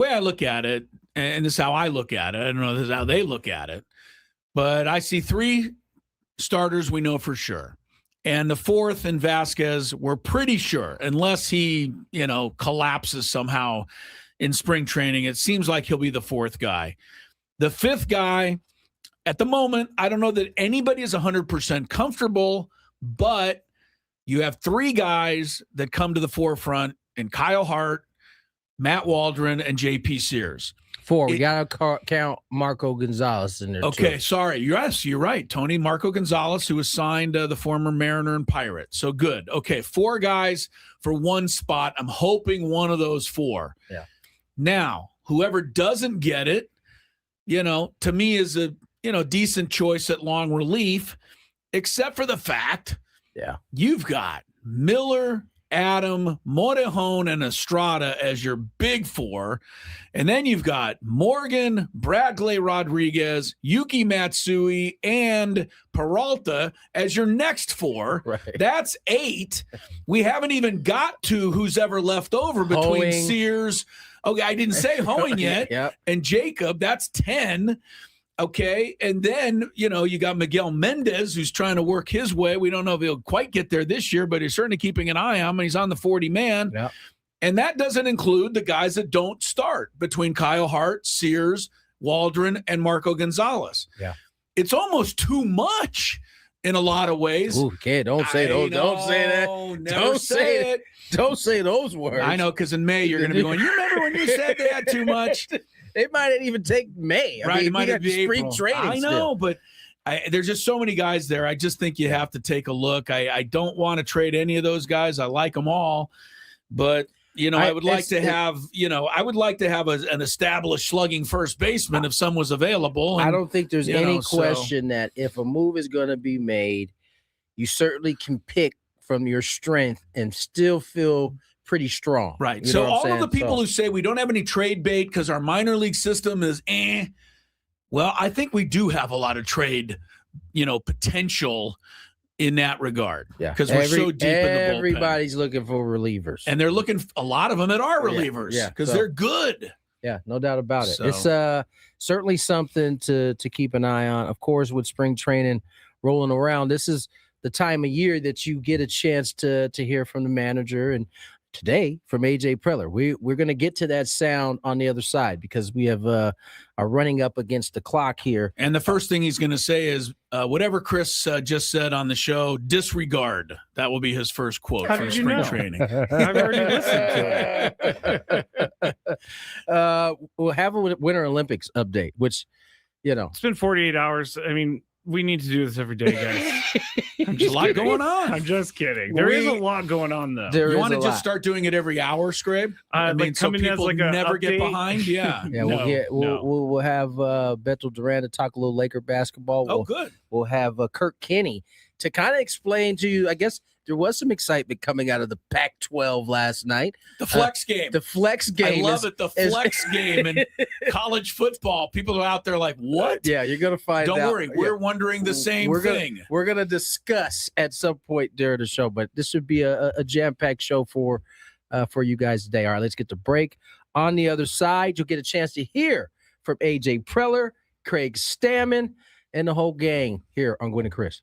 way I look at it, and this is how I look at it, I don't know if this is how they look at it, but I see 3 starters we know for sure. And the 4th in Vasquez, we're pretty sure, unless he, collapses somehow in spring training. It seems like he'll be the 4th guy. The 5th guy, at the moment, I don't know that anybody is 100% comfortable, but you have 3 guys that come to the forefront in Kyle Hart, Matt Waldron, and J.P. Sears. 4. We got to count Marco Gonzalez in there, Okay, too. sorry. Yes, you're right, Tony. Marco Gonzalez, who was signed the former Mariner and Pirate. So good. Okay, 4 guys for 1 spot. I'm hoping one of those 4. Yeah. Now, whoever doesn't get it, to me is a, decent choice at long relief, except for the fact you've got Miller, Adam, Morejon, and Estrada as your big 4. And then you've got Morgan, Bradley Rodriguez, Yuki Matsui, and Peralta as your next 4. Right. That's 8. We haven't even got to who's ever left over between Hoeing. Sears. Okay, I didn't say Hoeing yet. Yep. And Jacob, that's 10. Okay, and then, you got Miguel Mendez, who's trying to work his way. We don't know if he'll quite get there this year, but he's certainly keeping an eye on him, and he's on the 40-man. Yep. And that doesn't include the guys that don't start between Kyle Hart, Sears, Waldron, and Marco Gonzalez. Yeah. It's almost too much in a lot of ways. Ooh, kid, don't say those. Don't say that. Don't say it. Don't say those words. I know, because in May you're going to be going, you remember when you said they had too much? It might not even take May. Right, it might have be spring April. training. I know, still. but there's just so many guys there. I just think you have to take a look. I don't want to trade any of those guys. I like them all, but I would like to have an established slugging first baseman if some was available. And, I don't think there's any question that if a move is going to be made, you certainly can pick from your strength and still feel pretty strong. Right. So all of the people who say we don't have any trade bait because our minor league system is well, I think we do have a lot of trade, potential in that regard. Yeah. Because we're so deep in the bullpen. Everybody's looking for relievers. And they're looking, a lot of them at our relievers because they're good. Yeah, no doubt about it. So. It's certainly something to keep an eye on. Of course, with spring training rolling around, this is the time of year that you get a chance to hear from the manager, and today from AJ Preller. We're going to get to that sound on the other side because we have are running up against the clock here. And the first thing he's going to say is whatever Chris just said on the show, disregard. That will be his first quote from spring training. I've already listened to it. We'll have a Winter Olympics update, which, it's been 48 hours. I mean, we need to do this every day, guys. There's a lot going on. I'm just kidding. There is a lot going on, though. You want to just start doing it every hour, Scrabe? I mean, so people never get behind. Yeah. Yeah, we'll have Beto Duran to talk a little Laker basketball. Good. We'll have Kirk Kenny to kind of explain to you. I guess there was some excitement coming out of the Pac-12 last night. The flex game. The flex game. I love it. The flex game in college football. People are out there like, what? Yeah, you're going to find out. Don't worry. We're wondering the same thing. We're going to discuss at some point during the show, but this would be a jam-packed show for you guys today. All right, let's get to break. On the other side, you'll get a chance to hear from AJ Preller, Craig Stammen, and the whole gang here on Gwynn and Chris.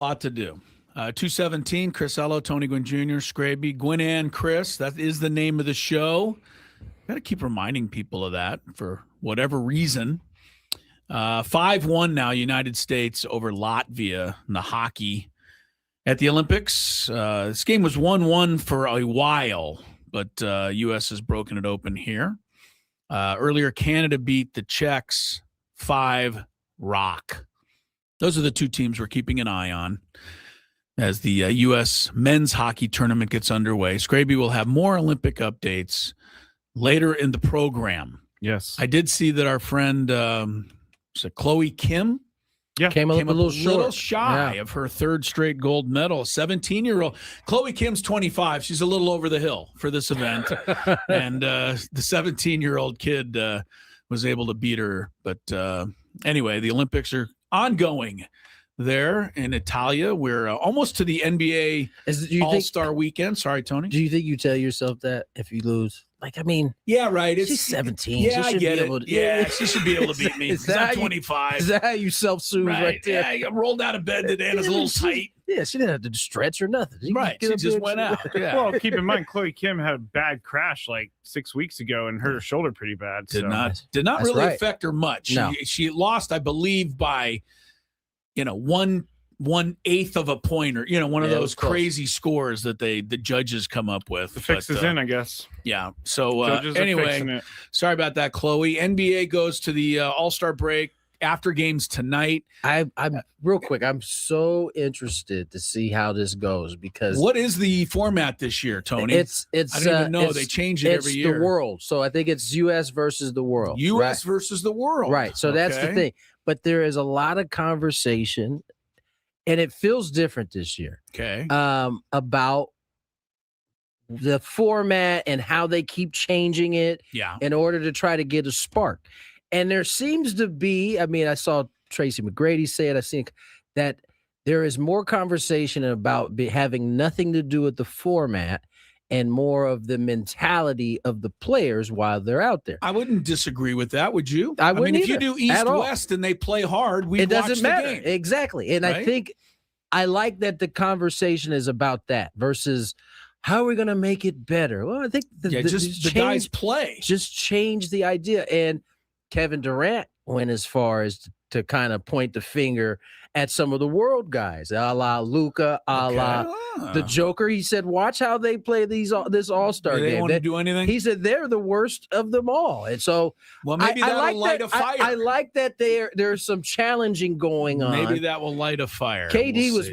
A lot to do. 217, Chris Ello, Tony Gwynn Jr., Scraby, Gwynn and Chris. That is the name of the show. Got to keep reminding people of that for whatever reason. 5-1 now, United States over Latvia in the hockey at the Olympics. This game was 1-1 for a while, but U.S. has broken it open here. Earlier, Canada beat the Czechs 5-0. Those are the two teams we're keeping an eye on as the U.S. men's hockey tournament gets underway. Scraby will have more Olympic updates later in the program. Yes. I did see that our friend Chloe Kim came up a little shy of her third straight gold medal. 17-year-old. Chloe Kim's 25. She's a little over the hill for this event. And the 17-year-old kid was able to beat her. But anyway, the Olympics are ongoing there in Italia. We're almost to the NBA All-Star weekend. Sorry, Tony. Do you think you tell yourself that if you lose? Like, I mean, yeah, right. She's 17. Yeah, she I get it. She should be able to beat me. Is that I'm 25. Is that how you self-soothe right there? Yeah, I rolled out of bed today and it's a little tight. Yeah, she didn't have to stretch or nothing. She just went out. Yeah. Well, keep in mind, Chloe Kim had a bad crash like 6 weeks ago and hurt her shoulder pretty bad. Did not really affect her much. No. She lost, I believe, by 1/8 of a point, or one of those crazy scores that the judges come up with. The fix is in, I guess. Yeah. So Judges are anyway, fixing it. sorry about that, Chloe. NBA goes to the All-Star break after games tonight. I'm real quick. I'm so interested to see how this goes because what is the format this year, Tony? It's I don't even know. They change it every year. It's the world. So I think it's U.S. versus the world. U.S. versus the world. Right. So that's the thing. But there is a lot of conversation, and it feels different this year. Okay. About the format and how they keep changing it in order to try to get a spark. And there seems to be, I saw Tracy McGrady say it. I've seen that there is more conversation about having nothing to do with the format and more of the mentality of the players while they're out there. I wouldn't disagree with that, would you? I wouldn't if you do East-West and they play hard, it doesn't matter. Exactly. And I think I like that the conversation is about that versus how are we going to make it better? Well, I think the guys play. Just change the idea. And Kevin Durant went as far as to kind of point the finger at some of the world guys, a la Luka, a la the Joker. He said, watch how they play this All-Star game. They want to do anything? He said they're the worst of them all. And so maybe that'll light a fire. I like that there's some challenging going on. Maybe that will light a fire. KD was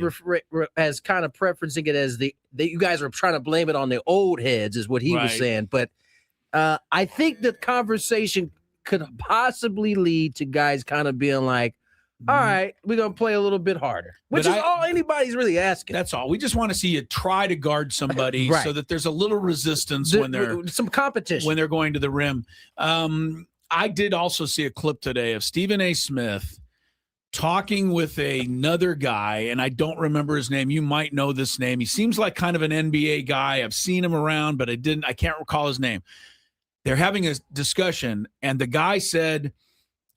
as kind of preferencing it as you guys are trying to blame it on the old heads is what he was saying. But I think the conversation could possibly lead to guys kind of being like, all right, we're going to play a little bit harder, which is all anybody's really asking. That's all. We just want to see you try to guard somebody so that there's a little resistance when they're some competition when they're going to the rim. I did also see a clip today of Stephen A. Smith talking with another guy, and I don't remember his name. You might know this name. He seems like kind of an NBA guy. I've seen him around, but I can't recall his name. They're having a discussion, and the guy said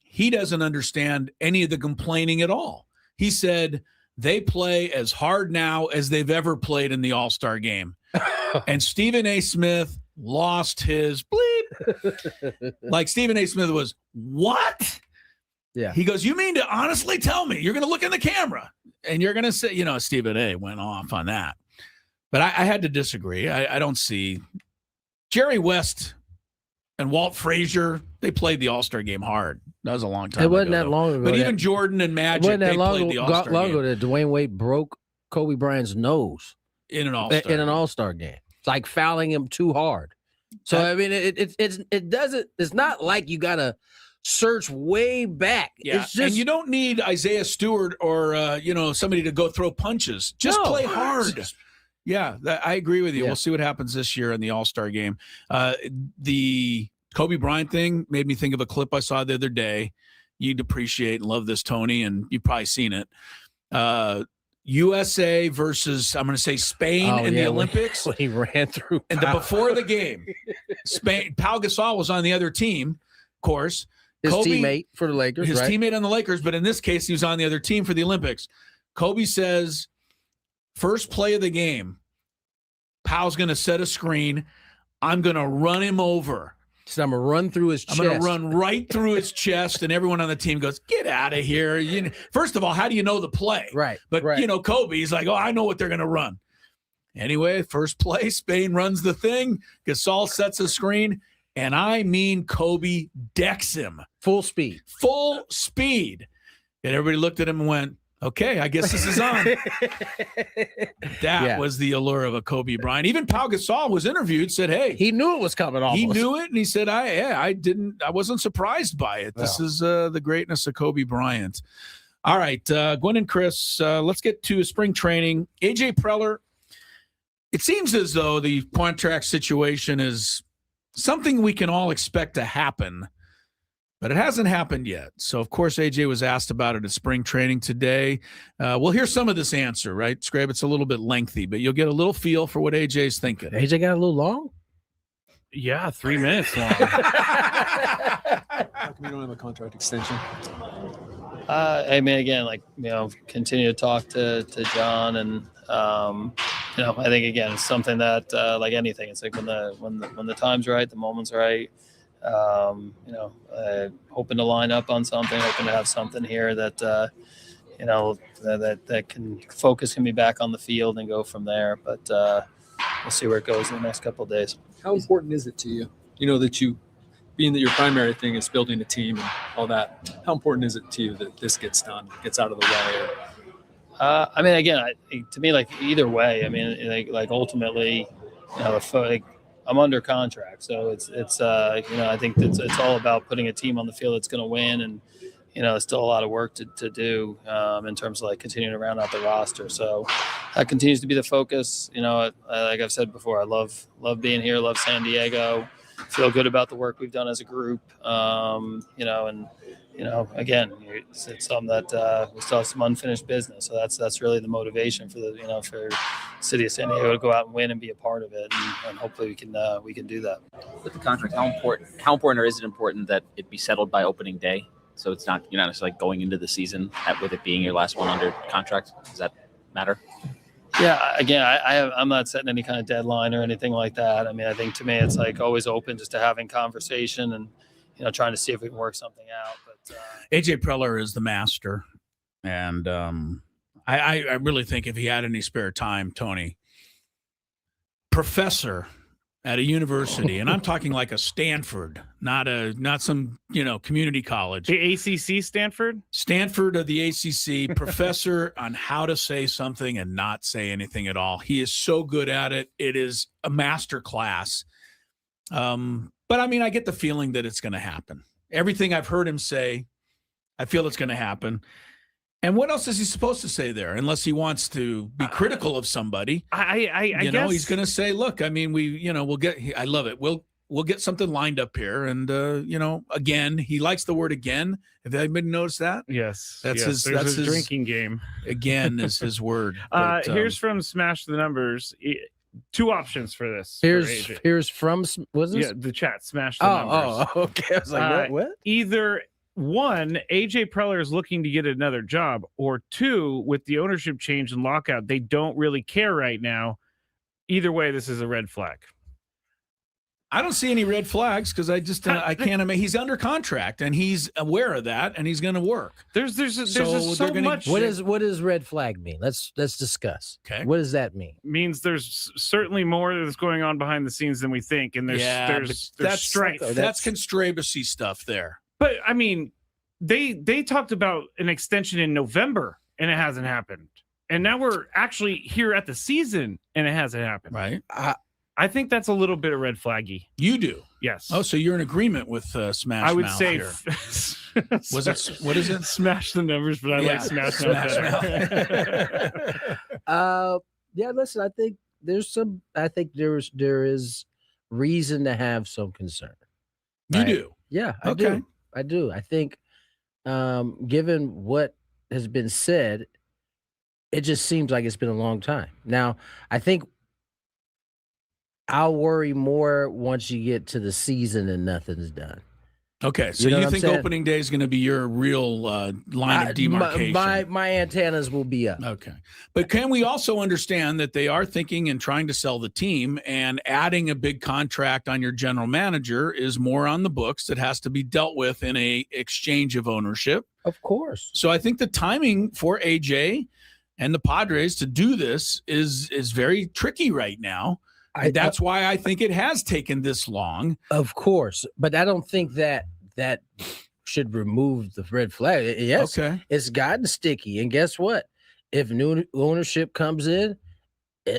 he doesn't understand any of the complaining at all. He said they play as hard now as they've ever played in the All-Star game. And Stephen A. Smith lost his bleep. Like Stephen A. Smith was, what? Yeah. He goes, you mean to honestly tell me? You're going to look in the camera, and you're going to say, Stephen A. went off on that. But I had to disagree. I don't see Jerry West and Walt Frazier, they played the All-Star game hard. That was a long time ago. It wasn't that long ago. But even Jordan and Magic, they played the All-Star game. Ago that Dwayne Wade broke Kobe Bryant's nose in an All-Star game. It's like fouling him too hard. So, it's not like you got to search way back. Yeah. It's just, and you don't need Isaiah Stewart or, somebody to go throw punches. Just play hard. Yeah, I agree with you. Yeah. We'll see what happens this year in the All-Star game. The Kobe Bryant thing made me think of a clip I saw the other day. You'd appreciate and love this, Tony, and you've probably seen it. USA versus, I'm going to say Spain in the Olympics. When he ran through. And before the game, Spain, Pau Gasol was on the other team, of course. His teammate for the Lakers, His teammate on the Lakers, but in this case, he was on the other team for the Olympics. Kobe says, first play of the game, Powell's going to set a screen. I'm going to run him over. So I'm going to run through his chest. I'm going to run right through his chest, and everyone on the team goes, get out of here. First of all, how do you know the play? Right. But, Kobe's like, oh, I know what they're going to run. Anyway, first play, Spain runs the thing. Gasol sets a screen, and I mean Kobe decks him. Full speed. Full speed. And everybody looked at him and went, okay, I guess this is on. That was the allure of a Kobe Bryant. Even Pau Gasol was interviewed, said, hey. He knew it was coming almost. He knew it, and he said, I wasn't surprised by it. This is the greatness of Kobe Bryant. All right, Gwynn and Chris, let's get to spring training. AJ Preller, it seems as though the contract situation is something we can all expect to happen, but it hasn't happened yet. So, of course, AJ was asked about it at spring training today. We'll hear some of this answer, right, Scrabe? It's a little bit lengthy, but you'll get a little feel for what AJ's thinking. AJ got a little long? Yeah, 3 minutes long. How come you don't have a contract extension? I mean, again, continue to talk to John, and I think again, it's something that like anything, it's like when the time's right, the moment's right. Hoping to line up on something, hoping to have something here that that can focus me back on the field and go from there. But we'll see where it goes in the next couple of days. How important is it to you? Being that your primary thing is building a team and all that, how important is it to you that this gets done, gets out of the way? I mean, again, to me, like either way, I mean, like ultimately, I'm under contract, so it's I think it's all about putting a team on the field that's going to win, and there's still a lot of work to do in terms of continuing to round out the roster. So that continues to be the focus. Like I've said before, I love being here, love San Diego. Feel good about the work we've done as a group, again, it's something that we still have some unfinished business. So that's really the motivation for for the city of San Diego to go out and win and be a part of it, and hopefully we can do that. With the contract, how important or is it important that it be settled by opening day? So it's not you're not necessarily going into the season with it being your last one under contract. Does that matter? Yeah, again, I'm not setting any kind of deadline or anything like that. I mean, I think to me it's always open just to having conversation and trying to see if we can work something out. But AJ Preller is the master, and I really think if he had any spare time, Tony, professor at a university, and I'm talking like a Stanford, not some community college. The ACC Stanford of the ACC, professor on how to say something and not say anything at all. He is so good at it. It is a master class. But I mean, I get the feeling that it's going to happen. Everything I've heard him say, I feel it's going to happen. And what else is he supposed to say there? Unless he wants to be critical of somebody, I guess he's going to say, "Look, I mean, we'll get. I love it. We'll get something lined up here." And again, he likes the word "again." Have anybody noticed that? Yes, that's his drinking game. Again is his word. But, here's from Smash the Numbers. Two options for this. Here's from was this? Yeah, the chat. Smash the numbers. Oh, okay. I was like, what? Either. One, AJ Preller is looking to get another job, or two, with the ownership change and lockout, they don't really care right now. Either way, this is a red flag. I don't see any red flags because I can't imagine. He's under contract and he's aware of that and he's going to work. There's so much. What does red flag mean? Let's discuss. Okay. What does that mean? Means there's certainly more that's going on behind the scenes than we think, and there's strife. That's conspiracy stuff there. But I mean, they talked about an extension in November and it hasn't happened. And now we're actually here at the season and it hasn't happened. Right. I think that's a little bit of red flaggy. You do? Yes. Oh, so you're in agreement with Smash I would Mouth say here. Was it what is it? Smash the numbers, but I like Smash Mouth better. Yeah, listen, I think there is reason to have some concern. You do? Yeah, I Okay. do. I do. I think given what has been said, it just seems like it's been a long time. Now, I think I'll worry more once you get to the season and nothing's done. Okay, so know you what I'm think saying? opening day is going to be your real line of demarcation? My antennas will be up. Okay. But can we also understand that they are thinking and trying to sell the team, and adding a big contract on your general manager is more on the books that has to be dealt with in a exchange of ownership? Of course. So I think the timing for AJ and the Padres to do this is very tricky right now. That's why I think it has taken this long. Of course, but I don't think that should remove the red flag. Yes, Okay. it's gotten sticky, and guess what? If new ownership comes in,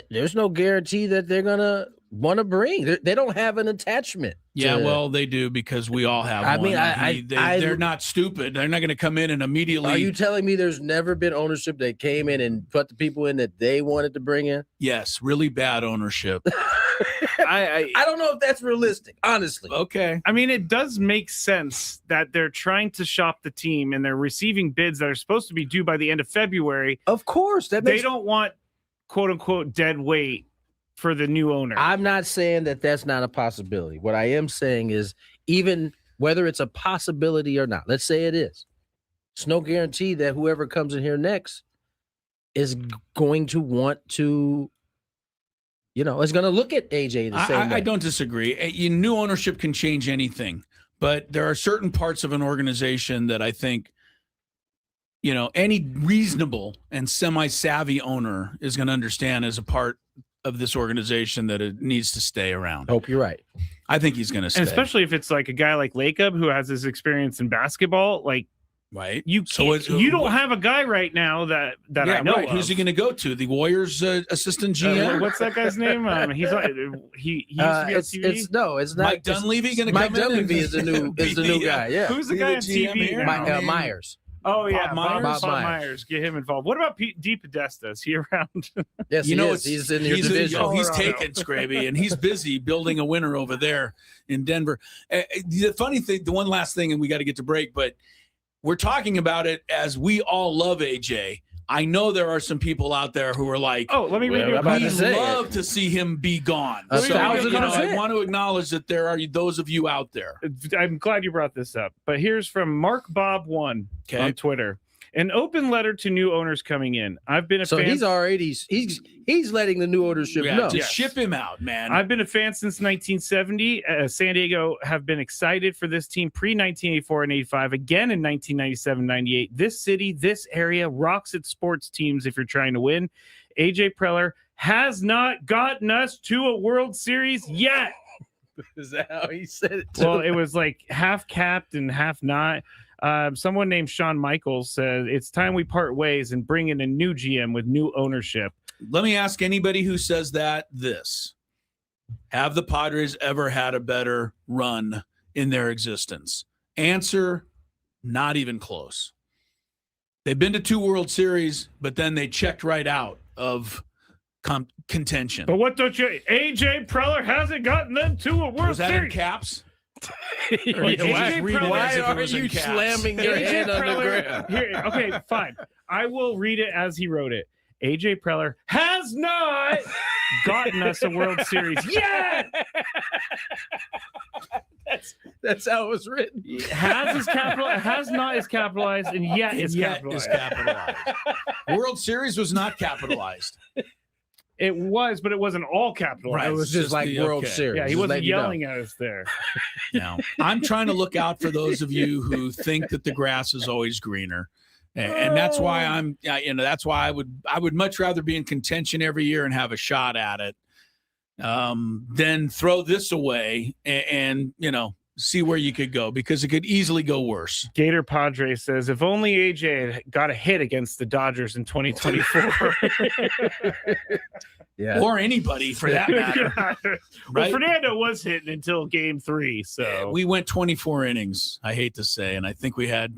there's no guarantee that they're gonna want to bring. They don't have an attachment. Yeah, well, they do, because we all have I one. mean, They're not stupid. They're not going to come in and immediately. Are you telling me there's never been ownership that came in and put the people in that they wanted to bring in? Yes, really bad ownership. I don't know if that's realistic, honestly. Okay. I mean, it does make sense that they're trying to shop the team and they're receiving bids that are supposed to be due by the end of February. Of course, They don't want quote unquote dead weight for the new owner. I'm not saying that that's not a possibility. What I am saying is, even whether it's a possibility or not, let's say it is, it's no guarantee that whoever comes in here next is going to want to, is going to look at AJ the same way. I don't disagree. New ownership can change anything, but there are certain parts of an organization that I think, any reasonable and semi-savvy owner is going to understand as a part of this organization that it needs to stay around. Hope you're right. I think he's going to stay. And especially if it's like a guy like Lacob who has his experience in basketball, like, right. You don't have a guy right now that I know of. Who's he going to go to? The Warriors assistant GM? What's that guy's name? He's he used to be on TV. It's not Mike Dunleavy going to come Mike in. Dunleavy is the new guy. Yeah. Who's the guy on TV? Mike Myers. Oh yeah, Bob Myers. Get him involved. What about D. Podesta? Is he around? Yes, he's in your division. He's taken, Scraby, and he's busy building a winner over there in Denver. The funny thing, the one last thing, and we got to get to break, but we're talking about it as we all love AJ. I know there are some people out there who are like, "Oh, let me read you." We love to see him be gone. So I want to acknowledge that there are those of you out there. I'm glad you brought this up. But here's from Mark Bob 1 on Twitter. An open letter to new owners coming in. I've been a fan. He's letting the new ownership know. To ship him out, man. I've been a fan since 1970. San Diego have been excited for this team pre-1984 and 85, again in 1997-98. This city, this area rocks its sports teams if you're trying to win. AJ Preller has not gotten us to a World Series yet. Is that how he said it too? Well, it was like half capped and half not. Someone named Shawn Michaels said it's time we part ways and bring in a new GM with new ownership. Let me ask anybody who says that this. Have the Padres ever had a better run in their existence? Answer, not even close. They've been to 2 World Series, but then they checked right out of contention. But what don't you... AJ Preller hasn't gotten them to a World Series. Was that in caps? Why are you slamming your head on the ground? Here, okay, fine. I will read it as he wrote it. AJ Preller has not gotten us a World Series yet. That's how it was written. Has is capitalized, has not is capitalized, and yet is capitalized. World Series was not capitalized. It was, but it wasn't all capitalized. Right, it was just like World Series. Yeah, he wasn't yelling at us there. No, I'm trying to look out for those of you who think that the grass is always greener, and that's why that's why I would much rather be in contention every year and have a shot at it, than throw this away and see where you could go, because it could easily go worse. Gator Padre says, if only AJ had got a hit against the Dodgers in 2024. Yeah. Or anybody for that matter. Yeah. Right? Well, Fernando was hitting until game 3. So we went 24 innings, I hate to say, and I think we had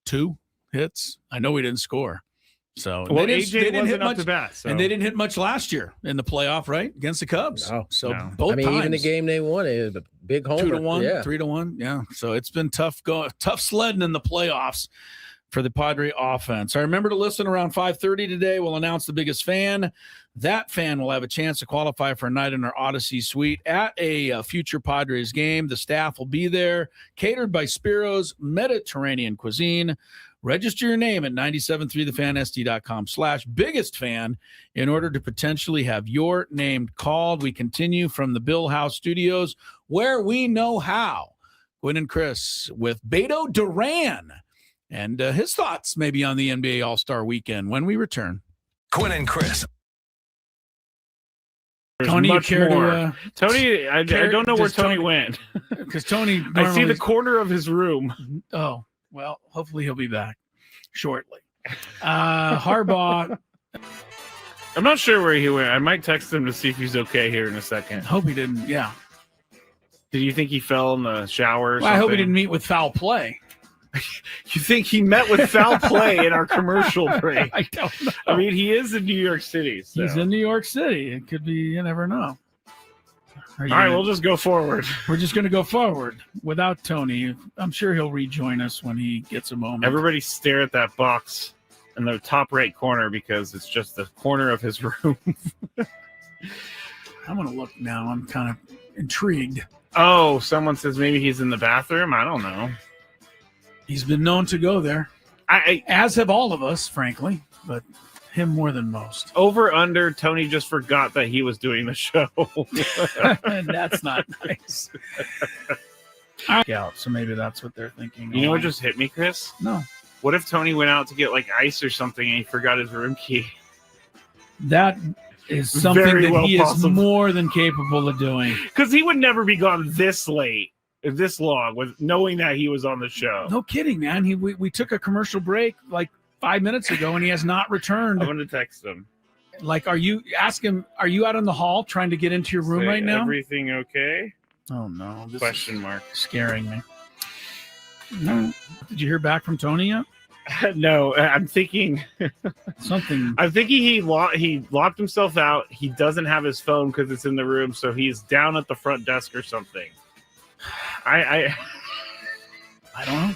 2 hits. I know we didn't score. So well, AJ wasn't up to bat. So. And they didn't hit much last year in the playoff, right? Against the Cubs. No, both times. Even the game they won, it was a big homer. 2-1, yeah. 3-1. Yeah. So it's been tough sledding in the playoffs for the Padre offense. I remember to listen around 5:30 today. We'll announce the biggest fan. That fan will have a chance to qualify for a night in our Odyssey suite at a future Padres game. The staff will be there, catered by Spiro's Mediterranean Cuisine. Register your name at 973thefans.com/biggest fan in order to potentially have your name called. We continue from the Bill House Studios, where we know how. Gwynn and Chris with Beto Duran and his thoughts maybe on the NBA All-Star Weekend when we return. Gwynn and Chris. Tony, you much care more. to Tony, I don't know where does Tony Tony- went. because Tony I see the normally- corner of his room. Oh, well, hopefully he'll be back shortly. Harbaugh, I'm not sure where he went. I might text him to see if he's okay here in a second. hope he didn't. Yeah. Did you think he fell in the shower or Well, I hope he something? didn't meet with foul play. You think he met with foul play in our commercial break? I don't know. I mean, he is in New York City. So. He's in New York City. It could be, you never know. All right, we'll just go forward. We're just going to go forward without Tony. I'm sure he'll rejoin us when he gets a moment. Everybody stare at that box in the top right corner because it's just the corner of his room. I'm going to look now. I'm kind of intrigued. Oh, someone says maybe he's in the bathroom. I don't know. He's been known to go there, as have all of us, frankly, but him more than most. Over under, Tony just forgot that he was doing the show. That's not nice. Out, so maybe that's what they're thinking. You know what just hit me, Chris? No. What if Tony went out to get like ice or something and he forgot his room key? That is something Very that well he possible. is more than capable of doing. Because he would never be gone this late, this long, with knowing that he was on the show. No kidding, man. We took a commercial break like 5 minutes ago, and he has not returned. I'm going to text him. Like, are you out in the hall trying to get into your room Say, right now? Everything okay? Oh no! This Question is mark. scaring me. No. Did you hear back from Tony yet? No, I'm thinking Something. he locked himself out. He doesn't have his phone because it's in the room, so he's down at the front desk or something. I don't know.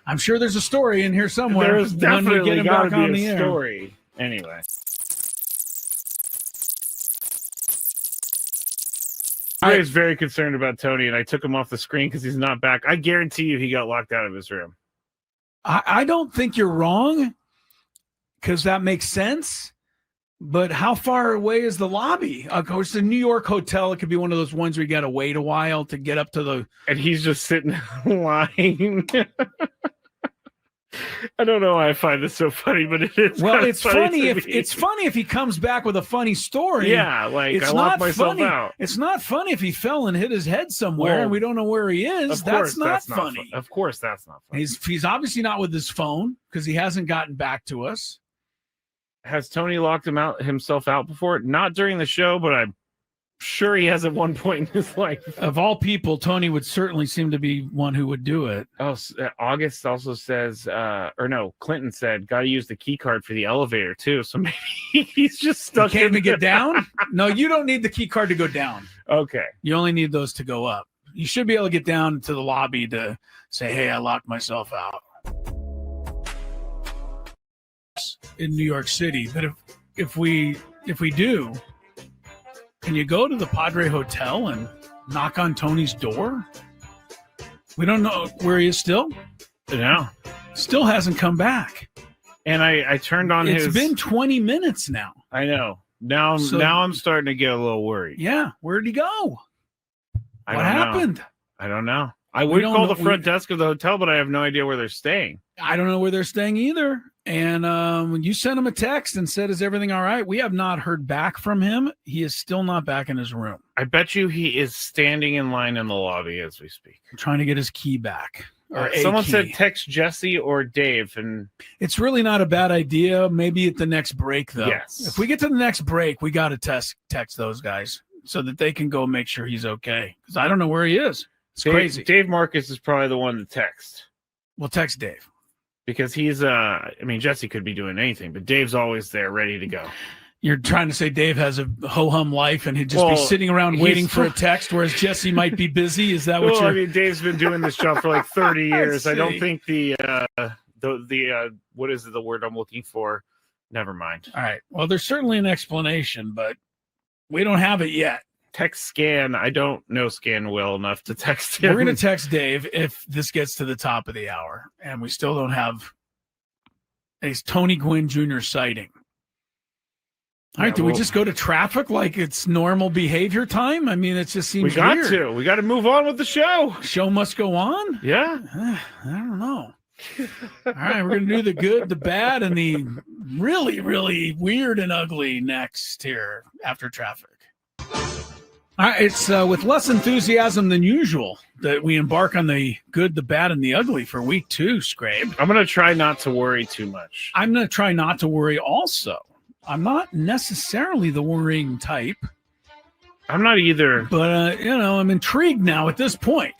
I'm sure there's a story in here somewhere. there's when we definitely get him got to back on be the a air. story. Anyway. I was very concerned about Tony, and I took him off the screen because he's not back. I guarantee you he got locked out of his room. I don't think you're wrong, because that makes sense. But how far away is the lobby? Of course, the New York hotel, it could be one of those ones where you got to wait a while to get up to the. And he's just sitting in line. I don't know why I find this so funny, but it is. Well, kinda it's funny to if me. it's funny if he comes back with a funny story. Yeah, like It's I locked not myself funny. out. It's not funny if he fell and hit his head somewhere Well, and we don't know where he is. Of course, That's not funny. Of course, that's not funny. He's obviously not with his phone because he hasn't gotten back to us. Has Tony locked himself out before? Not during the show, but I'm sure he has at one point in his life. Of all people, Tony would certainly seem to be one who would do it. Oh, August also says, Clinton said, got to use the key card for the elevator too. So maybe he's just You stuck. can't in even get down? No, you don't need the key card to go down. Okay. You only need those to go up. You should be able to get down to the lobby to say, hey, I locked myself out in New York City. But if we do, can you go to the Padre Hotel and knock on Tony's door? We don't know where he is still. Yeah. Still hasn't come back. And I turned on It's his. been 20 minutes now. I know. Now I'm starting to get a little worried. Yeah. Where'd he go? I What don't know. happened? I don't know. I We would don't call know- the front desk of the hotel, but I have no idea where they're staying. I don't know where they're staying either. And when you sent him a text and said, is everything all right? We have not heard back from him. He is still not back in his room. I bet you he is standing in line in the lobby as we speak. Trying to get his key back. Or a Someone key. said text Jesse or Dave, and It's really not a bad idea. Maybe at the next break, though. Yes. If we get to the next break, we got to text those guys so that they can go make sure he's okay. Because I don't know where he is. It's crazy. Dave Marcus is probably the one to text We'll text Dave. because he's Jesse could be doing anything, but Dave's always there ready to go. You're trying to say Dave has a ho-hum life and he'd just Well, be sitting around he's- waiting for a text, whereas Jesse might be busy. Is that what Well, you're... I mean, Dave's been doing this job for like 30 years. I don't see. think what is the word I'm looking for? Never mind. All right. Well, there's certainly an explanation, but we don't have it yet. Text Scan. I don't know Scan well enough to text him. We're going to text Dave if this gets to the top of the hour, and we still don't have a Tony Gwynn Jr. sighting. All right, do we just go to traffic like it's normal behavior time? I mean, it just seems we got weird. to. We got to move on with the show. Show must go on? Yeah. I don't know. All right, we're going to do the good, the bad, and the really, really weird and ugly next here after traffic. All right, it's with less enthusiasm than usual that we embark on the good, the bad, and the ugly for week 2, Scrape. I'm going to try not to worry too much. I'm going to try not to worry also. I'm not necessarily the worrying type. I'm not either. But, I'm intrigued now at this point.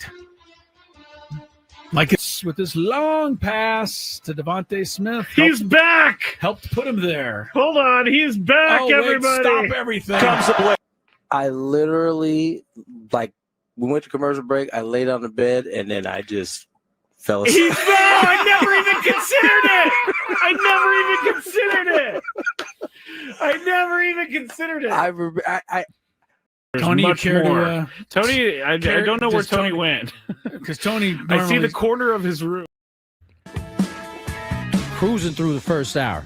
Like it's with this long pass to Devontae Smith. He's back. Helped put him there. Hold on. He's back, everybody. Stop everything. Comes the blitz. I literally, we went to commercial break. I laid on the bed, and then I just fell asleep. He's back. I never even considered it. Tony, you care to Tony, I don't know where Tony went. Because Tony, I see the corner of his room. Cruising through the first hour.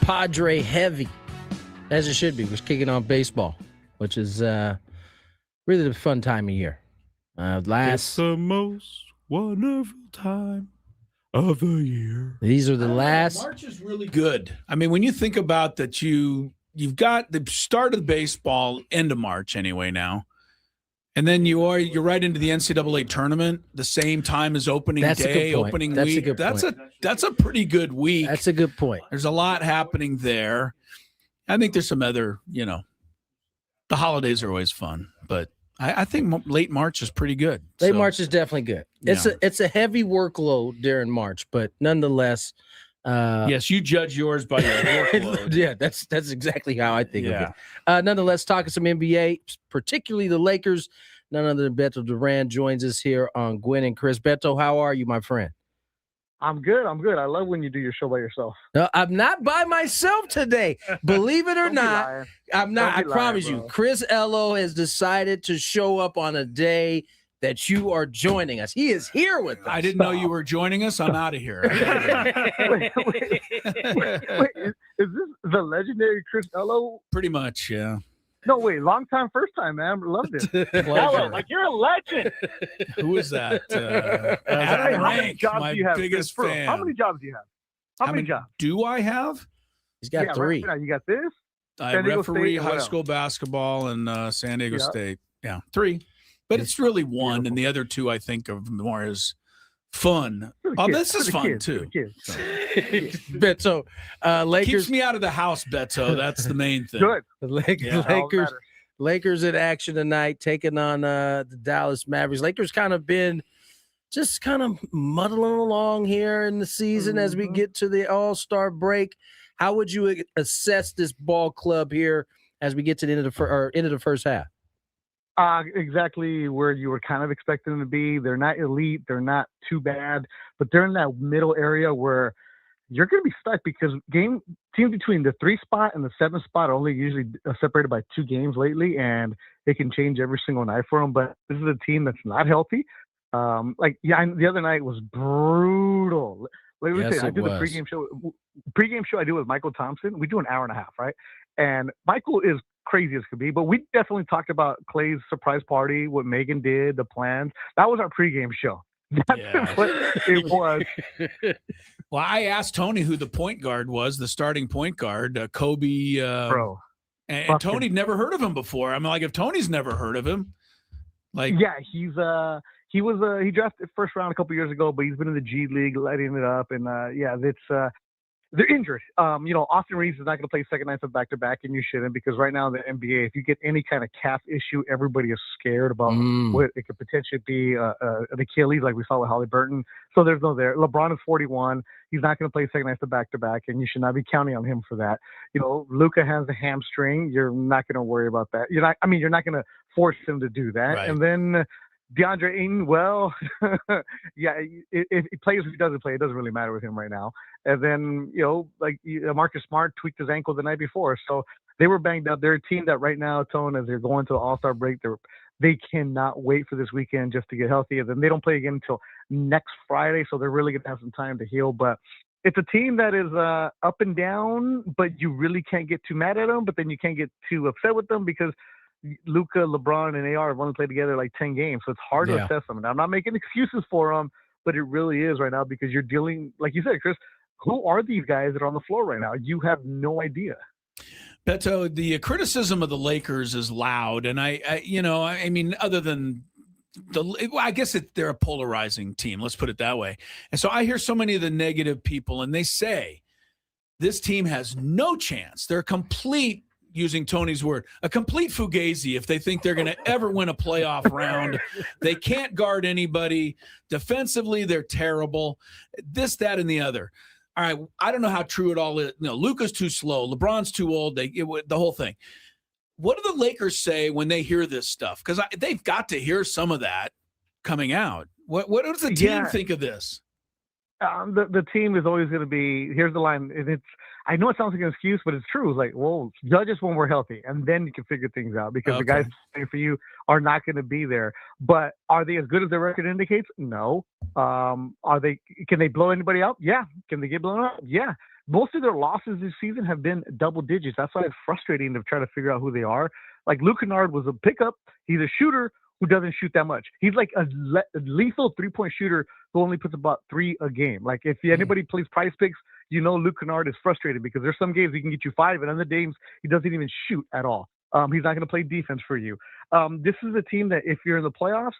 Padre heavy, as it should be. We're kicking on baseball, which is really the fun time of year. It's the most wonderful time of the year. These are the last. March is really good. I mean, when you think about that, you've got the start of baseball end of March anyway now, and then you're right into the NCAA tournament the same time as opening day, opening week. That's a pretty good week. That's a good point. There's a lot happening there. I think there's some other, the holidays are always fun, but I think late March is pretty good. Late March is definitely good. It's a heavy workload during March, but nonetheless. Yes, you judge yours by your workload. Yeah, that's exactly how I think of it. Nonetheless, talking some NBA, particularly the Lakers. None other than Beto Duran joins us here on Gwynn and Chris. Beto, how are you, my friend? I'm good. I love when you do your show by yourself. No, I'm not by myself today. Believe it or not, I'm not. I promise you. Chris Ello has decided to show up on a day that you are joining us. He is here with us. I didn't know you were joining us. I'm out of here. wait, is this the legendary Chris Ello? Pretty much, yeah. No, wait, long time, first time, man. Loved it. Ello, like you're a legend. Who is that? How many jobs do you have? Biggest fan. How many jobs do you have? How many jobs do I have? He's got 3. Right, you got this. I referee high school basketball in San Diego State. Yeah, 3. But it's really 1, and the other 2 I think of more as fun. This is fun too. Beto, Lakers keeps me out of the house. Beto, that's the main thing. Good. Lakers in action tonight, taking on the Dallas Mavericks. Lakers kind of been just kind of muddling along here in the season as we get to the All-Star break. How would you assess this ball club here as we get to the end of the first half? Exactly where you were kind of expecting them to be. They're not elite. They're not too bad, but they're in that middle area where you're going to be stuck because teams between the 3 spot and the 7 spot are only usually separated by 2 games lately, and it can change every single night for them. But this is a team that's not healthy. The other night was brutal. I do the pregame show. I do with Michael Thompson. We do an hour and a half, right? And Michael is crazy as could be, but we definitely talked about Clay's surprise party, what Megan did, the plans. That was our pregame show. That's what it was. Well, I asked Tony who the point guard was, the starting point guard, Kobe. Bro. And Tony'd never heard of him before. I mean, like if Tony's never heard of him, he drafted first round a couple years ago, but he's been in the G League lighting it up, and they're injured. Austin Reeves is not going to play second nights of back-to-back, and you shouldn't, because right now in the NBA, if you get any kind of calf issue, everybody is scared about what it could potentially be an Achilles, like we saw with Halliburton. So there's no there. LeBron is 41. He's not going to play second nights of back-to-back, and you should not be counting on him for that. Luka has a hamstring. You're not going to worry about that. You're not going to force him to do that. Right. And then DeAndre Ayton, well, yeah, if he plays, if he doesn't play, it doesn't really matter with him right now. And then, Marcus Smart tweaked his ankle the night before. So they were banged up. They're a team that right now, Tone, as they're going to the All-Star break, they cannot wait for this weekend just to get healthy. And then they don't play again until next Friday. So they're really going to have some time to heal. But it's a team that is up and down, but you really can't get too mad at them. But then you can't get too upset with them because Luka, LeBron, and AR have only played together like 10 games. So it's hard to assess them. And I'm not making excuses for them, but it really is right now because you're dealing, like you said, Chris, who are these guys that are on the floor right now? You have no idea. Beto, the criticism of the Lakers is loud. And I mean, other than I guess they're a polarizing team. Let's put it that way. And so I hear so many of the negative people, and they say this team has no chance. They're complete, using Tony's word, a complete fugazi if they think they're going to ever win a playoff round. They can't guard anybody. Defensively, they're terrible. This, that, and the other. All right, I don't know how true it all is. No, Luka's too slow. LeBron's too old. The whole thing. What do the Lakers say when they hear this stuff? Because they've got to hear some of that coming out. What does the team think of this? The team is always going to be, here's the line, and it's, I know it sounds like an excuse, but it's true. It's like, well, judge us when we're healthy, and then you can figure things out because the guys playing for you are not going to be there. But are they as good as their record indicates? No. Can they blow anybody out? Yeah. Can they get blown out? Yeah. Most of their losses this season have been double digits. That's why it's frustrating to try to figure out who they are. Like Luke Kennard was a pickup. He's a shooter who doesn't shoot that much. He's like a lethal three-point shooter who only puts about 3 a game. Like if anybody plays Prize Picks, Luke Kennard is frustrated because there's some games he can get you 5, and other games he doesn't even shoot at all. He's not going to play defense for you. This is a team that if you're in the playoffs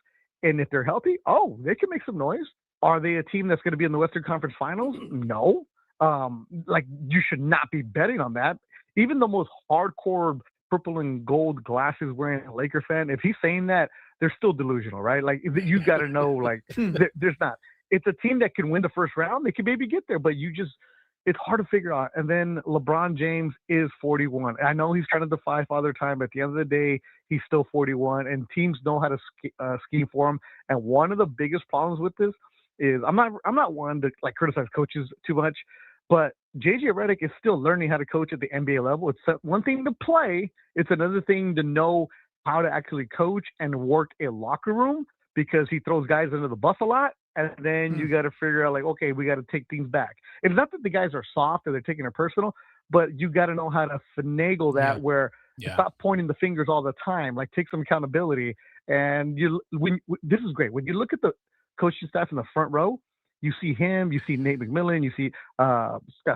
and if they're healthy, they can make some noise. Are they a team that's going to be in the Western Conference Finals? No. You should not be betting on that. Even the most hardcore purple and gold glasses wearing Laker fan, if he's saying that, they're still delusional, right? Like you got to know, there's not. It's a team that can win the first round. They can maybe get there, but it's hard to figure out. And then LeBron James is 41. I know he's trying to defy Father Time, but at the end of the day, he's still 41, and teams know how to scheme for him. And one of the biggest problems with this is I'm not one to criticize coaches too much, but JJ Redick is still learning how to coach at the NBA level. It's one thing to play. It's another thing to know how to actually coach and work a locker room because he throws guys under the bus a lot. And then you got to figure out okay, we got to take things back. It's not that the guys are soft or they're taking it personal, but you got to know how to finagle that where stop pointing the fingers all the time, take some accountability. And this is great. When you look at the coaching staff in the front row, you see him, you see Nate McMillan, you see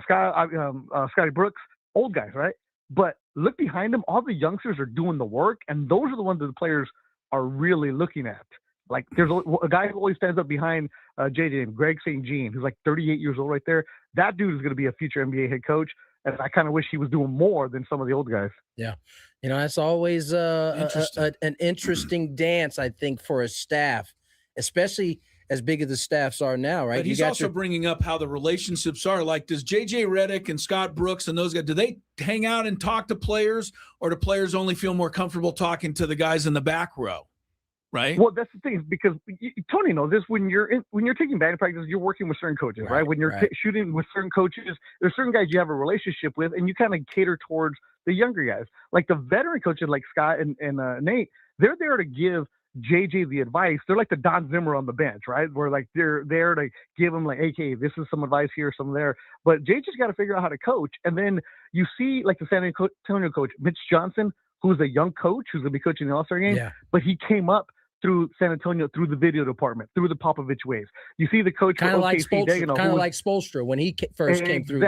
Scotty Brooks, old guys, right? But look behind them, all the youngsters are doing the work, and those are the ones that the players are really looking at. There's a guy who always stands up behind JJ, Greg St. Jean, who's 38 years old right there. That dude is going to be a future NBA head coach, and I kind of wish he was doing more than some of the old guys. Yeah. That's always an interesting dance, I think, for a staff, especially as big as the staffs are now, right? But he's also bringing up how the relationships are. Does JJ Redick and Scott Brooks and those guys, do they hang out and talk to players, or do players only feel more comfortable talking to the guys in the back row? Right. Well, that's the thing, because Tony knows this. When you're taking batting practice, you're working with certain coaches, right? When you're shooting with certain coaches, there's certain guys you have a relationship with, and you kind of cater towards the younger guys. Like the veteran coaches, like Scott and Nate, they're there to give JJ the advice. They're like the Don Zimmer on the bench, right? Where they're there to give him hey, this is some advice here, some there. But JJ's got to figure out how to coach. And then you see the San Antonio coach, Mitch Johnson, who's a young coach who's going to be coaching the All-Star game, but he came up through San Antonio, through the video department, through the Popovich ways. You see the coach kind of like Spoelstra when he first came through.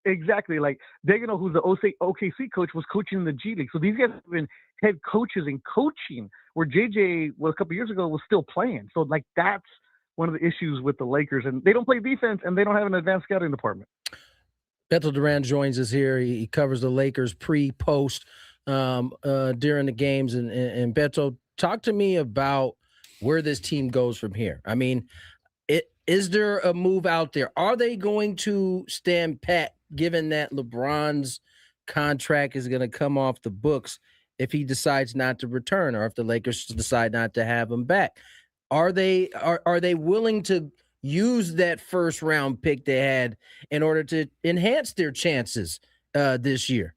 Exactly. Like Degano, who's the OKC coach, was coaching in the G League. So these guys have been head coaches in coaching, where JJ, a couple years ago, was still playing. So that's one of the issues with the Lakers, and they don't play defense, and they don't have an advanced scouting department. Beto Duran joins us here. He covers the Lakers pre-post during the games, and Beto, talk to me about where this team goes from here. I mean, is there a move out there? Are they going to stand pat, given that LeBron's contract is going to come off the books if he decides not to return, or if the Lakers decide not to have him back. Are they willing to use that first round pick they had in order to enhance their chances this year?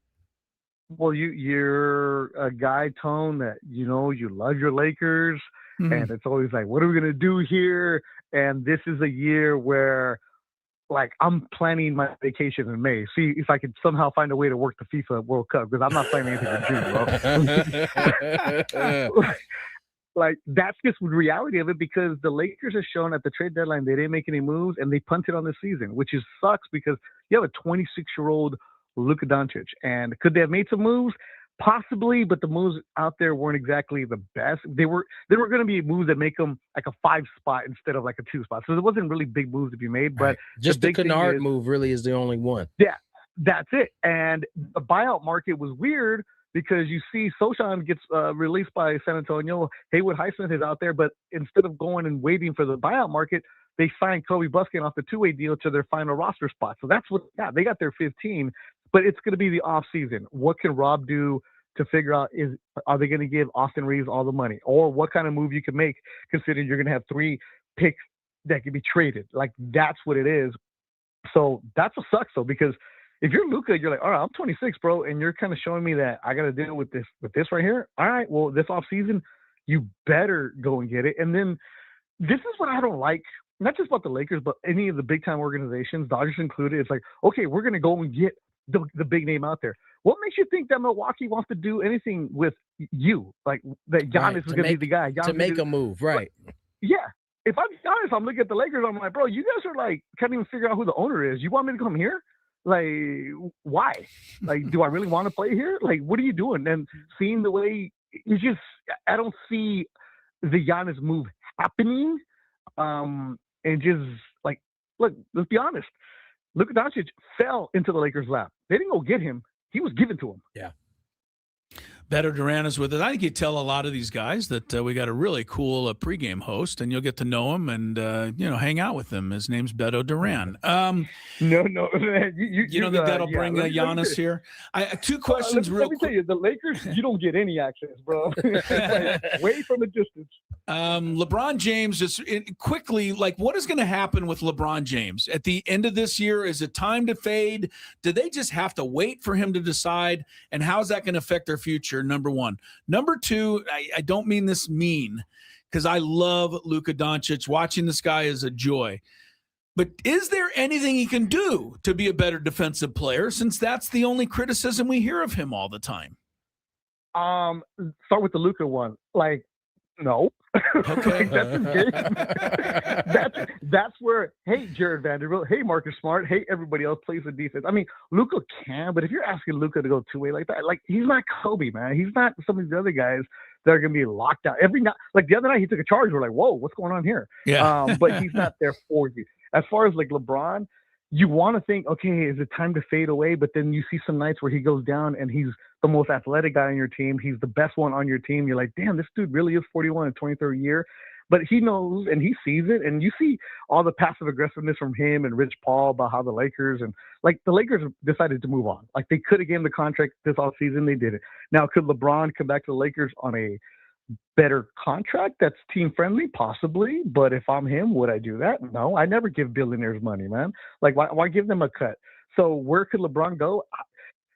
Well, you're a guy, Tone, that you love your Lakers, and it's always like, what are we gonna do here? And this is a year where, like, I'm planning my vacation in May. See if I could somehow find a way to work the FIFA World Cup, because I'm not planning anything in June, bro. Like, that's just the reality of it, because the Lakers have shown at the trade deadline they didn't make any moves and they punted on the season, which sucks because you have a 26-year-old Luka Doncic. And could they have made some moves? Possibly, but the moves out there weren't exactly the best. They were going to be moves that make them like a 5 spot instead of like a 2 spot. So there wasn't really big moves to be made. But just the Kennard move really is the only one. Yeah, that's it. And the buyout market was weird, because you see Sochan gets released by San Antonio. Haywood Highsmith is out there, but instead of going and waiting for the buyout market, they signed Kobe Buskin off the 2-way deal to their final roster spot. So that's what they got their 15, but it's going to be the off season. What can Rob do to figure out, are they going to give Austin Reeves all the money, or what kind of move you can make, considering you're going to have 3 picks that can be traded? Like, that's what it is. So that's what sucks, though, because if you're Luka, you're like, all right, I'm 26, bro, and you're kind of showing me that I got to deal with this right here. All right, well, this offseason, you better go and get it. And then this is what I don't like, not just about the Lakers, but any of the big-time organizations, Dodgers included. It's like, okay, we're going to go and get the big name out there. What makes you think that Milwaukee wants to do anything with you? Like, that Giannis is going to be the guy. Giannis to make a move, right. Yeah. If I'm honest, I'm looking at the Lakers, I'm like, bro, you guys are like, can't even figure out who the owner is. You want me to come here? Like, why? Like, do I really want to play here? Like, what are you doing? And seeing the way I don't see the Giannis move happening. And just like, look, let's be honest. Luka Doncic fell into the Lakers' lap. They didn't go get him. He was given to him. Yeah. Beto Duran is with us. I think you tell a lot of these guys that we got a really cool pregame host, and you'll get to know him and hang out with him. His name's Beto Duran. No, you don't think that'll bring Giannis here? 2 questions. Let me tell you, the Lakers, you don't get any access, bro. Way from a distance. LeBron James, just quickly, like, what is going to happen with LeBron James at the end of this year? Is it time to fade? Do they just have to wait for him to decide? And how is that going to affect their future? Number 1. Number 2, I don't mean this mean, because I love Luka Doncic. Watching this guy is a joy. But is there anything he can do to be a better defensive player, since that's the only criticism we hear of him all the time? Start with the Luka one. Like, no. Okay. That's where, hey, Jared Vanderbilt, hey, Marcus Smart, hey, everybody else plays the defense. I mean, Luka can, but if you're asking Luka to go 2-way like that, like, he's not Kobe, man. He's not some of these other guys that are going to be locked out. Every night, like the other night, he took a charge. We're like, whoa, what's going on here? Yeah. But he's not there for you. As far as like LeBron, you want to think, okay, is it time to fade away? But then you see some nights where he goes down and he's the most athletic guy on your team. He's the best one on your team. You're like, damn, this dude really is 41 in 23rd year. But he knows and he sees it. And you see all the passive aggressiveness from him and Rich Paul about how the Lakers decided to move on. Like, they could have given the contract this offseason. They did it. Now, could LeBron come back to the Lakers on a better contract that's team friendly? Possibly. But if I'm him, would I do that? No, I never give billionaires money, man. Like, why give them a cut? So where could LeBron go?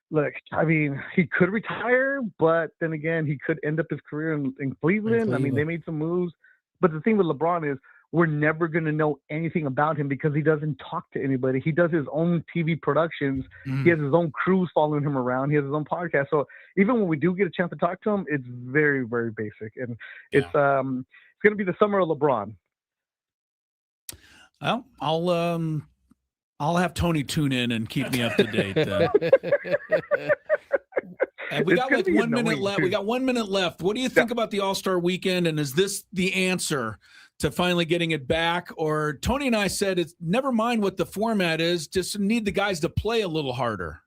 Look, I mean, he could retire, but then again, he could end up his career in Cleveland. I mean, they made some moves. But the thing with LeBron is we're never going to know anything about him because he doesn't talk to anybody. He does his own TV productions. He has his own crews following him around. He has his own podcast. So even when we do get a chance to talk to him, it's very, very basic. And it's going to be the summer of LeBron. Well, I'll have Tony tune in and keep me up to date. And we got like 1 minute left. We got 1 minute left. What do you think about the All-Star Weekend? And is this the answer to finally getting it back? Or Tony and I said, it's never mind what the format is, just need the guys to play a little harder.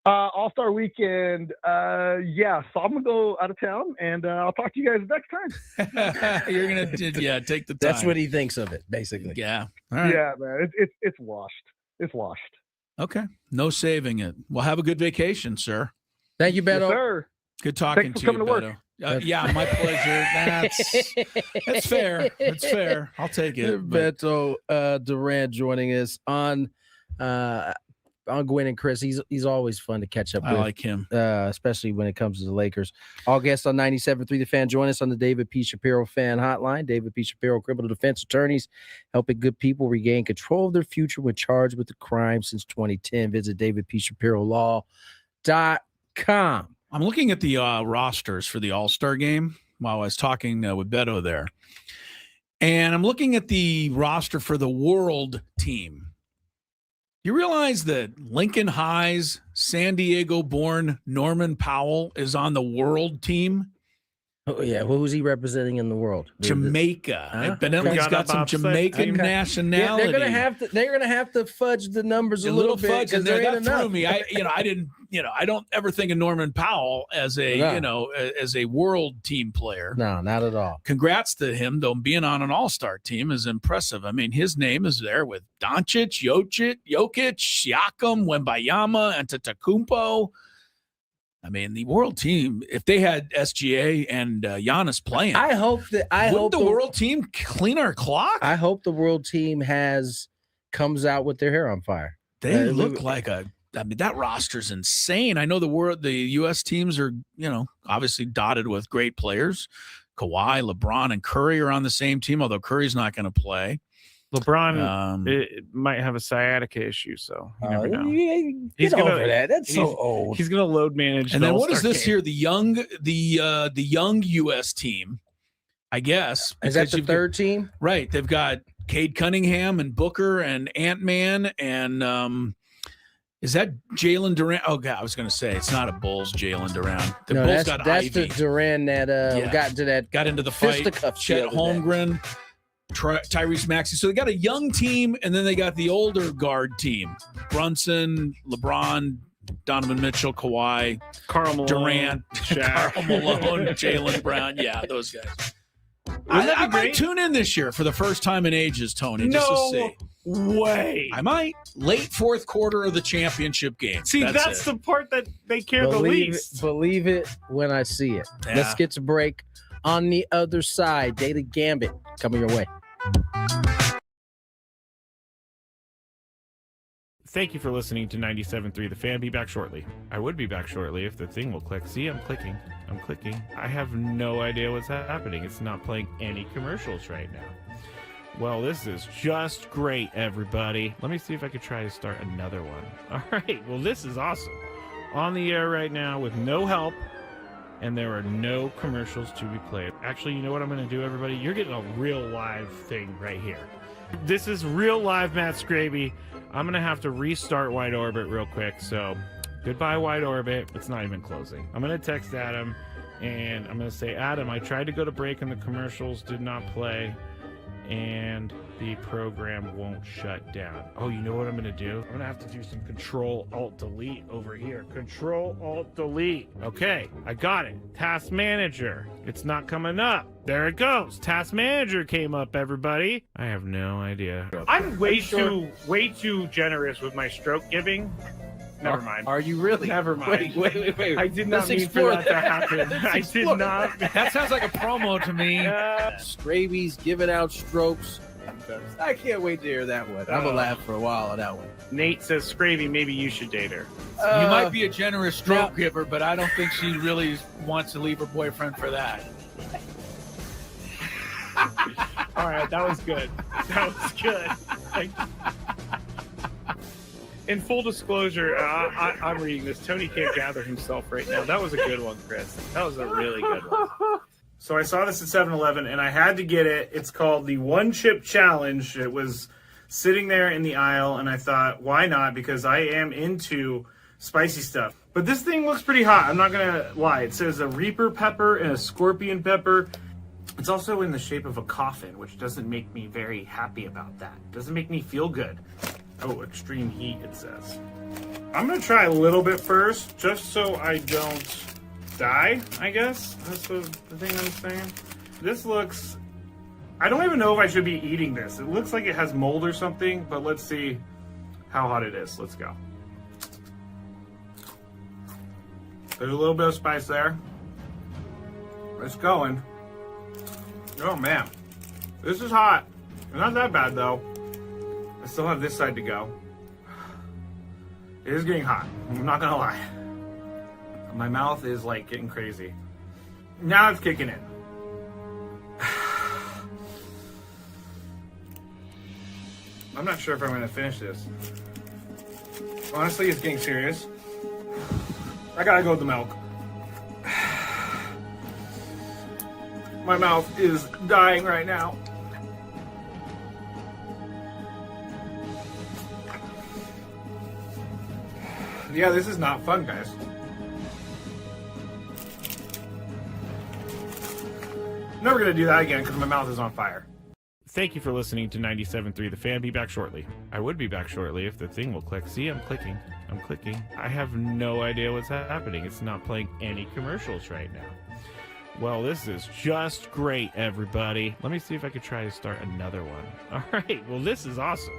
All-Star Weekend. Yeah. So I'm going to go out of town and I'll talk to you guys next time. You're going to, take the time. That's what he thinks of it, basically. Yeah. All right. Yeah, man. It's washed. It's washed. Okay. No saving it. Well, have a good vacation, sir. Thank you, Beto. Yes, sir. Good talking Thanks to for you, coming to work. Beto. Yeah, my pleasure. That's fair. That's fair. I'll take it. But Beto Durant joining us on Gwynn and Chris. He's always fun to catch up I with. like him. Especially when it comes to the Lakers. All guests on 97.3 The Fan. Join us on the David P. Shapiro Fan Hotline. David P. Shapiro, criminal defense attorneys, helping good people regain control of their future when charged with a crime since 2010. Visit davidpshapirolaw.com. I'm looking at the rosters for the All-Star game while I was talking with Beto there. And I'm looking at the roster for the world team. You realize that Lincoln High's San Diego-born Norman Powell is on the world team? Oh, yeah. Who was he representing in the world? Jamaica. Huh? Evidently, he's got some Jamaican nationality. Yeah, they're gonna have to fudge the numbers a little bit. Fudge in there there. ain't That enough. threw me. I don't ever think of Norman Powell as as a world team player. No, not at all. Congrats to him, though. Being on an all-star team is impressive. I mean, his name is there with Doncic, Jokic, Siakam, Wembayama, and Antetokounmpo. I mean, the world team, if they had SGA and Giannis playing, wouldn't the world team clean our clock? I hope the world team comes out with their hair on fire. They look like that roster's insane. I know the U.S. teams are, obviously dotted with great players. Kawhi, LeBron, and Curry are on the same team, although Curry's not going to play. LeBron it might have a sciatica issue, so you never know. He's over that. That's so old. He's going to load manage. And then what is this here? The young U.S. team, I guess. Is that the third team? Right. They've got Cade Cunningham and Booker and Ant-Man and is that Jalen Durant? Oh, God, I was going to say it's not a Bulls Jalen Durant. The Bulls got that's Ivy. the Durant that got into the fight. Chet Holmgren. Tyrese Maxey. So they got a young team, and then they got the older guard team. Brunson, LeBron, Donovan Mitchell, Kawhi, Karl Malone, Durant, Shaq. Karl Malone, Jalen Brown. Yeah, those guys. I might tune in this year for the first time in ages, Tony, just to see. Way. I might. Late fourth quarter of the championship game. See, that's the part that they care the least. Believe it when I see it. Yeah. Let's get to break. On the other side, Daily Gambit coming your way. Thank you for listening to 97.3 The Fan. Be back shortly. I would be back shortly if the thing will click. See, I'm clicking. I have no idea what's happening. It's not playing any commercials right now. Well, this is just great, everybody. Let me see if I could try to start another one. All right. Well, this is awesome. On the air right now with no help, and there are no commercials to be played. Actually, you know what I'm going to do, everybody? You're getting a real live thing right here. This is real live Matt Scraby. I'm going to have to restart Wide Orbit real quick. So goodbye, Wide Orbit. It's not even closing. I'm going to text Adam, and I'm going to say, Adam, I tried to go to break, and the commercials did not play, and the program won't shut down. Oh, you know what I'm going to do? I'm going to have to do some Control-Alt-Delete over here. Control-Alt-Delete. Okay, I got it. Task Manager. It's not coming up. There it goes. Task Manager came up, everybody. I have no idea. I'm way too generous with my stroke giving. Never mind. Are you really? Never mind. Wait. I did not mean for that to happen. I did not. That sounds like a promo to me. Scraby's giving out strokes. I can't wait to hear that one. I'm gonna laugh for a while on that one. Nate says, Scravy, maybe you should date her. You might be a generous stroke giver, but I don't think she really wants to leave her boyfriend for that. All right, that was good. In full disclosure, I'm reading this. Tony can't gather himself right now. That was a good one, Chris. That was a really good one. So I saw this at 7-Eleven, and I had to get it. It's called the One Chip Challenge. It was sitting there in the aisle, and I thought, why not? Because I am into spicy stuff. But this thing looks pretty hot. I'm not going to lie. It says a Reaper pepper and a Scorpion pepper. It's also in the shape of a coffin, which doesn't make me very happy about that. It doesn't make me feel good. Oh, extreme heat, it says. I'm going to try a little bit first, just so I don't die, I guess. That's the thing I'm saying. This looks... I don't even know if I should be eating this. It looks like it has mold or something, but let's see how hot it is. Let's go. There's a little bit of spice there. It's going. Oh man, this is hot. Not that bad though. I still have this side to go. It is getting hot. I'm not gonna lie. My mouth is like getting crazy. Now it's kicking in. I'm not sure if I'm gonna finish this. Honestly, it's getting serious. I gotta go with the milk. My mouth is dying right now. Yeah, this is not fun, guys. Never gonna do that again because my mouth is on fire. Thank you for listening to 97.3 The Fan. Be back shortly. I would be back shortly if the thing will click. See, I'm clicking. I have no idea what's happening. It's not playing any commercials right now. Well, this is just great, everybody. Let me see if I could try to start another one. All right. Well, this is awesome.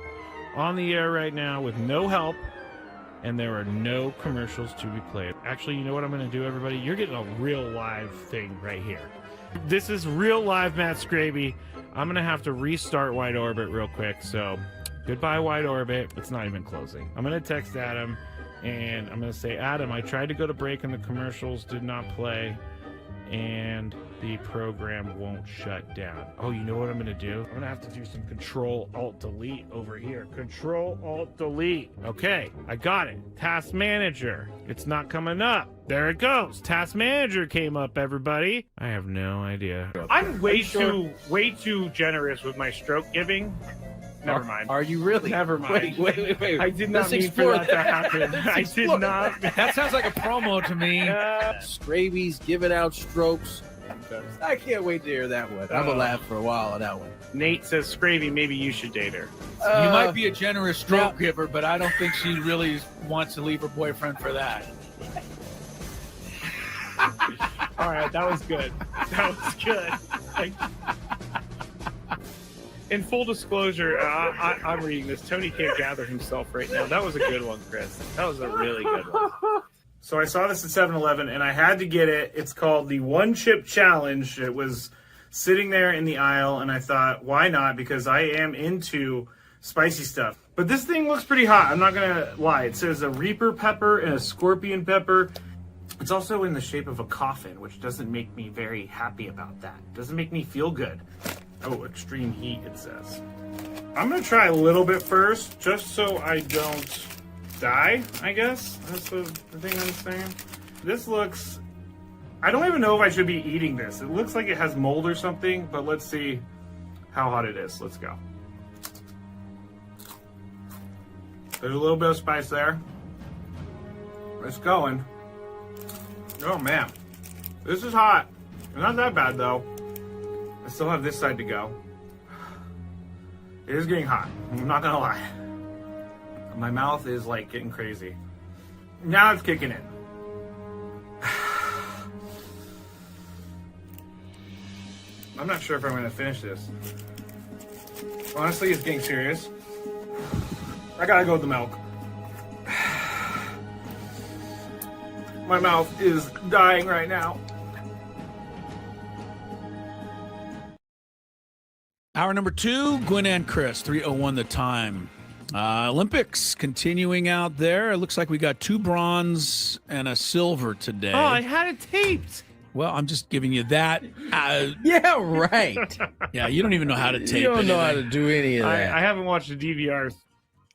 On the air right now with no help, and there are no commercials to be played. Actually, you know what I'm going to do, everybody? You're getting a real live thing right here. This is real live Matt Scraby. I'm going to have to restart Wide Orbit real quick. So goodbye, Wide Orbit. It's not even closing. I'm going to text Adam, and I'm going to say, Adam, I tried to go to break and the commercials did not play, and the program won't shut down. Oh, you know what I'm going to do? I'm going to have to do some Control-Alt-Delete over here. Control-Alt-Delete. Okay, I got it. Task Manager. It's not coming up. There it goes. Task Manager came up, everybody. I have no idea. I'm way too generous with my stroke giving. Never mind. Are you really? Never mind. Wait. I did not mean for that to happen. I did not. That sounds like a promo to me. Scraby's giving out strokes. I can't wait to hear that one. I'm gonna laugh for a while on that one. Nate says, Scravy, maybe you should date her. You might be a generous stroke giver, but I don't think she really wants to leave her boyfriend for that. All right, that was good. In full disclosure, I'm reading this. Tony can't gather himself right now. That was a good one, Chris. That was a really good one. So I saw this at 7-Eleven and I had to get it. It's called the One Chip Challenge. It was sitting there in the aisle and I thought, why not? Because I am into spicy stuff. But this thing looks pretty hot. I'm not going to lie. It says a Reaper pepper and a Scorpion pepper. It's also in the shape of a coffin, which doesn't make me very happy about that. It doesn't make me feel good. Oh, extreme heat, it says. I'm going to try a little bit first, just so I don't die, I guess. That's the thing I'm saying. This looks... I don't even know if I should be eating this. It looks like it has mold or something, but let's see how hot it is. Let's go. There's a little bit of spice there. It's going. Oh man, this is hot. Not that bad though. I still have this side to go. It is getting hot. I'm not gonna lie. My mouth is like getting crazy. Now it's kicking in. I'm not sure if I'm gonna finish this. Honestly, it's getting serious. I gotta go with the milk. My mouth is dying right now. Hour number 2, Gwynn and Chris, 3:01 the time. Olympics continuing out there. It looks like we got 2 bronze and a silver today. Oh, I had it taped. Well, I'm just giving you that. Yeah, right. Yeah, you don't even know how to tape. You don't know how anything. to do any of that. I haven't watched a DVR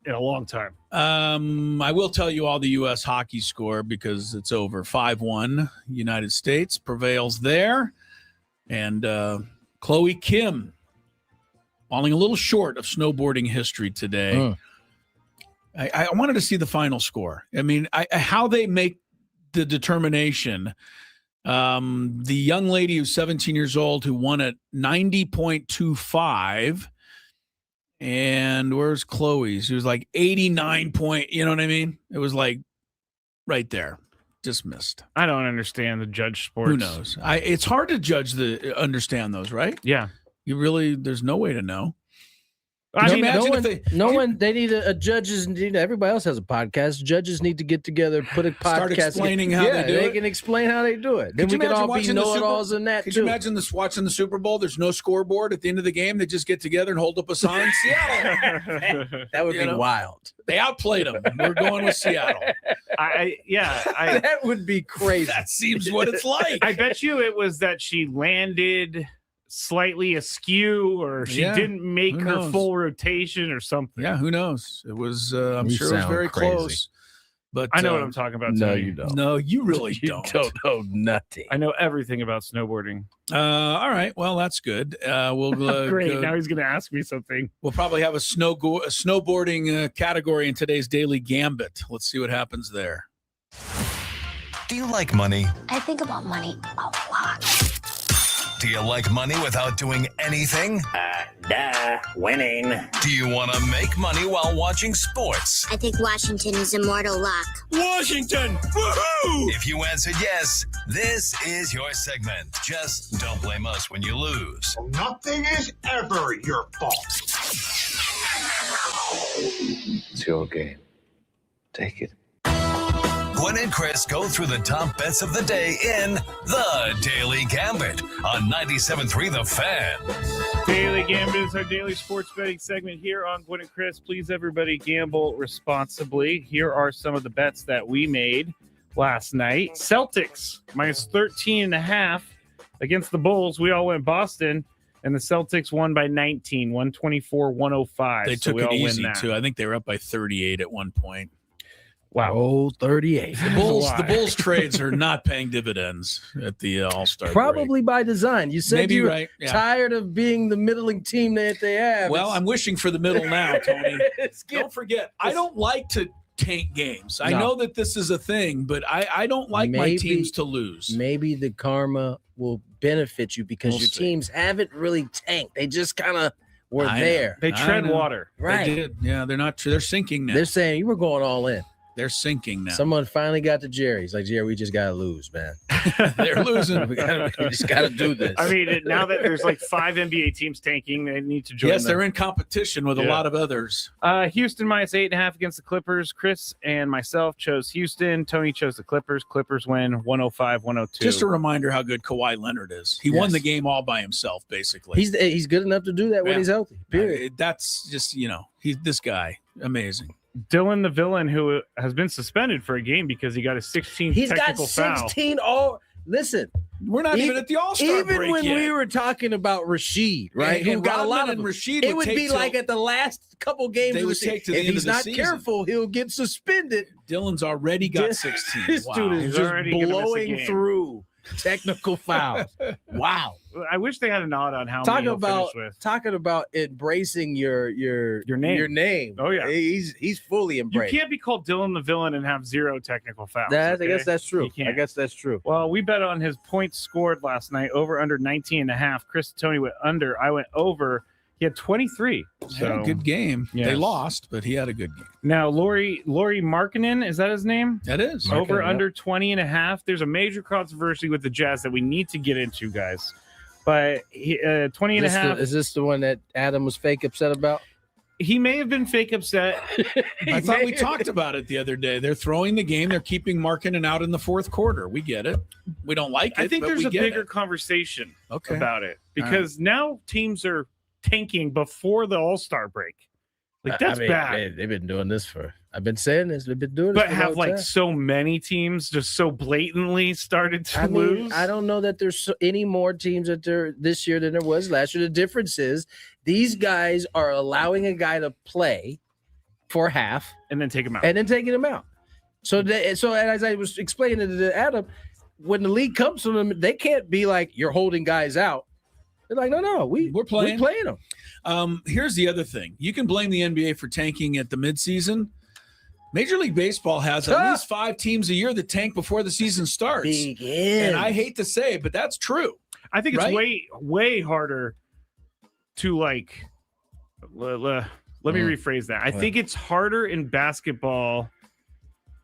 in a long time. I will tell you all the U.S. hockey score because it's over. 5-1. United States prevails there. And Chloe Kim falling a little short of snowboarding history today. I wanted to see the final score. I mean, how they make the determination. The young lady who's 17 years old who won at 90.25. And where's Chloe? She was like 89 point. You know what I mean? It was like right there. Just missed. I don't understand the judge sports. Who knows? It's hard to understand those, right? Yeah. There's no way to know. I mean, They need a judges. Everybody else has a podcast. Judges need to get together, put a podcast. Start explaining how they do they it. can explain how they do it. Then we can all be know-it-alls in that Could too. you imagine this watching the Super Bowl? There's no scoreboard at the end of the game. They just get together and hold up a sign. Seattle. That would be wild. They outplayed them. We're going with Seattle. That would be crazy. That seems what it's like. I bet you it was that she landed slightly askew, or she didn't make her full rotation or something. Yeah, who knows? It was. I'm You sure it was sound very crazy. close. But I know what I'm talking about. No, Tony. you don't. No, you really don't. don't know nothing. I know everything about snowboarding. All right. Well, that's good. We'll Great. Now he's going to ask me something. We'll probably have a snowboarding category in today's Daily Gambit. Let's see what happens there. Do you like money? I think about money a lot. Do you like money without doing anything? Winning. Do you want to make money while watching sports? I think Washington is immortal luck. Washington! Woohoo! If you answered yes, this is your segment. Just don't blame us when you lose. Nothing is ever your fault. It's your game. Take it. Gwynn and Chris go through the top bets of the day in The Daily Gambit on 97.3 The Fan. Daily Gambit is our daily sports betting segment here on Gwynn and Chris. Please, everybody, gamble responsibly. Here are some of the bets that we made last night. Celtics minus 13.5 against the Bulls. We all went Boston, and the Celtics won by 19, 124-105. They so took we it all easy, win that. too. I think they were up by 38 at one point. Wow. Oh, 38. The Bulls trades are not paying dividends at the All-Star Probably by design. You said Maybe you were right, yeah. tired of being the middling team that they have. Well, I'm wishing for the middle now, Tony. It's Don't forget, I don't like to tank games. I No. know that this is a thing, but I don't like my Maybe- teams to lose. Maybe the karma will benefit you because We'll your see. teams haven't really tanked. They just kind of were I know. there. They I tread know. water. Right. They did. Yeah, they're not. They're sinking now. They're saying you were going all in. They're sinking now. Someone finally got to Jerry. He's like, Jerry, we just got to lose, man. They're losing. we just got to do this. I mean, now that there's like 5 NBA teams tanking, they need to join Yes, them. they're in competition with a Yeah. lot of others. Houston minus 8.5 against the Clippers. Chris and myself chose Houston. Tony chose the Clippers. Clippers win 105-102. Just a reminder how good Kawhi Leonard is. He won Yes. the game all by himself, basically. He's good enough to do that when Yeah. he's healthy. Period. That's just, he's this guy. Amazing. Dylan the villain, who has been suspended for a game because he got a 16th He's got technical foul. 16 all. Listen, We're not even at the All-Star even break when yet. we were talking about Rashid, right? And Who got a lot Rodman of and them. Rashid It would would take be till- like at the last couple games They of the would take to the if end he's of the not season. careful, he'll get suspended. Dylan's already got 16. This Wow. dude is He's just already gonna miss a blowing game. through technical fouls. Wow. I wish they had a nod on how many he'll finish with. Talking about embracing your name. Your name. Oh, yeah. He's fully You embraced. can't be called Dylan the villain and have 0 technical fouls. I okay? guess that's true. You can't. I guess that's true. Well, we bet on his points scored last night, over under 19.5. Chris and Tony went under. I went over. He had 23. So Good game. Yes. They lost, but he had a good game. now Laurie Markkinen, is that his name? That is. Over yeah. under 20.5. There's a major controversy with the Jazz that we need to get into, guys. But 20.5. Is this the one that Adam was fake upset about? He may have been fake upset. I thought we talked about it the other day. They're throwing the game. They're keeping Markkinen out in the fourth quarter. We get it. We don't like it, I think but there's we a get bigger it. conversation Okay. about it because now teams are tanking before the All-Star break. Like that's bad. They've been doing this I've been saying this. They've been doing this. But for a have long like time. so many teams just so blatantly started to lose. I don't know that there's any more teams that there this year than there was last year. The difference is these guys are allowing a guy to play for half and then take them out. and then taking him out. So as I was explaining to Adam, when the league comes to them, they can't be like, you're holding guys out. They're like, no, we're playing them. Here's the other thing. You can blame the NBA for tanking at the midseason. Major League Baseball has at least 5 teams a year that tank before the season starts. And I hate to say it, but that's true. I think it's right? way harder to like let me rephrase that. I think it's harder in basketball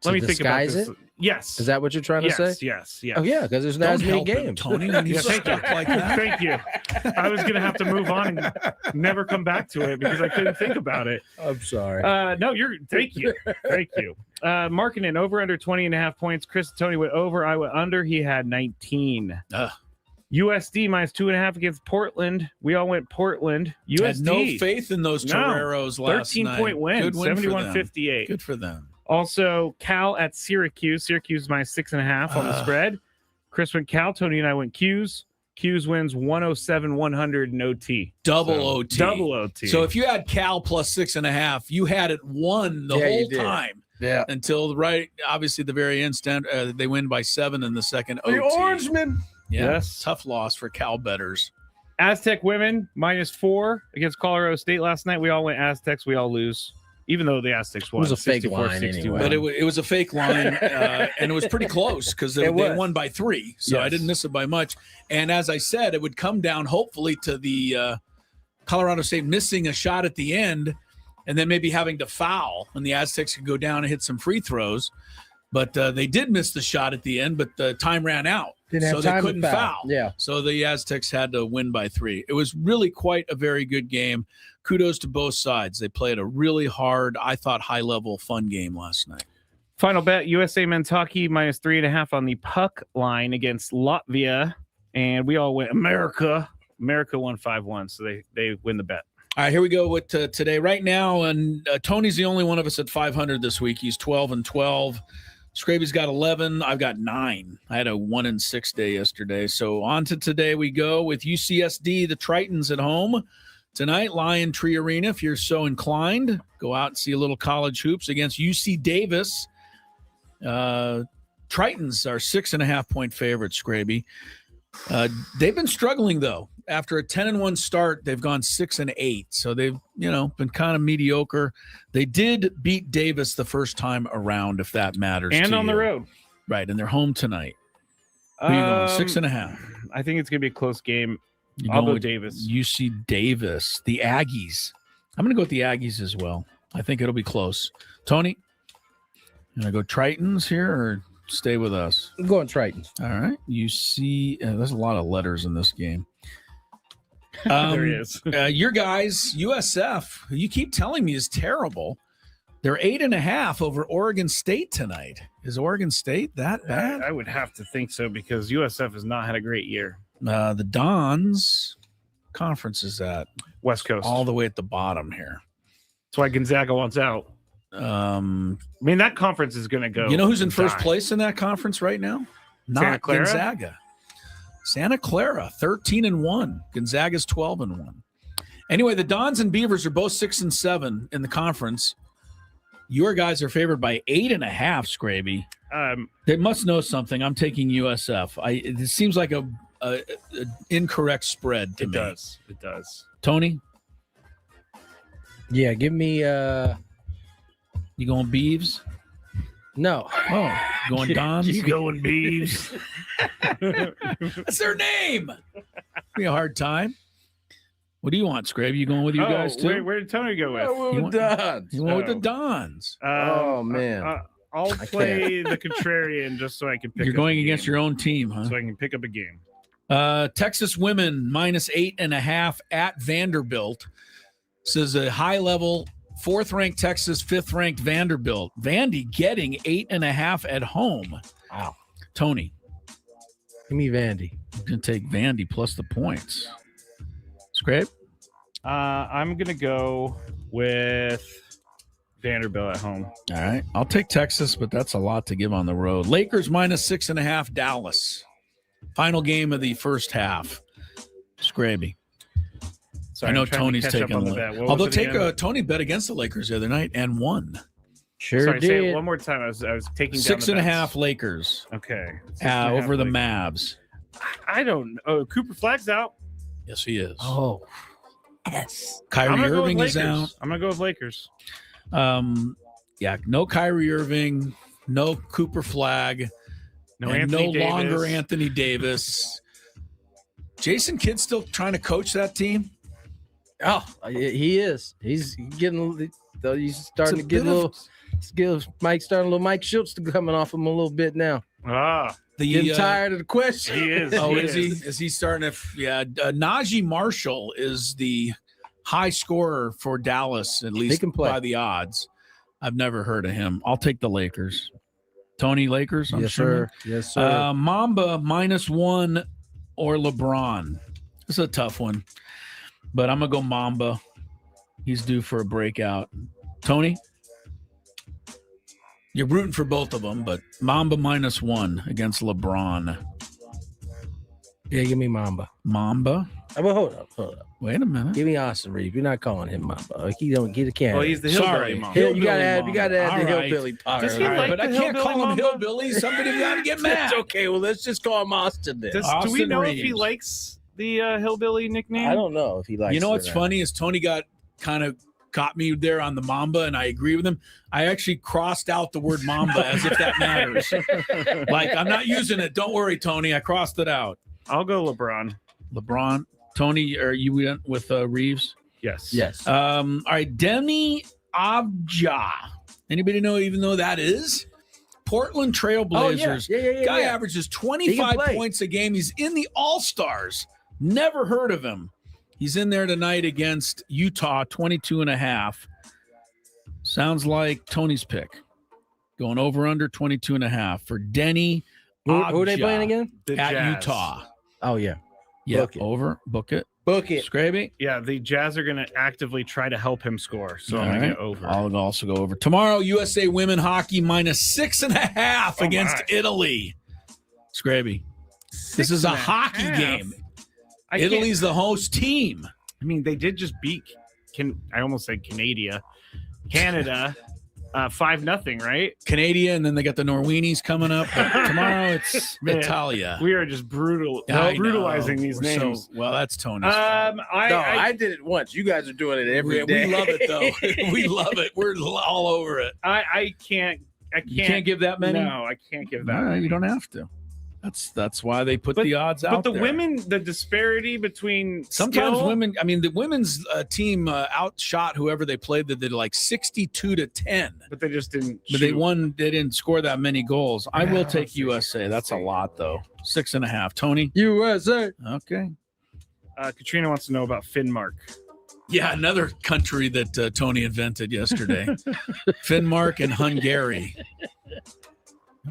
Let me think about disguise this. it? Yes. Is that what you're trying to say? Yes. Oh yeah, because there's not Don't as many help him, games. Tony, when he's thank you. stuck like that. Thank you. I was gonna have to move on and never come back to it because I couldn't think about it. I'm sorry. No, thank you. Thank you. Marking in over under 20.5 points. Chris and Tony went over. I went under. He had 19. USD minus 2.5 against Portland. We all went Portland. USD Had no faith in those Toreros last 13-point night. win. Good win for them. 71-58. Good for them. Also, Cal at Syracuse. Syracuse minus 6.5 on the spread. Chris went Cal. Tony and I went Q's. Q's wins 107-100 in OT. Double OT. Double OT. So if you had Cal plus 6.5, you had it won the whole time. Yeah. Until obviously the very end, they win by 7 in the second OT. The Orangemen. Yeah. Yes. Tough loss for Cal bettors. Aztec women minus 4 against Colorado State last night. We all went Aztecs. We all lose. Even though the Aztecs won. It was a fake line 61. anyway. But it was a fake line, and it was pretty close because they won by 3. So I Yes. didn't miss it by much. And as I said, it would come down hopefully to the Colorado State missing a shot at the end and then maybe having to foul, and the Aztecs could go down and hit some free throws. But they did miss the shot at the end, but the time ran out. Didn't have so time they to couldn't foul. foul. Yeah. So the Aztecs had to win by 3. It was really quite a very good game. Kudos to both sides. They played a really hard, I thought, high-level, fun game last night. Final bet, USA men's hockey minus 3.5 on the puck line against Latvia. And we all went America. America won 5-1, so they win the bet. All right, here we go with today. Right now, and Tony's the only one of us at 500 this week. He's 12-12. Scraby's got 11. I've got 9. I had a 1-6 day yesterday. So on to today we go with UCSD, the Tritons at home. Tonight, Lion Tree Arena, if you're so inclined. Go out and see a little college hoops against UC Davis. Tritons are 6.5-point favorites, Scraby. They've been struggling, though. After a 10-1 start, they've gone 6-8. So they've, been kind of mediocre. They did beat Davis the first time around, if that matters. And to on you. the road. Right, and they're home tonight. Who are you going? 6.5. I think it's going to be a close game. You're I'll going go with Davis. UC Davis, the Aggies. I'm going to go with the Aggies as well. I think it'll be close. Tony, you going to go Tritons here or stay with us? I'm going Tritons. All right. UC, there's a lot of letters in this game. There he is. Your guys, USF, who you keep telling me is terrible. They're 8.5 over Oregon State tonight. Is Oregon State that bad? I would have to think so because USF has not had a great year. The Dons conference is at West Coast. all the way at the bottom here. That's why Gonzaga wants out. I mean, that conference is going to go. You know who's in first die. place in that conference right now? Santa Not Clara? Gonzaga. Santa Clara, 13-1. Gonzaga's 12-1. Anyway, the Dons and Beavers are both 6-7 in the conference. Your guys are favored by 8.5, Scraby. They must know something. I'm taking USF. It seems like a incorrect spread to me. It does. Tony, Yeah, give me you going Beavs? no. Oh, going Dons? You going Beavs? That's their name. Be a hard time. What do you want, Scraby? You going with you guys too? Where did Tony go with? You want- Dons. You went with the Dons. Oh, man. I'll play the contrarian just so I can pick You're up going a against game. your own team, huh? So I can pick up a game. Texas women minus 8.5 at Vanderbilt. This is a high level, 4th-ranked Texas, 5th-ranked Vanderbilt. Vandy getting 8.5 at home. Wow. Tony, Give me Vandy. I'm going to take Vandy plus the points. Scrape? I'm going to go with Vanderbilt at home. All right. I'll take Texas, but that's a lot to give on the road. Lakers minus 6.5 Dallas. Final game of the first half. Scraby. Sorry, I know I'm trying to Tony's catch up taking on the the bet. What Although was it again? Tony bet against the Lakers the other night and won. Sure Sorry, say did. it one more time. I was taking down 6.5 the bets. Lakers Okay. 6.5 over the Lakers. Mavs. I don't know. Cooper Flag's out. Yes, he is. Oh, yes. Kyrie I'm gonna go with Irving is Lakers. out. I'm going to go with Lakers. Yeah, no Kyrie Irving, no Cooper Flag, No and Anthony Davis. longer Anthony Davis. Jason Kidd's still trying to coach that team. Oh, he is. He's getting. He's starting to get a little Let's give Mike starting a little Mike Schultz to coming off him a little bit now. Getting tired of the question. He is. Oh, is he? Is he starting to? Yeah. Najee Marshall is the high scorer for Dallas, at least by the odds. I've never heard of him. I'll take the Lakers. Tony, Lakers? I'm Yes, sure. sir. Yes, sir. Mamba -1 or LeBron. This is a tough one, but I'm going to go Mamba. He's due for a breakout. Tony? You're rooting for both of them, but Mamba -1 against LeBron. Yeah, give me Mamba. Mamba? But hold up. Wait a minute. Give me Austin Reeves. You're not calling him Mamba. He don't get a can. Well, he's the hillbilly Mamba. You gotta add the hillbilly part. Does he like but I the can't call him Mamba? hillbilly. Somebody got to get mad. That's okay. Well, let's just call him Austin then. Do we know if he Reeves. likes the hillbilly nickname? I don't know if he likes. You know it what's or not. funny is Tony caught me there on the Mamba, and I agree with him. I actually crossed out the word Mamba as if that matters. Like, I'm not using it. Don't worry, Tony. I crossed it out. I'll go LeBron. LeBron. Tony, are you went with Reeves? Yes. Yes. All right. Demi Abja. Anybody know even though that is? Portland Trail Blazers. Yeah. Guy averages 25 points a game. He's in the All-Stars. Never heard of him. He's in there tonight against Utah, 22.5. Sounds like Tony's pick. Going over under 22.5 for Denny. Who are they playing again? The At Jazz. Utah. Oh, yeah. Yeah, Book it. over. Book it. Book it. Scraby. Yeah, the Jazz are going to actively try to help him score. So I'm going to get over. I'll also go over. Tomorrow, USA women hockey -6.5 against Italy. Scraby. This is a hockey game. Italy's the host team. I mean, they did just beat, I almost said Canada, 5-0, right? Canada, and then they got the Norwegians coming up. But tomorrow it's Italia. We are just brutalizing these names. Well, that's Tony's. I did it once. You guys are doing it every day. We love it, though. We love it. We're all over it. I can't. You can't give that many? No, I can't give that All right, many. you don't have to. That's why they put the odds out. But the there. women, the disparity between Sometimes skill, women. I mean, the women's team outshot whoever they played. That did like 62-10. but they just didn't. But they shoot. won. They didn't score that many goals. I will take USA. That's a lot, though. 6.5. Tony. USA. Okay. Katrina wants to know about Finnmark. Yeah, another country that Tony invented yesterday. Finnmark and Hungary.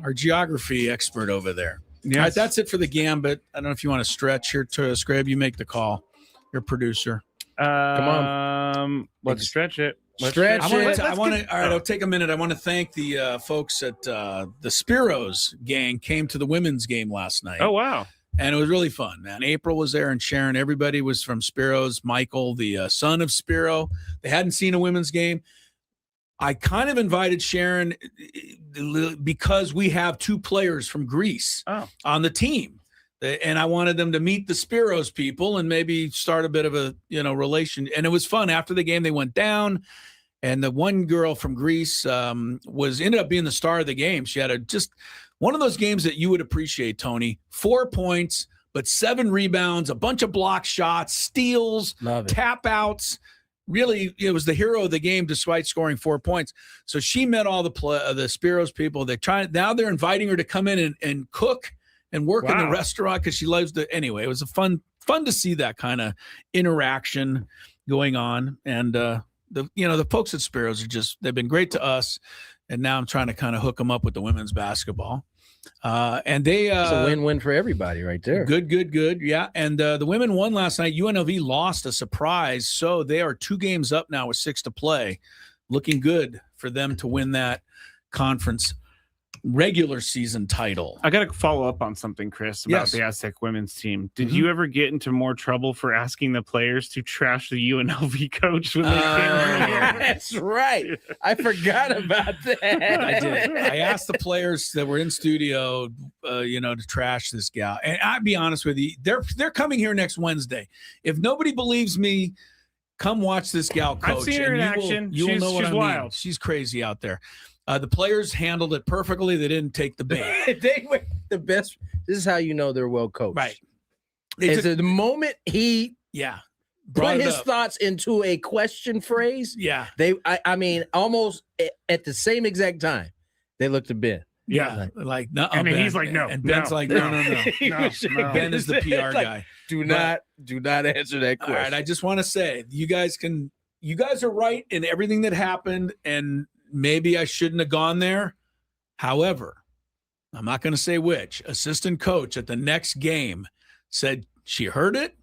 Our geography expert over there. Yes. All right, that's it for the Gambit. I don't know if you want to stretch here to Scrab. You make the call. You're producer. Come on. Let's stretch it. Stretch it. I want to. All right, I'll take a minute. I want to thank the folks at the Spiros gang came to the women's game last night. Oh, wow. And it was really fun, man. April was there and Sharon. Everybody was from Spiros. Michael, the son of Spiro. They hadn't seen a women's game. I kind of invited Sharon because we have two players from Greece on the team. And I wanted them to meet the Spiros people and maybe start a bit of a, relation. And it was fun. After the game, they went down. And the one girl from Greece ended up being the star of the game. She had just one of those games that you would appreciate, Tony. 4 points, but 7 rebounds, a bunch of block shots, steals, tap outs. Really, it was the hero of the game despite scoring 4 points. So she met all the Spiros people. Now they're inviting her to come in and cook and work in the restaurant because she loves anyway, it was a fun to see that kind of interaction going on. And the folks at Spiros they've been great to us. And now I'm trying to kind of hook them up with the women's basketball. And it's a win-win for everybody right there. Good. Yeah. And the women won last night. UNLV lost a surprise. So they are 2 games up now with 6 to play. Looking good for them to win that conference regular season title. I got to follow up on something, Chris, about the Aztec women's team. Did you ever get into more trouble for asking the players to trash the UNLV coach when they came? That's right. I forgot about that. I did. I asked the players that were in studio, to trash this gal. And I'll be honest with you, they're coming here next Wednesday. If nobody believes me, come watch this gal coach. I've seen her in action. You will know what she's I mean. wild. She's crazy out there. The players handled it perfectly. They didn't take the bait. They were the best. This is how you know they're well coached. Right. The moment he brought put it his up. thoughts into a question phrase. Yeah. I mean, almost at the same exact time, they looked at Ben. Yeah. Like, no. And then he's like, no. And Ben's no, like, no, no. no. Ben is the PR Like, guy. Do not answer that question. All right. I just want to say, you guys are right in everything that happened, and maybe I shouldn't have gone there. However, I'm not going to say which assistant coach at the next game said she heard it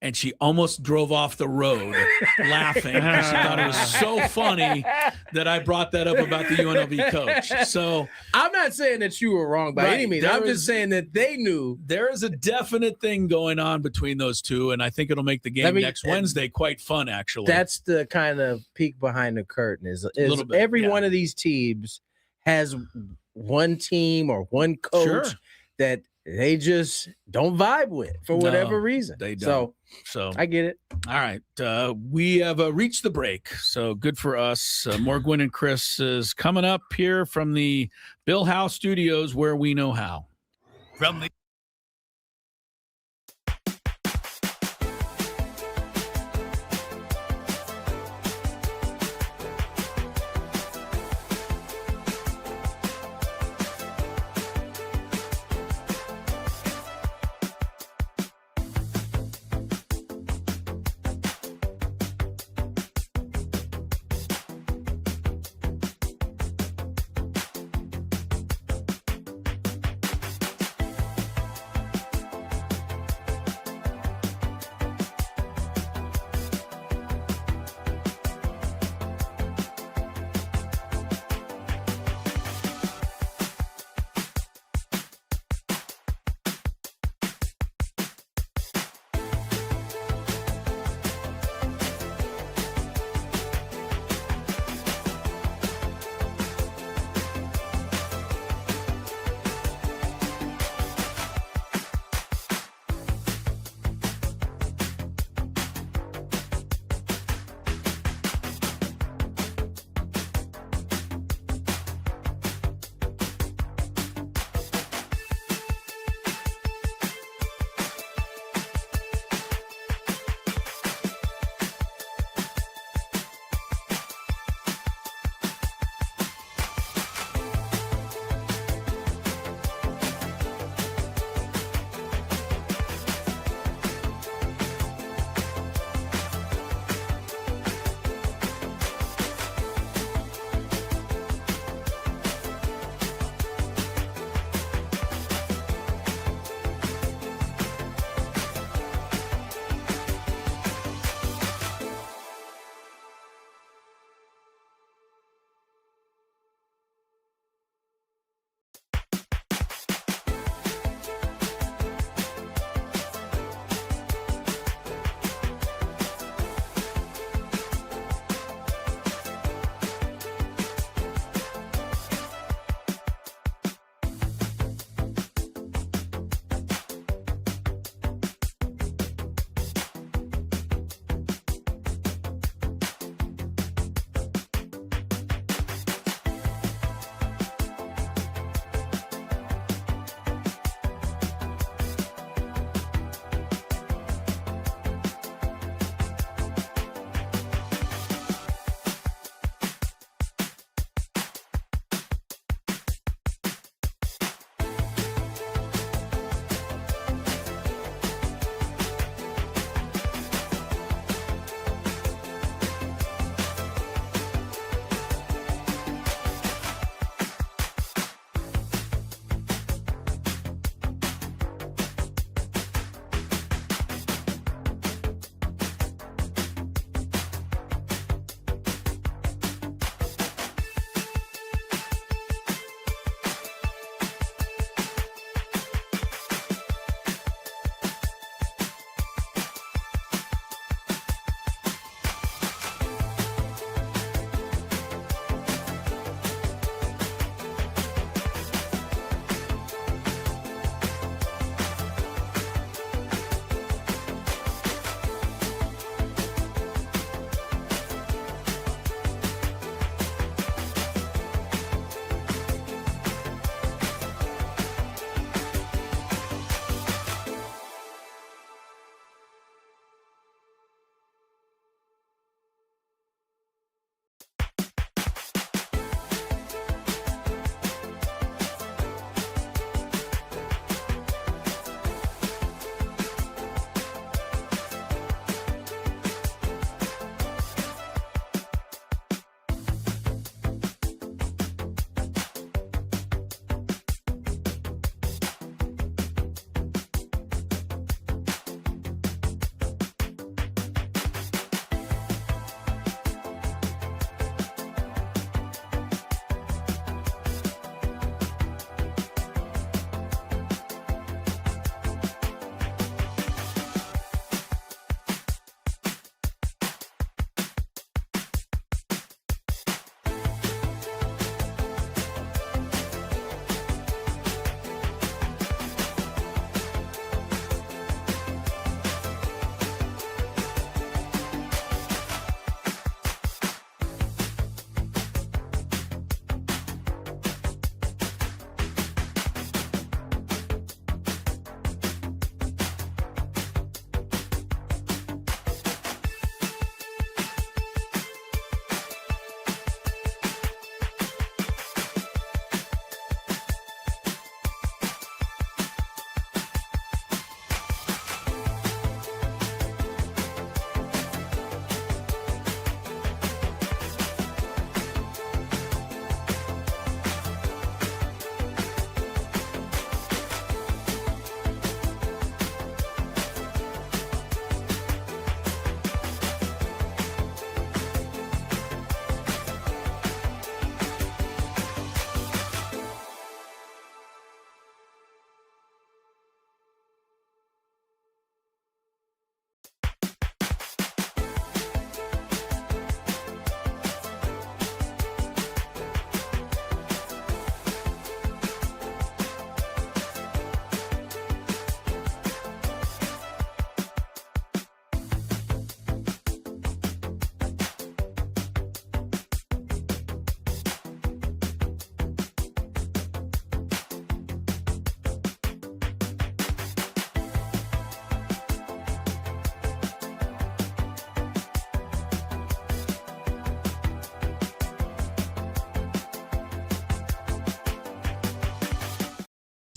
and she almost drove off the road laughing because she thought it was so funny that I brought that up about the UNLV coach. So I'm not saying that you were wrong by any means. I'm just saying that they knew. There is a definite thing going on between those two, and I think it'll make the game next Wednesday quite fun, actually. That's the kind of peek behind the curtain is little bit, every yeah. one of these teams has one team or one coach Sure. that they just don't vibe with for whatever reason. They don't. So I get it. All right. We have reached the break, so good for us. More Gwynn and Chris is coming up here from the Bill Howe Studios, where we know how. From the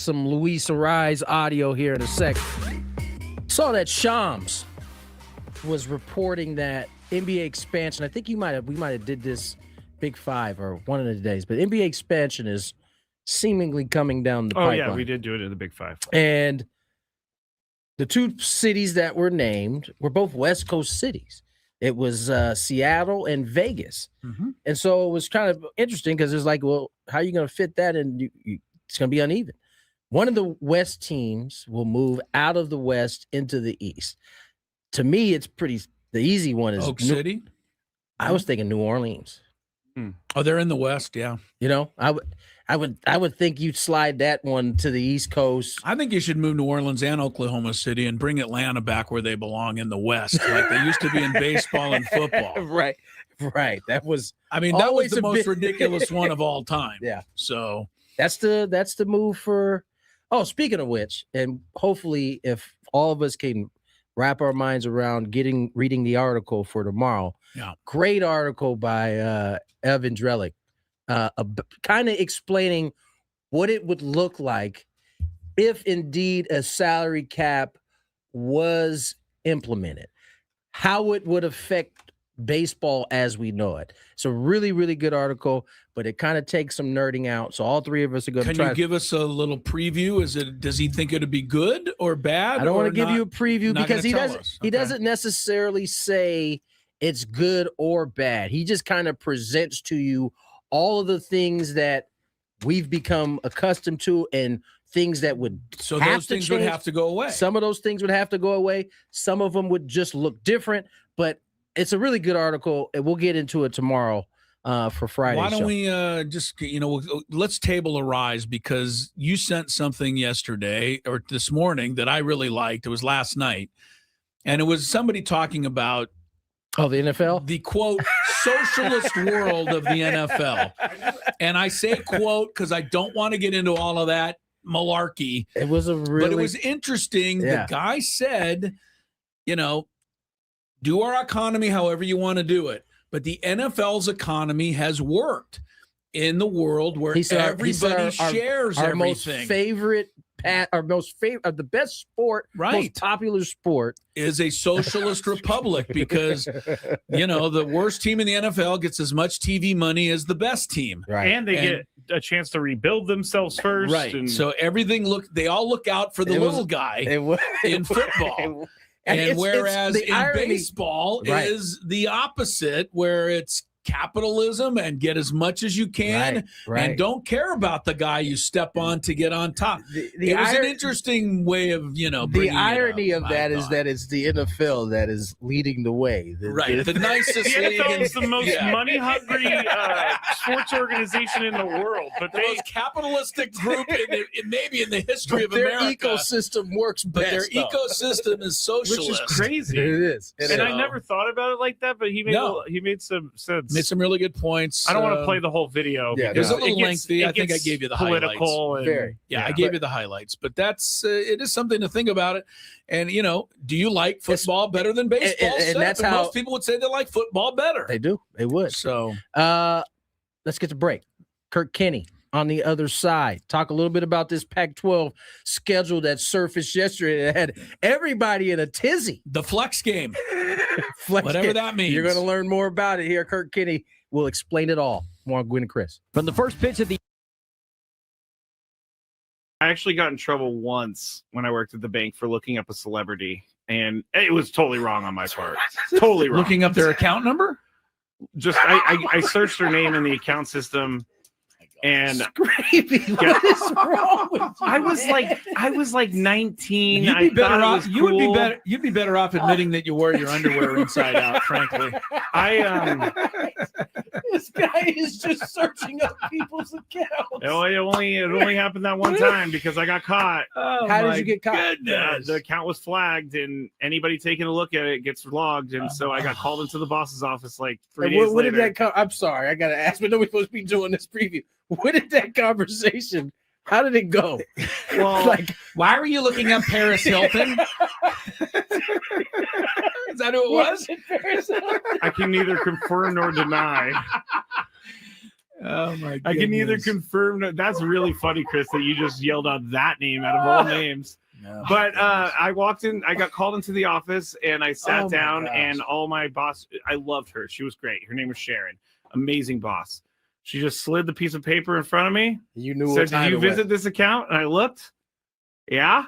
some Luis Arise audio here in a sec. Saw that Shams was reporting that NBA expansion. I think we might have did this Big Five or one of the days, but NBA expansion is seemingly coming down the pipeline. Yeah, we did do it in the Big Five. And the two cities that were named were both West Coast cities. It was Seattle and Vegas. Mm-hmm. And so it was kind of interesting because it's like, well, how are you going to fit that in? It's going to be uneven. One of the West teams will move out of the West into the East. To me, it's the easy one is Oak City. I was thinking New Orleans. Oh, they're in the West, yeah. You know, I would think you'd slide that one to the East Coast. I think you should move New Orleans and Oklahoma City and bring Atlanta back where they belong in the West, like they used to be in baseball and football. Right. That was. I mean, that was always the a most bit- ridiculous one of all time. Yeah. So That's the move for. Oh, speaking of which, and hopefully, if all of us can wrap our minds around reading the article for tomorrow. Yeah. Great article by Evan Drellick, kind of explaining what it would look like if indeed a salary cap was implemented, how it would affect baseball as we know it. It's a really, really good article, but it kind of takes some nerding out. So all three of us are going to try. Can you give us a little preview? Does he think it'd be good or bad? I don't want to or give not- you a preview not because gonna he tell doesn't. us? He Okay. doesn't necessarily say it's good or bad. He just kind of presents to you all of the things that we've become accustomed to and things that would So have those to things would change. have to go away. Some of those things would have to go away. Some of them would just look different. But it's a really good article, and we'll get into it tomorrow for Friday. Why don't show. we just, let's table a rise because you sent something yesterday or this morning that I really liked. It was last night. And it was somebody talking about the NFL? The quote, socialist world of the NFL. And I say quote because I don't want to get into all of that malarkey. It was But it was interesting. Yeah. The guy said, do our economy however you want to do it. But the NFL's economy has worked in the world where everybody shares our everything. most favorite, the best sport, most popular sport is a socialist republic because, the worst team in the NFL gets as much TV money as the best team. Right. And they get a chance to rebuild themselves first. Right. And So they all look out for the little guy in football. And whereas the in irony- baseball Right. is the opposite, where it's capitalism and get as much as you can Right. and don't care about the guy you step on to get on top. The it was an interesting way of, the bringing it irony up, of that is that it's the NFL that is leading the way. Right. The nicest the league NFL in- is the most yeah. money-hungry sports organization in the world, but the most capitalistic group maybe in the history of their America. ecosystem works But best. their though. ecosystem is socialist. which is crazy. It is. And I never thought about it like that, but he made some sense. Made some really good points. I don't want to play the whole video. Yeah, It was because a little it gets- lengthy. it I think I gets gave you the political highlights. and Very. Yeah, I gave you the highlights, but that's it is something to think about it. And do you like football better than baseball? and Seth? that's how- most people would say they like football better. They do. They would. So Let's get to break. Kirk Kenny on the other side. Talk a little bit about this Pac-12 schedule that surfaced yesterday that had everybody in a tizzy. the flex game, Flex whatever game. that means. You're going to learn more about it here. Kirk Kenny will explain it all. More on Gwynn and Chris. From the first pitch of the I actually got in trouble once when I worked at the bank for looking up a celebrity, and it was totally wrong on my part. Totally wrong. Looking up their account number. Just I searched her name in the account system, and What is wrong with you? I was like 19. You'd I be thought better it off. was You would be cool. better. You'd be better off admitting that you wear your underwear inside out. Frankly, This guy is just searching up people's accounts. it only happened that one time because I got caught. How did you get caught? The account was flagged, and anybody taking a look at it gets logged. And so I got called into the boss's office like 3 days What did later. that come? I'm sorry, I gotta ask, but nobody's supposed to be doing this preview. What did that conversation? How did it go? Well, why were you looking up Paris Hilton? Is that who it was? it Paris Hilton? I can neither confirm nor deny. Oh my! I can neither goodness. confirm. That's really funny, Chris, that you just yelled out that name out of all names. No, But I walked in, I got called into the office, and I sat Oh, my down, gosh. and all my boss, I loved her. She was great. Her name was Sharon. Amazing boss. She just slid the piece of paper in front of me. You knew Said, what time "Did you it was. visit this account?" And I looked. Yeah.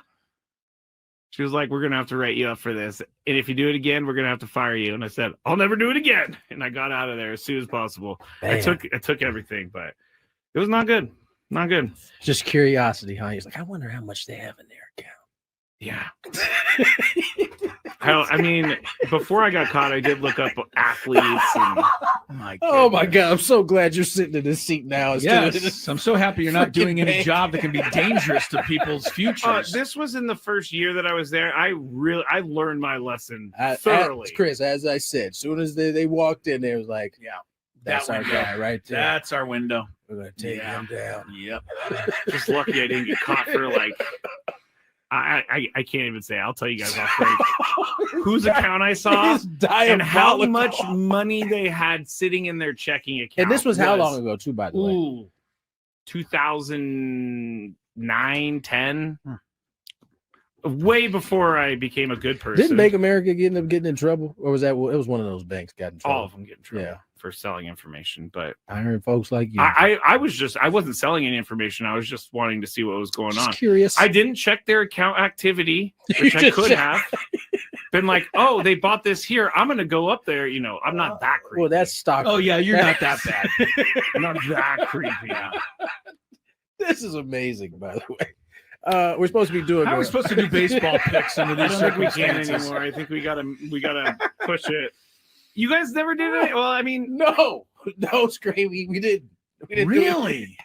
She was like, "We're gonna have to write you up for this, and if you do it again, we're gonna have to fire you." And I said, "I'll never do it again." And I got out of there as soon as possible. I Man. took everything, but it was not good. Not good. Just curiosity, huh? He's like, I wonder how much they have in their account. Yeah. I mean, before I got caught, I did look up athletes. And, Oh my God! I'm so glad you're sitting in this seat now. instead of Yes, I'm so happy you're not doing any bank. job that can be dangerous to people's futures. this was in the first year that I was there. I learned my lesson As thoroughly. Chris, as I said, as soon as they walked in, there was like, Yeah, that's that our window. guy right there. That's our window. We're gonna take him down. Yep. Just lucky I didn't get caught for like. I can't even say. I'll tell you guys off break whose account I saw It's and how diabolical. much money they had sitting in their checking account. And this was how long ago, too, by the way? Ooh, 2009, 10. Way before I became a good person. Didn't Bank America get in trouble, or was that it was one of those banks got in trouble? all of them get in trouble Yeah. for selling information, but I heard folks like you. I wasn't selling any information. I was just wanting to see what was going Just on. curious. I didn't check their account activity, which I just could check- have been like, oh, they bought this here. I'm gonna go up there. I'm not that creepy. Well, that's stock. Oh yeah, you're not that bad. I'm not that creepy. This is amazing, by the way. We're supposed to be doing. How are we supposed to do baseball picks under I these don't think we can circumstances? anymore. I think we gotta push it. You guys never did it. Well, I mean, No, Scrappy, we didn't. We didn't do it. Really?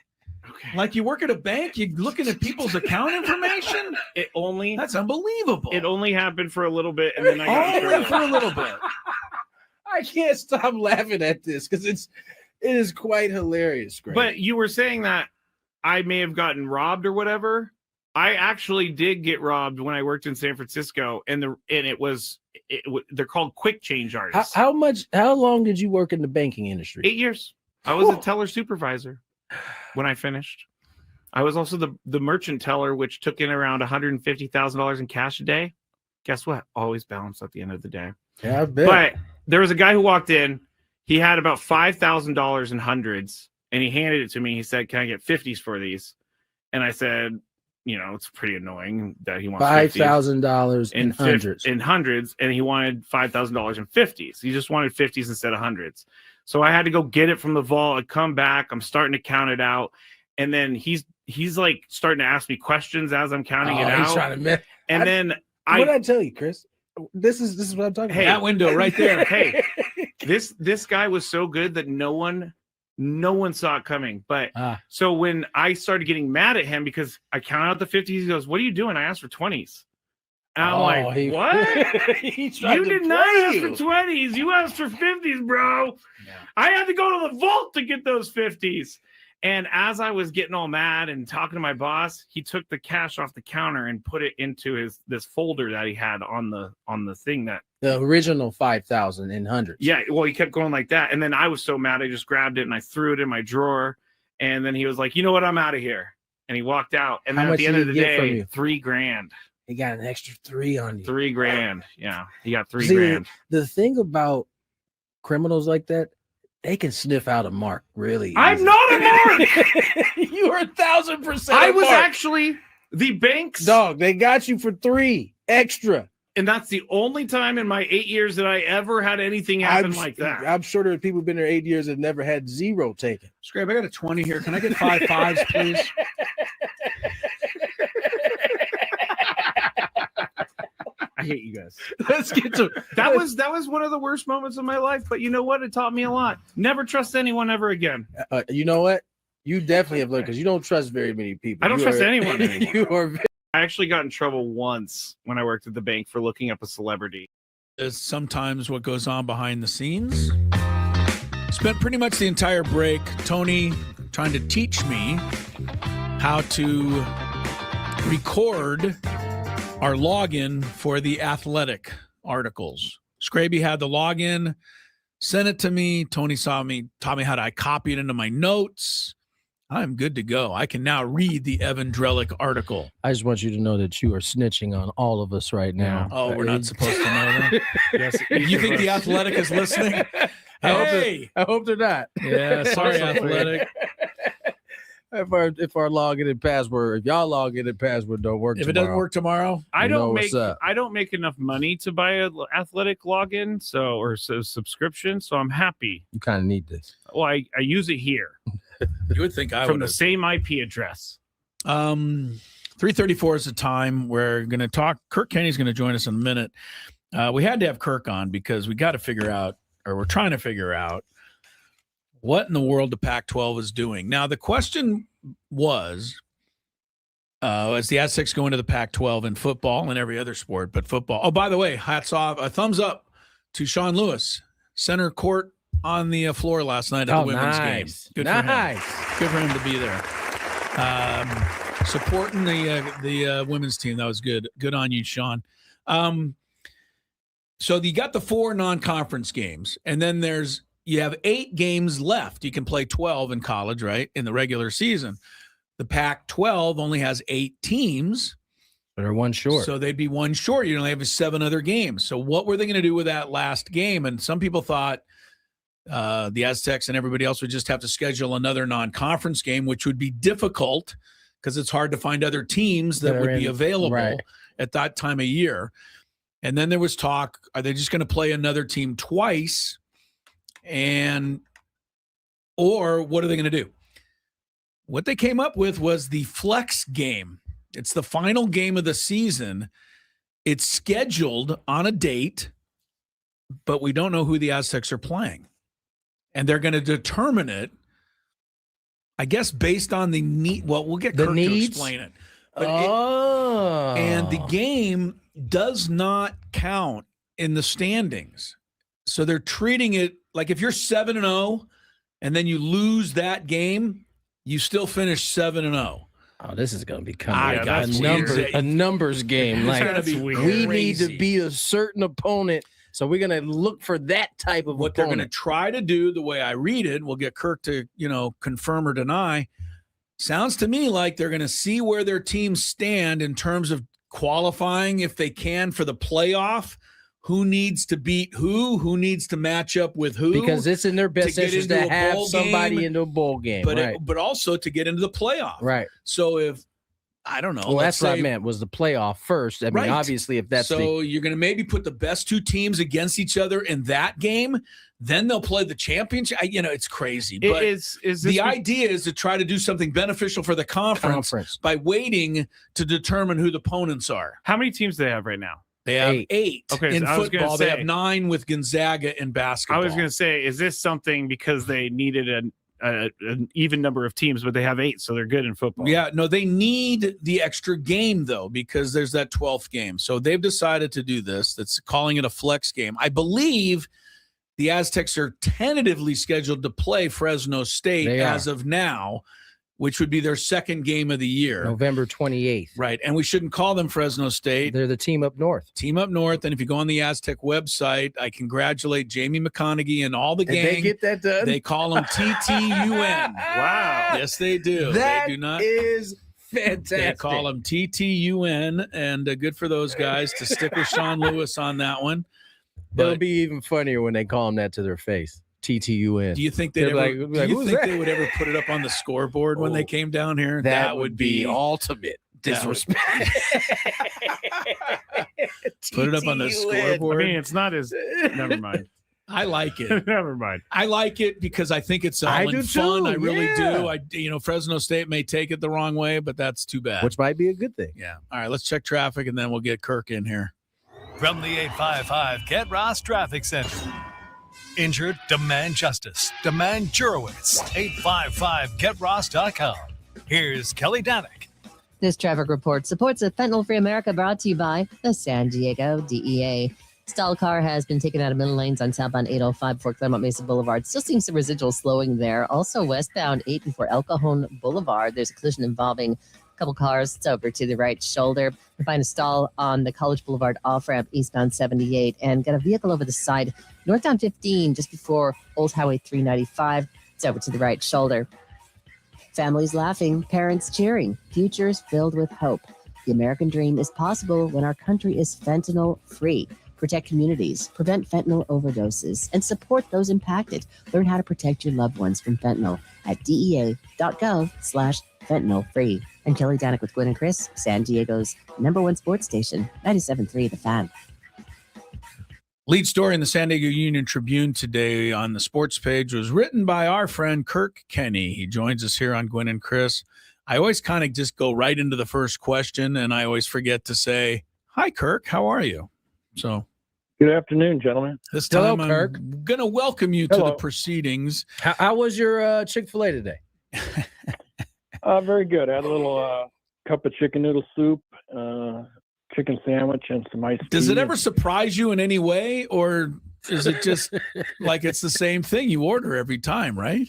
okay. Like you work at a bank, you're looking at people's account information? That's unbelievable. It only happened for a little bit, and then I got in Only trouble. for a little bit. I can't stop laughing at this because it is quite hilarious, Scrappy. But you were saying that I may have gotten robbed or whatever. I actually did get robbed when I worked in San Francisco, and they're called quick change artists. how long did you work in the banking industry? 8 years. I was a teller supervisor when I finished. I was also the merchant teller, which took in around $150,000 in cash a day. Guess what? Always balanced at the end of the day. Yeah, I bet. But there was a guy who walked in. He had about $5,000 in hundreds, and he handed it to me. He said, "Can I get 50s for these?" And I said, it's pretty annoying that he wants $5,000 in hundreds. in hundreds, and he wanted $5,000 in 50s. He just wanted 50s instead of hundreds. So I had to go get it from the vault. I come back. I'm starting to count it out, and then he's like starting to ask me questions as I'm counting it He's out. trying to And then what did I tell you, Chris? This is what I'm talking Hey, about. That window right there. Hey, this guy was so good that no one saw it coming. But so when I started getting mad at him because I counted out the 50s, he goes, "What are you doing?" I asked for 20s. And I'm like, what? He tried You to did not play ask you. for 20s. You asked for 50s, bro. I had to go to the vault to get those 50s. And as I was getting all mad and talking to my boss, he took the cash off the counter and put it into this folder that he had on the thing that. The original 5,000 in hundreds. Yeah, well, he kept going like that. And then I was so mad, I just grabbed it and I threw it in my drawer. And then he was like, "You know what? I'm out of here." And he walked out. And How then at much the end did of the he get from day, you? $3,000. He got an extra 3 on you. $3,000. Yeah, he got $3,000. See, the thing about criminals like that, they can sniff out a mark really I'm easy. not a mark. You are 1,000%. I a was mark. actually the bank's dog. They got you for 3 extra. And that's the only time in my 8 years that I ever had anything happen like that. I'm sure there are people who've been there 8 years and never had 0 taken. Scrape, I got a 20 here. Can I get 5 5s, please? I hate you guys. Let's get to That was one of the worst moments of my life, but you know what? It taught me a lot. Never trust anyone ever again. You know what? You definitely have learned because you don't trust very many people. I don't You trust are- anyone anymore. You are I actually got in trouble once when I worked at the bank for looking up a celebrity. Is sometimes what goes on behind the scenes. Spent pretty much the entire break, Tony trying to teach me how to record our login for the Athletic articles. Scraby had the login sent it to me. Tony taught me how to copy it into my notes. I'm good to go. I can now read the Evan Drellick article. I just want you to know that you are snitching on all of us right now. Oh, we're not supposed to know that? Yes, You think the Athletic is listening? Hey! I hope they're not. Yeah, sorry, Athletic. If our login and password, if y'all login and password don't work, If it doesn't work tomorrow, I You know don't what's up. make enough money to buy a Athletic login, or subscription, so I'm happy. you kind of need this. Well, I use it here you would think I from would. the same IP address. 3:34 is the time. We're going to talk. Kirk Kenny's going to join us in a minute. We had to have Kirk on because we got to figure out, or we're trying to figure out, what in the world the Pac-12 is doing. Now, the question was, as the Aztecs go into the Pac-12 in football and every other sport, but football. Oh, by the way, hats off, a thumbs up to Sean Lewis, center court on the floor last night at the women's game. Good for him. Good for him to be there. Supporting the women's team. That was good. Good on you, Sean. So you got the 4 non-conference games, and then you have 8 games left. You can play 12 in college, right, in the regular season. The Pac-12 only has 8 teams. But are one short. So they'd be one short. You only have 7 other games. So what were they going to do with that last game? And some people thought the Aztecs and everybody else would just have to schedule another non-conference game, which would be difficult because it's hard to find other teams that would be available at that time of year. And then there was talk, are they just going to play another team twice? Or what are they going to do? What they came up with was the flex game. It's the final game of the season. It's scheduled on a date, but we don't know who the Aztecs are playing. And they're going to determine it, I guess, based on the need. Well, we'll get Kirk to explain it. But and the game does not count in the standings. So they're treating it like if you're 7-0 and then you lose that game, you still finish 7-0. Oh, this is going to become a numbers game. Like we need to crazy. beat a certain opponent, so we're going to look for that type of What opponent. they're going to try to do, the way I read it, we'll get Kirk to confirm or deny. Sounds to me like they're going to see where their teams stand in terms of qualifying, if they can, for the playoff. Who needs to beat who needs to match up with who? Because it's in their best interest to have somebody into a bowl game, but also to get into the playoff. Right. So if I don't know, well, that's what I meant was the playoff first. I mean, obviously, if that's so, you're going to maybe put the best 2 teams against each other in that game. Then they'll play the championship. It's crazy. But the idea is to try to do something beneficial for the conference by waiting to determine who the opponents are. How many teans do they have right now? They have 8 Okay, in so football. They have 9 with Gonzaga in basketball. I was going to say, is this something because they needed an even number of teams, but they have 8, so they're good in football? Yeah, no, they need the extra game, though, because there's that 12th game. So they've decided to do this. That's calling it a flex game. I believe the Aztecs are tentatively scheduled to play Fresno State as of now, which would be their second game of the year. November 28th. Right, and we shouldn't call them Fresno State. They're the team up north. Team up north, and if you go on the Aztec website, I congratulate Jamie McConaughey and all the gang. Did they get that done? They call them TTUN. Wow. Yes, they do. That they do not. is fantastic. They call them TTUN, and good for those guys to stick with Sean Lewis on that one. It'll be even funnier when they call them that to their face. TTUN. Do you think they'd ever, they would ever put it up on the scoreboard when they came down here? That would be ultimate disrespect. Put it up on the scoreboard. I mean, it's not as. Never mind. I like it. Never mind. I like it because I think it's all in fun. I really do. Fresno State may take it the wrong way, but that's too bad. Which might be a good thing. Yeah. All right, let's check traffic, and then we'll get Kirk in here. From the 855 Get Ross Traffic Center. Injured? Demand justice. Demand Jurowitz. 855GetRoss.com. Here's Kelly Danick. This traffic report supports a Fentanyl-Free America, brought to you by the San Diego DEA. Stalled car has been taken out of middle lanes on southbound 805 for Claremont Mesa Boulevard. Still seeing some residual slowing there. Also westbound 8 before El Cajon Boulevard. There's a collision involving Couple cars, it's over to the right shoulder. Find a stall on the College Boulevard off-ramp, eastbound 78, and got a vehicle over the side, northbound 15, just before Old Highway 395. It's over to the right shoulder. Families laughing, parents cheering, futures filled with hope. The American dream is possible when our country is fentanyl-free. Protect communities, prevent fentanyl overdoses, and support those impacted. Learn how to protect your loved ones from fentanyl at dea.gov/fentanyl-free. And Kelly Danik with Gwynn and Chris, San Diego's #1 sports station, 97.3 The Fan. Lead story in the San Diego Union Tribune today on the sports page was written by our friend Kirk Kenny. He joins us here on Gwynn and Chris. I always kind of just go right into the first question, and I always forget to say, hi, Kirk, how are you? So good afternoon, gentlemen. This time Hello, Kirk. I'm going to welcome you to the proceedings. How was your Chick-fil-A today? Very good. I had a little cup of chicken noodle soup, chicken sandwich, and some ice tea. Does it ever surprise you in any way, or is it just like it's the same thing you order every time, right?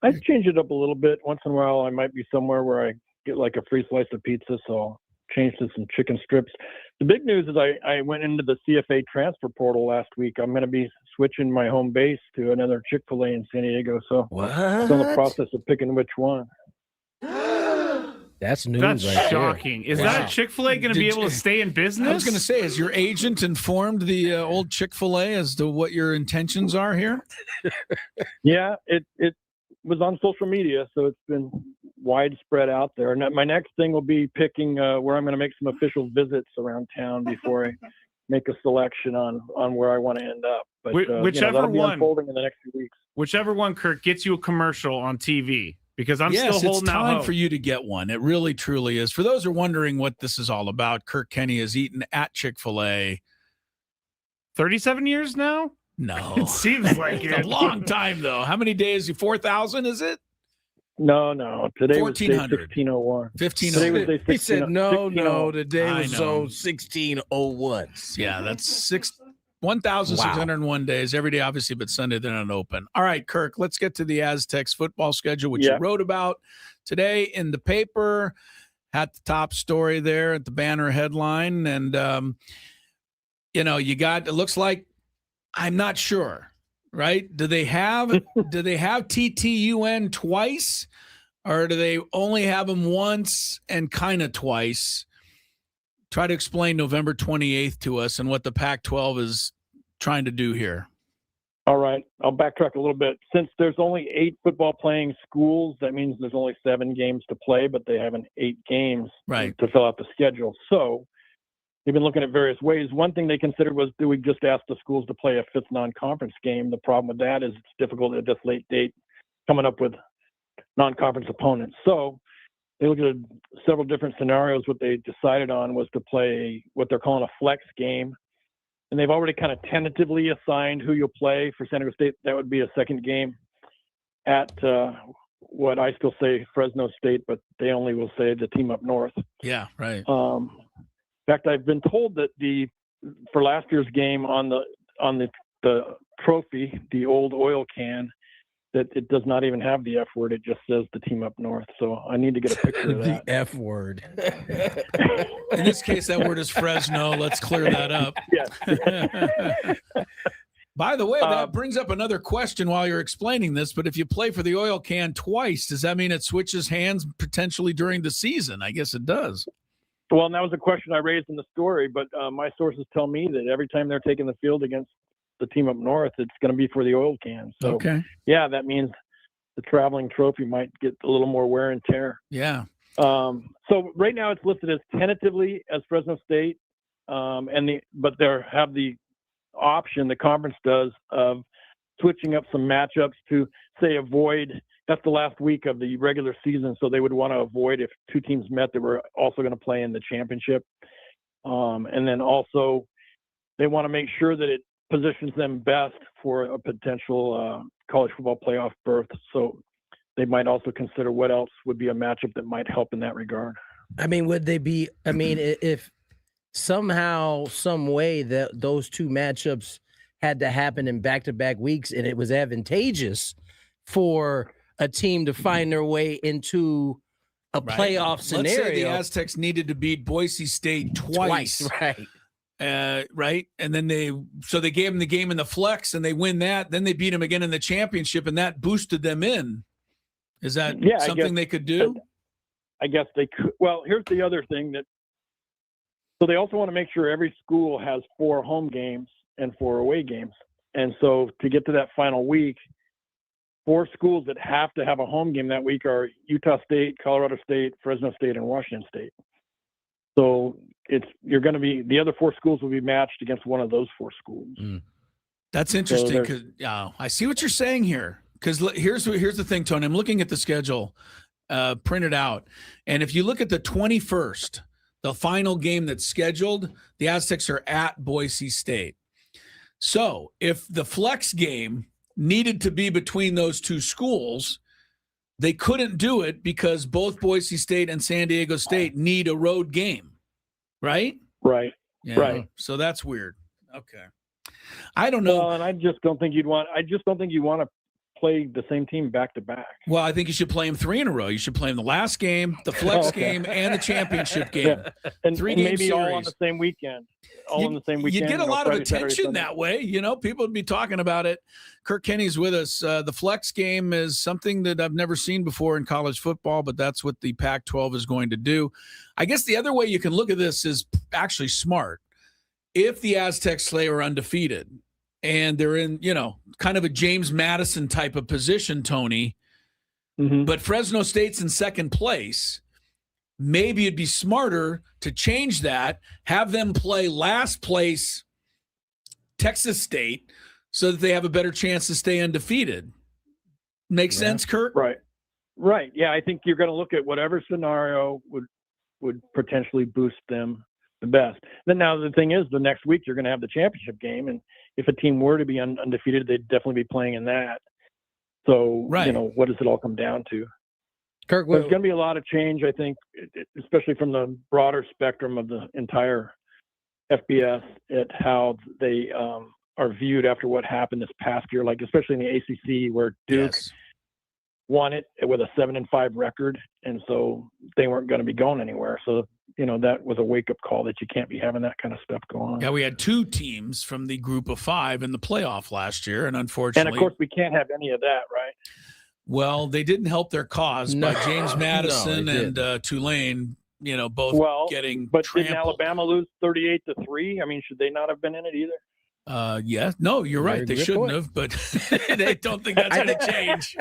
I change it up a little bit. Once in a while, I might be somewhere where I get like a free slice of pizza, so I'll change to some chicken strips. The big news is I went into the CFA transfer portal last week. I'm going to be switching my home base to another Chick-fil-A in San Diego, so I'm in the process of picking which one. That's news. That's right shocking. there. Is that Chick-fil-A going to be able to stay in business? I was going to say, has your agent informed the old Chick-fil-A as to what your intentions are here? Yeah, it was on social media, so it's been widespread out there. And my next thing will be picking where I'm going to make some official visits around town before I make a selection on where I want to end up. But whichever that'll be one unfolding in the next few weeks. Whichever one, Kirk, gets you a commercial on TV. Because I'm yes, still holding it's time out hope for you to get one. It really, truly is. For those who are wondering what this is all about, Kirk Kenny has eaten at Chick-fil-A 37 years now? No. It seems like it's a long time, though. How many days? 4,000, is it? No. Today was day 1,400. 1501. 1501. He said, no, today I was know. 1601. Yeah, that's 1,601 days, every day, obviously, but Sunday they're not open. All right, Kirk, let's get to the Aztecs football schedule, which you wrote about today in the paper, at the top story there at the banner headline. And, you got, it looks like, I'm not sure, right? Do they have TTUN twice, or do they only have them once and kind of twice? Try to explain November 28th to us and what the Pac-12 is trying to do here. All right. I'll backtrack a little bit. Since there's only 8 football playing schools, that means there's only 7 games to play, but they have 8 games to fill out the schedule. So they've been looking at various ways. One thing they considered was, do we just ask the schools to play a 5th non-conference game? The problem with that is it's difficult at this late date coming up with non-conference opponents. So they looked at several different scenarios. What they decided on was to play what they're calling a flex game. And they've already kind of tentatively assigned who you'll play for San Diego State. That would be a second game at what I still say Fresno State, but they only will say the team up north. Yeah, right. In fact, I've been told that for last year's game on the trophy, the old oil can, that it does not even have the F word. It just says the team up north. So I need to get a picture of that. The F word. In this case, that word is Fresno. Let's clear that up. Yeah. By the way, that brings up another question while you're explaining this, but if you play for the oil can twice, does that mean it switches hands potentially during the season? I guess it does. Well, and that was a question I raised in the story, but my sources tell me that every time they're taking the field against the team up north, it's going to be for the oil can. So, yeah, that means the traveling trophy might get a little more wear and tear. Yeah. So right now it's listed as tentatively as Fresno State, but they have the option, the conference does, of switching up some matchups to say avoid. That's the last week of the regular season, so they would want to avoid if 2 teams met that were also going to play in the championship. And then also they want to make sure that it positions them best for a potential college football playoff berth. So they might also consider what else would be a matchup that might help in that regard. I mean, would they be, if somehow, some way that those 2 matchups had to happen in back-to-back weeks and it was advantageous for a team to find their way into a playoff scenario. Let's say the Aztecs needed to beat Boise State twice. Right. Right. And then they gave them the game in the flex and they win that. Then they beat them again in the championship and that boosted them in. Is that something they could do? I guess they could. Well, here's the other thing so they also want to make sure every school has 4 home games and 4 away games. And so to get to that final week, 4 schools that have to have a home game that week are Utah State, Colorado State, Fresno State, and Washington State. So the other 4 schools will be matched against one of those 4 schools. That's interesting because I see what you're saying here. Because here's the thing, Tony. I'm looking at the schedule printed out, and if you look at the 21st, the final game that's scheduled, the Aztecs are at Boise State. So if the flex game needed to be between those 2 schools, they couldn't do it because both Boise State and San Diego State need a road game, right? Right. Yeah. Right. So that's weird. Okay. I don't know. Well, and I just don't think you want to play the same team back to back. Well, I think you should play them 3 in a row. You should play them the last game, the flex game, and the championship game. Yeah. And 3 game maybe series. all on the same weekend. On the same weekend. You'd get a lot of Friday, Saturday, attention Sunday. that way. People would be talking about it. Kirk Kenny's with us. The flex game is something that I've never seen before in college football, but that's what the Pac-12 is going to do. I guess the other way you can look at this is actually smart. If the Aztecs are undefeated and they're in, kind of a James Madison type of position, Tony, but Fresno State's in second place, maybe it'd be smarter to change that, have them play last place Texas State so that they have a better chance to stay undefeated. Make sense, Kurt? Right. Yeah, I think you're going to look at whatever scenario would potentially boost them the best. Then now the thing is, the next week you're going to have the championship game, and if a team were to be undefeated, they'd definitely be playing in that. So, what does it all come down to? Kirk, there's going to be a lot of change, I think, especially from the broader spectrum of the entire FBS at how they are viewed after what happened this past year, like especially in the ACC where Duke won it with a 7-5 record, and so they weren't going to be going anywhere. So, that was a wake-up call that you can't be having that kind of stuff going on. Yeah, we had 2 teams from the group of 5 in the playoff last year, and unfortunately... And, of course, we can't have any of that, right? Well, they didn't help their cause by James Madison and Tulane, both getting but trampled. Didn't Alabama lose 38-3? I mean, should they not have been in it either? Yeah. No, you're right. They shouldn't have, but they don't think that's going to change.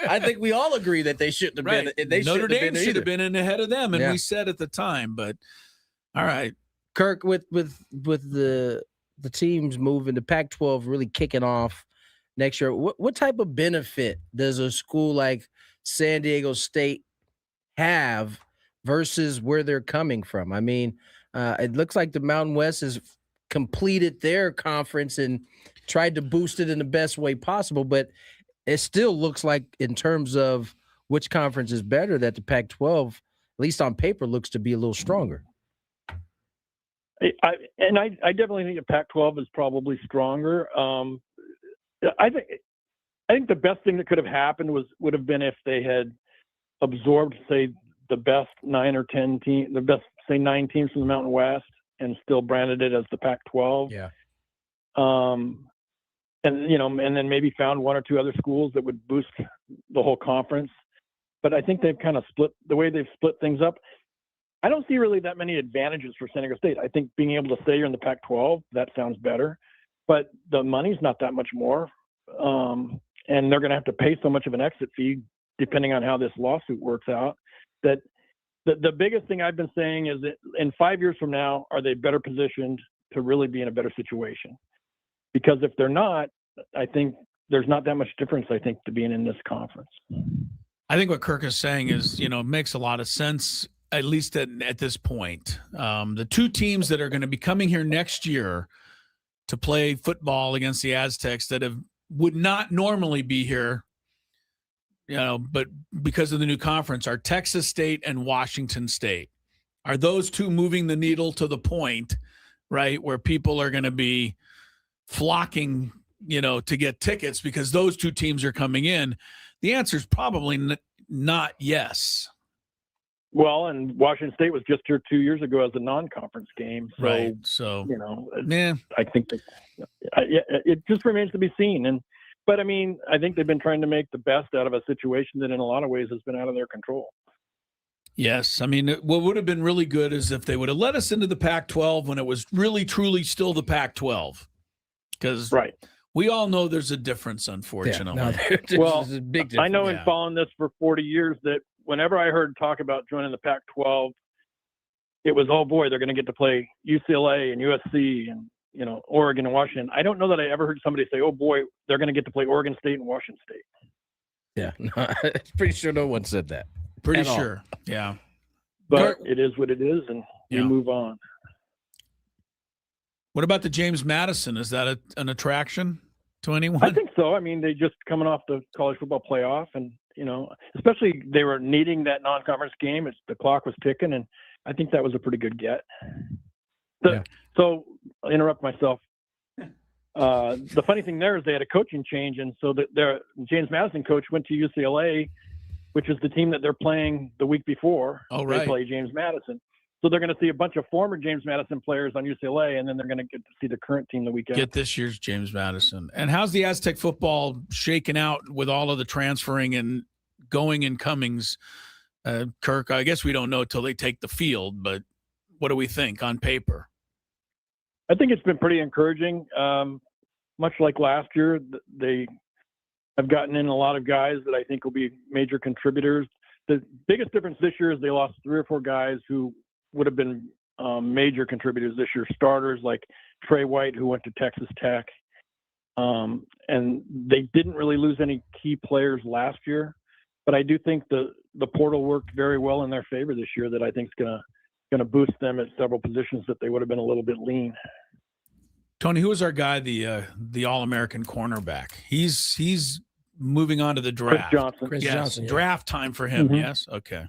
I think we all agree that they shouldn't have been. They Notre Dame should have been in ahead of them, and we said at the time. But all right, Kirk, with the teams moving, the Pac-12 really kicking off next year, what type of benefit does a school like San Diego State have versus where they're coming from? I mean, it looks like the Mountain West has completed their conference and tried to boost it in the best way possible, but it still looks like, in terms of which conference is better, that the Pac-12, at least on paper, looks to be a little stronger. I definitely think the Pac-12 is probably stronger. I think the best thing that could have happened would have been if they had absorbed, say, the best 9 or 10 teams, the best, say, 9 teams from the Mountain West, and still branded it as the Pac-12. Yeah. And then maybe found 1 or 2 other schools that would boost the whole conference. But I think they've kind of split the way they've split things up. I don't see really that many advantages for San Diego State. I think being able to stay here in the Pac-12, that sounds better. But the money's not that much more. And they're going to have to pay so much of an exit fee, depending on how this lawsuit works out, that the biggest thing I've been saying is that in 5 years from now, are they better positioned to really be in a better situation? Because if they're not, I think there's not that much difference, I think, to being in this conference. I think what Kirk is saying is, makes a lot of sense, at least at this point. The 2 teams that are going to be coming here next year to play football against the Aztecs that would not normally be here, but because of the new conference, are Texas State and Washington State. Are those 2 moving the needle to the point, right, where people are going to be flocking, to get tickets because those 2 teams are coming in? The answer is probably not yes. Well, and Washington State was just here 2 years ago as a non-conference game. So, Right. So, I think it just remains to be seen. But I mean, I think they've been trying to make the best out of a situation that in a lot of ways has been out of their control. Yes. I mean, what would have been really good is if they would have let us into the Pac-12 when it was really, truly still the Pac-12. Because we all know there's a difference, unfortunately. There's a big difference. I know in following this for 40 years that whenever I heard talk about joining the Pac-12, it was, oh boy, they're going to get to play UCLA and USC and, Oregon and Washington. I don't know that I ever heard somebody say, oh boy, they're going to get to play Oregon State and Washington State. Yeah, I'm pretty sure no one said that. Pretty sure. Yeah. But it is what it is, and we move on. What about the James Madison? Is that an attraction to anyone? I think so. I mean, they just coming off the college football playoff, and especially they were needing that non-conference game. The clock was ticking, and I think that was a pretty good get. So I'll interrupt myself. The funny thing there is they had a coaching change, and so their James Madison coach went to UCLA, which is the team that they're playing the week before. They play James Madison. So they're going to see a bunch of former James Madison players on UCLA, and then they're going to get to see the current team the weekend. Get this year's James Madison. And how's the Aztec football shaking out with all of the transferring and going and comings? Kirk, I guess we don't know till they take the field, but what do we think on paper? I think it's been pretty encouraging. Much like last year, they have gotten in a lot of guys that I think will be major contributors. The biggest difference this year is they lost 3 or 4 guys who would have been major contributors this year, starters like Trey White, who went to Texas Tech. And they didn't really lose any key players last year. But I do think the portal worked very well in their favor this year that I think is going to boost them at several positions that they would have been a little bit lean. Tony, who is our guy, the All-American cornerback? He's moving on to the draft. Chris Johnson. Draft time for him, yes? Okay.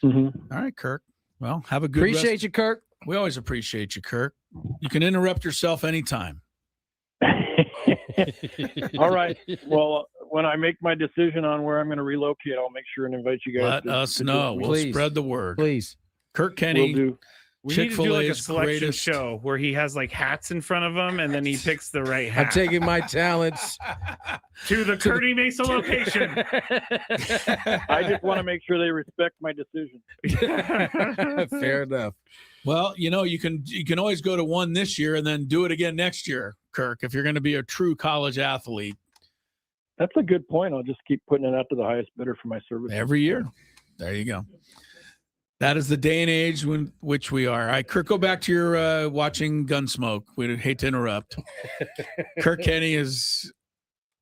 All right, Kirk. Well, have a good Appreciate you, Kirk. We always appreciate you, Kirk. You can interrupt yourself anytime. All right. Well, when I make my decision on where I'm going to relocate, I'll make sure and invite you guys. Let us know. We'll spread the word. Please. Kirk Kenny. Will do. We need to do like a Chick-fil-A's selection greatest show where he has like hats in front of him and then he picks the right hat. I'm taking my talents to the Curdy Mesa location. I just want to make sure they respect my decision. Fair enough. Well, you can always go to one this year and then do it again next year, Kirk, if you're going to be a true college athlete. That's a good point. I'll just keep putting it out to the highest bidder for my service. Every year. There you go. That is the day and age in which we are. All right, Kirk, go back to your watching Gunsmoke. We'd hate to interrupt. Kirk Kenny is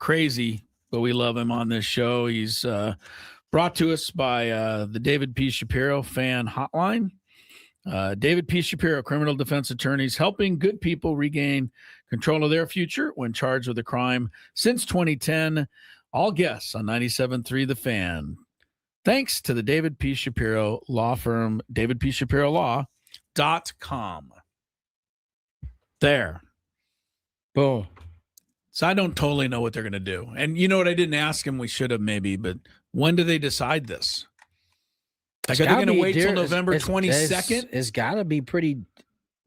crazy, but we love him on this show. He's brought to us by the David P. Shapiro Fan Hotline. David P. Shapiro, criminal defense attorneys, helping good people regain control of their future when charged with a crime since 2010. All guests on 97.3 The Fan. Thanks to the David P. Shapiro law firm, davidpshapirolaw.com. There. Boom. So I don't totally know what they're going to do. And you know what? I didn't ask him. We should have maybe, but when do they decide this? Like, are they going to wait till November 22nd? It's got to be pretty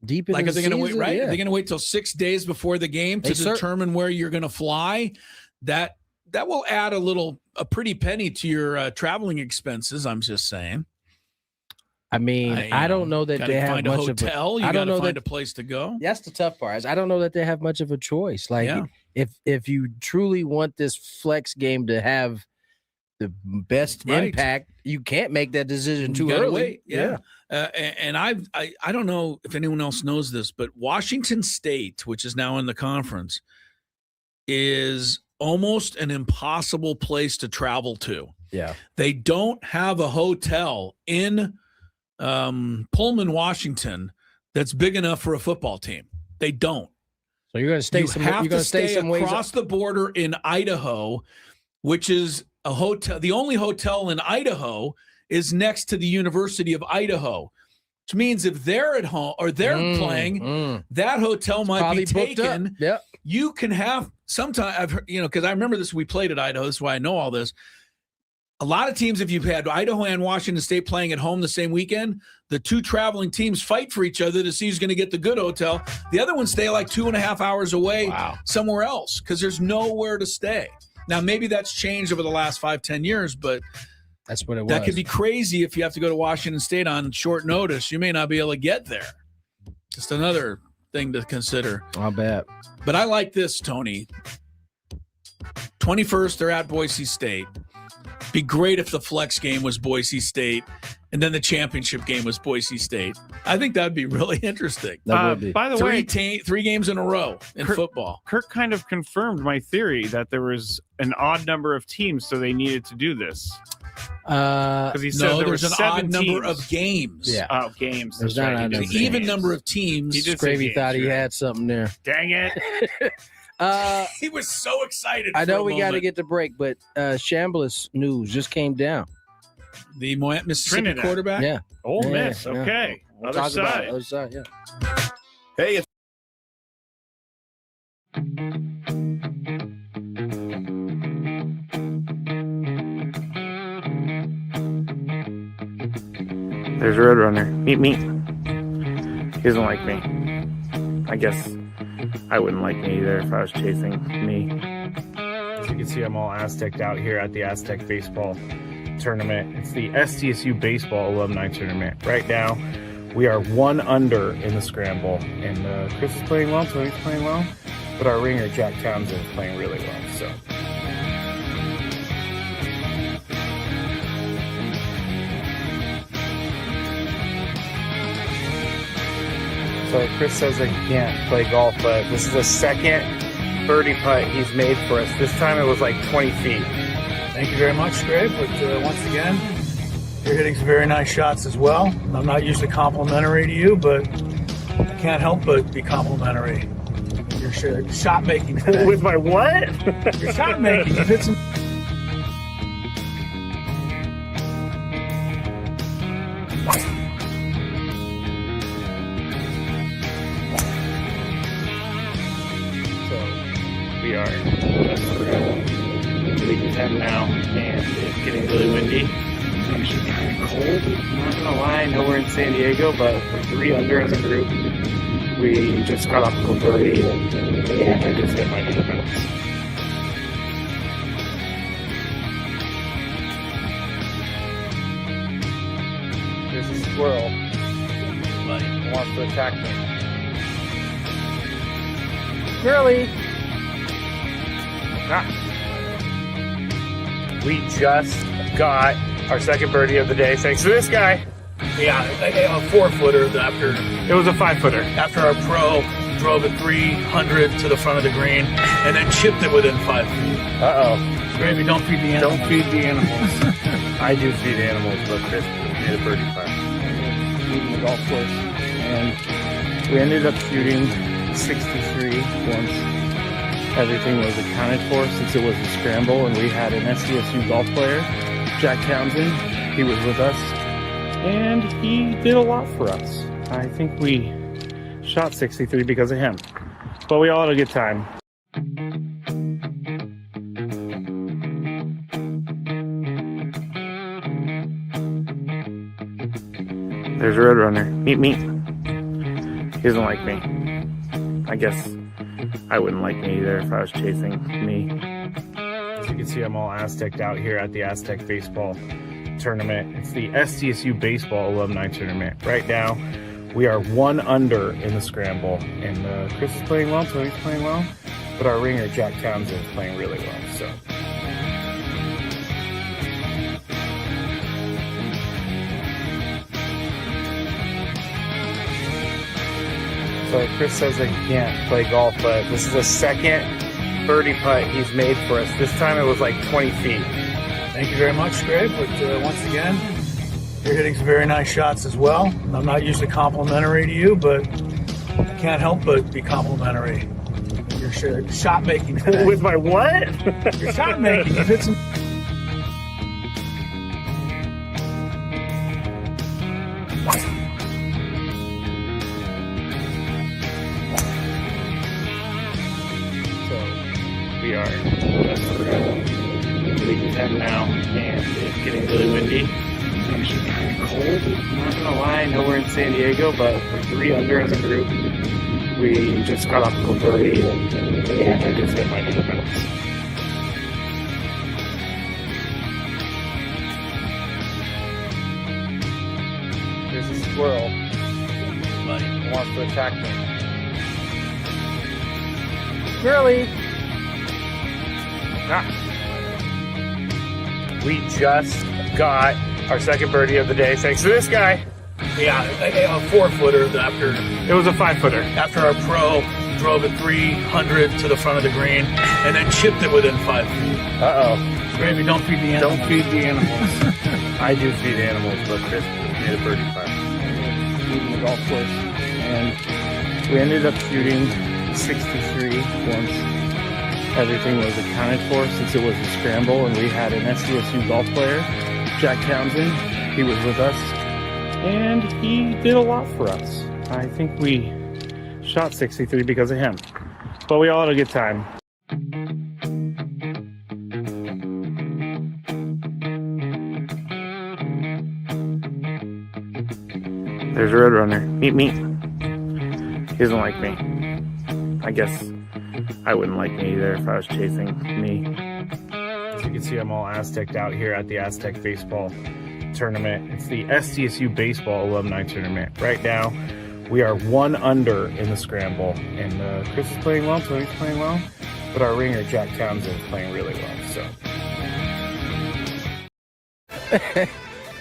deep in the season. Are they going to wait, right? Yeah. Are they going to wait till 6 days before the game to determine where you're going to fly? That will add a pretty penny to your traveling expenses. I'm just saying. I mean, I don't know that they have find much a hotel. of a, you got to find a place to go. That's the tough part. I don't know that they have much of a choice. Like if you truly want this flex game to have the best impact, you can't make that decision too early. Wait. Yeah. And I don't know if anyone else knows this, but Washington State, which is now in the conference, is almost an impossible place to travel to. Yeah. They don't have a hotel in Pullman, Washington that's big enough for a football team. They don't. So you're going to stay you're going to stay across the border in Idaho, which is a hotel. The only hotel in Idaho is next to the University of Idaho, which means if they're at home or they're playing, that hotel might be taken. Yep. You can have sometimes I've heard, because I remember this. We played at Idaho. That's why I know all this. A lot of teams, if you've had Idaho and Washington State playing at home the same weekend, the two traveling teams fight for each other to see who's going to get the good hotel. The other ones stay like 2.5 hours away somewhere else because there's nowhere to stay. Now, maybe that's changed over the last 5-10 years, but that's what it was. That could be crazy if you have to go to Washington State on short notice. You may not be able to get there. Just another thing to consider. I'll bet. But I like this, Tony. 21st, they're at Boise State. Be great if the flex game was Boise State and then the championship game was Boise State. I think that would be really interesting. That would be. By the way, three games in a row in football. Kirk kind of confirmed my theory that there was an odd number of teams, so they needed to do this. Because he said there's an odd number of games. Yeah. Oh, games. There's not an even number of teams. He did say Gravy games, thought he yeah. had something there. Dang it. He was so excited. I know for a we got to moment. get the break, but Chambliss news just came down. The Mississippi Trinidad. quarterback. Yeah. Ole Yeah, Miss. yeah. Okay. We'll Other talk about side. it. Other side, yeah. Hey, it's There's Roadrunner. Meet me. He doesn't like me. I guess I wouldn't like me either if I was chasing me. As you can see, I'm all Aztec'd out here at the Aztec Baseball Tournament. It's the SDSU Baseball Alumni Tournament. Right now, we are 1 under in the scramble. And Chris is playing well, Tony's playing well. But our ringer, Jack Townsend, is playing really well. So Chris says I can't play golf, but this is the second birdie putt he's made for us. This time it was like 20 feet. Thank you very much, Greg. But once again, you're hitting some very nice shots as well. I'm not usually complimentary to you, but I can't help but be complimentary. Your shot making today. With my what? Your shot making. You've hit some. We are league 10 now, and it's getting really windy. It's actually kind of cold. I'm not gonna lie, I know we're in San Diego, but we're 3 under as a group. We just got off of birdie, and I just hit my defense. There's a squirrel. He wants to attack me. Girly! We just got our second birdie of the day thanks to this guy. Yeah, a 4-footer after. It was a 5-footer. After our pro drove it 300 to the front of the green and then chipped it within 5 feet. Uh-oh. Gravy, don't feed the animals. Don't feed the animals. I do feed animals, but Chris made a birdie putt. Shooting the golf course. And we ended up shooting 63 once everything was accounted for, since it was a scramble, and we had an SDSU golf player, Jack Townsend. He was with us, and he did a lot for us. I think we shot 63 because of him. But we all had a good time. There's Roadrunner. Meet me. He doesn't like me. I guess I wouldn't like me either if I was chasing me. As you can see, I'm all Aztec'd out here at the Aztec Baseball Tournament. It's the SDSU Baseball Alumni Tournament. Right now, we are 1 under in the scramble. And Chris is playing well, Tony's playing well. But our ringer, Jack Townsend, is playing really well. So Chris says I can't play golf, but this is the second birdie putt he's made for us. This time it was like 20 feet. Thank you very much, Greg. But once again, you're hitting some very nice shots as well. I'm not usually complimentary to you, but I can't help but be complimentary. Your shot making today. With my what? Your shot making. You've hit some. We are league 10 p.m. now, and it's getting really windy. It's actually kind of cold. I'm not gonna lie, I know we're in San Diego, but we're 3 under as a group. We just got off of birdie, and I just hit my new bounce. There's a squirrel. He wants to attack me. Squirrely! We just got our second birdie of the day thanks to this guy. Yeah, a 4-footer after It was a 5-footer. after our pro drove it 300 to the front of the green and then chipped it within 5 feet. Uh-oh. Gravy, don't feed the animals. Don't feed the animals. I do feed animals, but Chris made a birdie putt. Shooting the golf course. And we ended up shooting 63 once everything was accounted for, since it was a scramble, and we had an SDSU golf player, Jack Townsend. He was with us, and he did a lot for us. I think we shot 63 because of him. But we all had a good time. There's Roadrunner. Meet me. He doesn't like me. I guess I wouldn't like me either if I was chasing me. As you can see, I'm all Aztec'd out here at the Aztec Baseball Tournament. It's the SDSU Baseball Alumni Tournament. Right now, we are 1 under in the scramble. And Chris is playing well, Tony's playing well. But our ringer, Jack Townsend, is playing really well. So,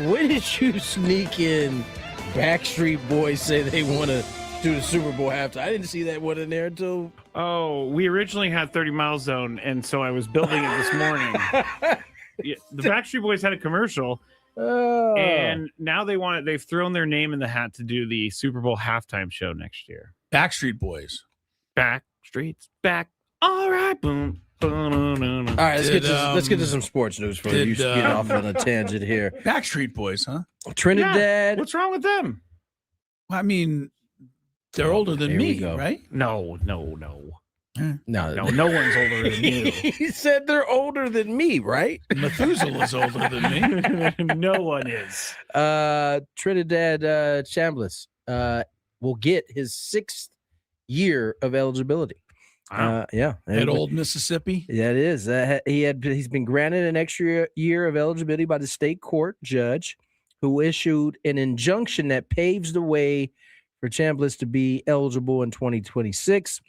When did you sneak in Backstreet Boys say they want to do the Super Bowl halftime? I didn't see that one in there until... Oh, we originally had 30 Mile Zone, and so I was building it this morning. Yeah, the Backstreet Boys had a commercial, and now they've thrown their name in the hat to do the Super Bowl halftime show next year. Backstreet Boys. Backstreet's back. All right, boom. All right, let's get to some sports news for you. Getting off on a tangent here. Backstreet Boys, huh? Trinidad. What's wrong with them? I mean, they're older than Here we me, go. right? No. No, No one's older than you. He said they're older than me, right? Methuselah's older than me. No one is. Trinidad Chambliss will get his 6th year of eligibility. Wow. Yeah, At Old Mississippi. That is. He's been granted an extra year of eligibility by the state court judge, who issued an injunction that paves the way for Chambliss to be eligible in 2026.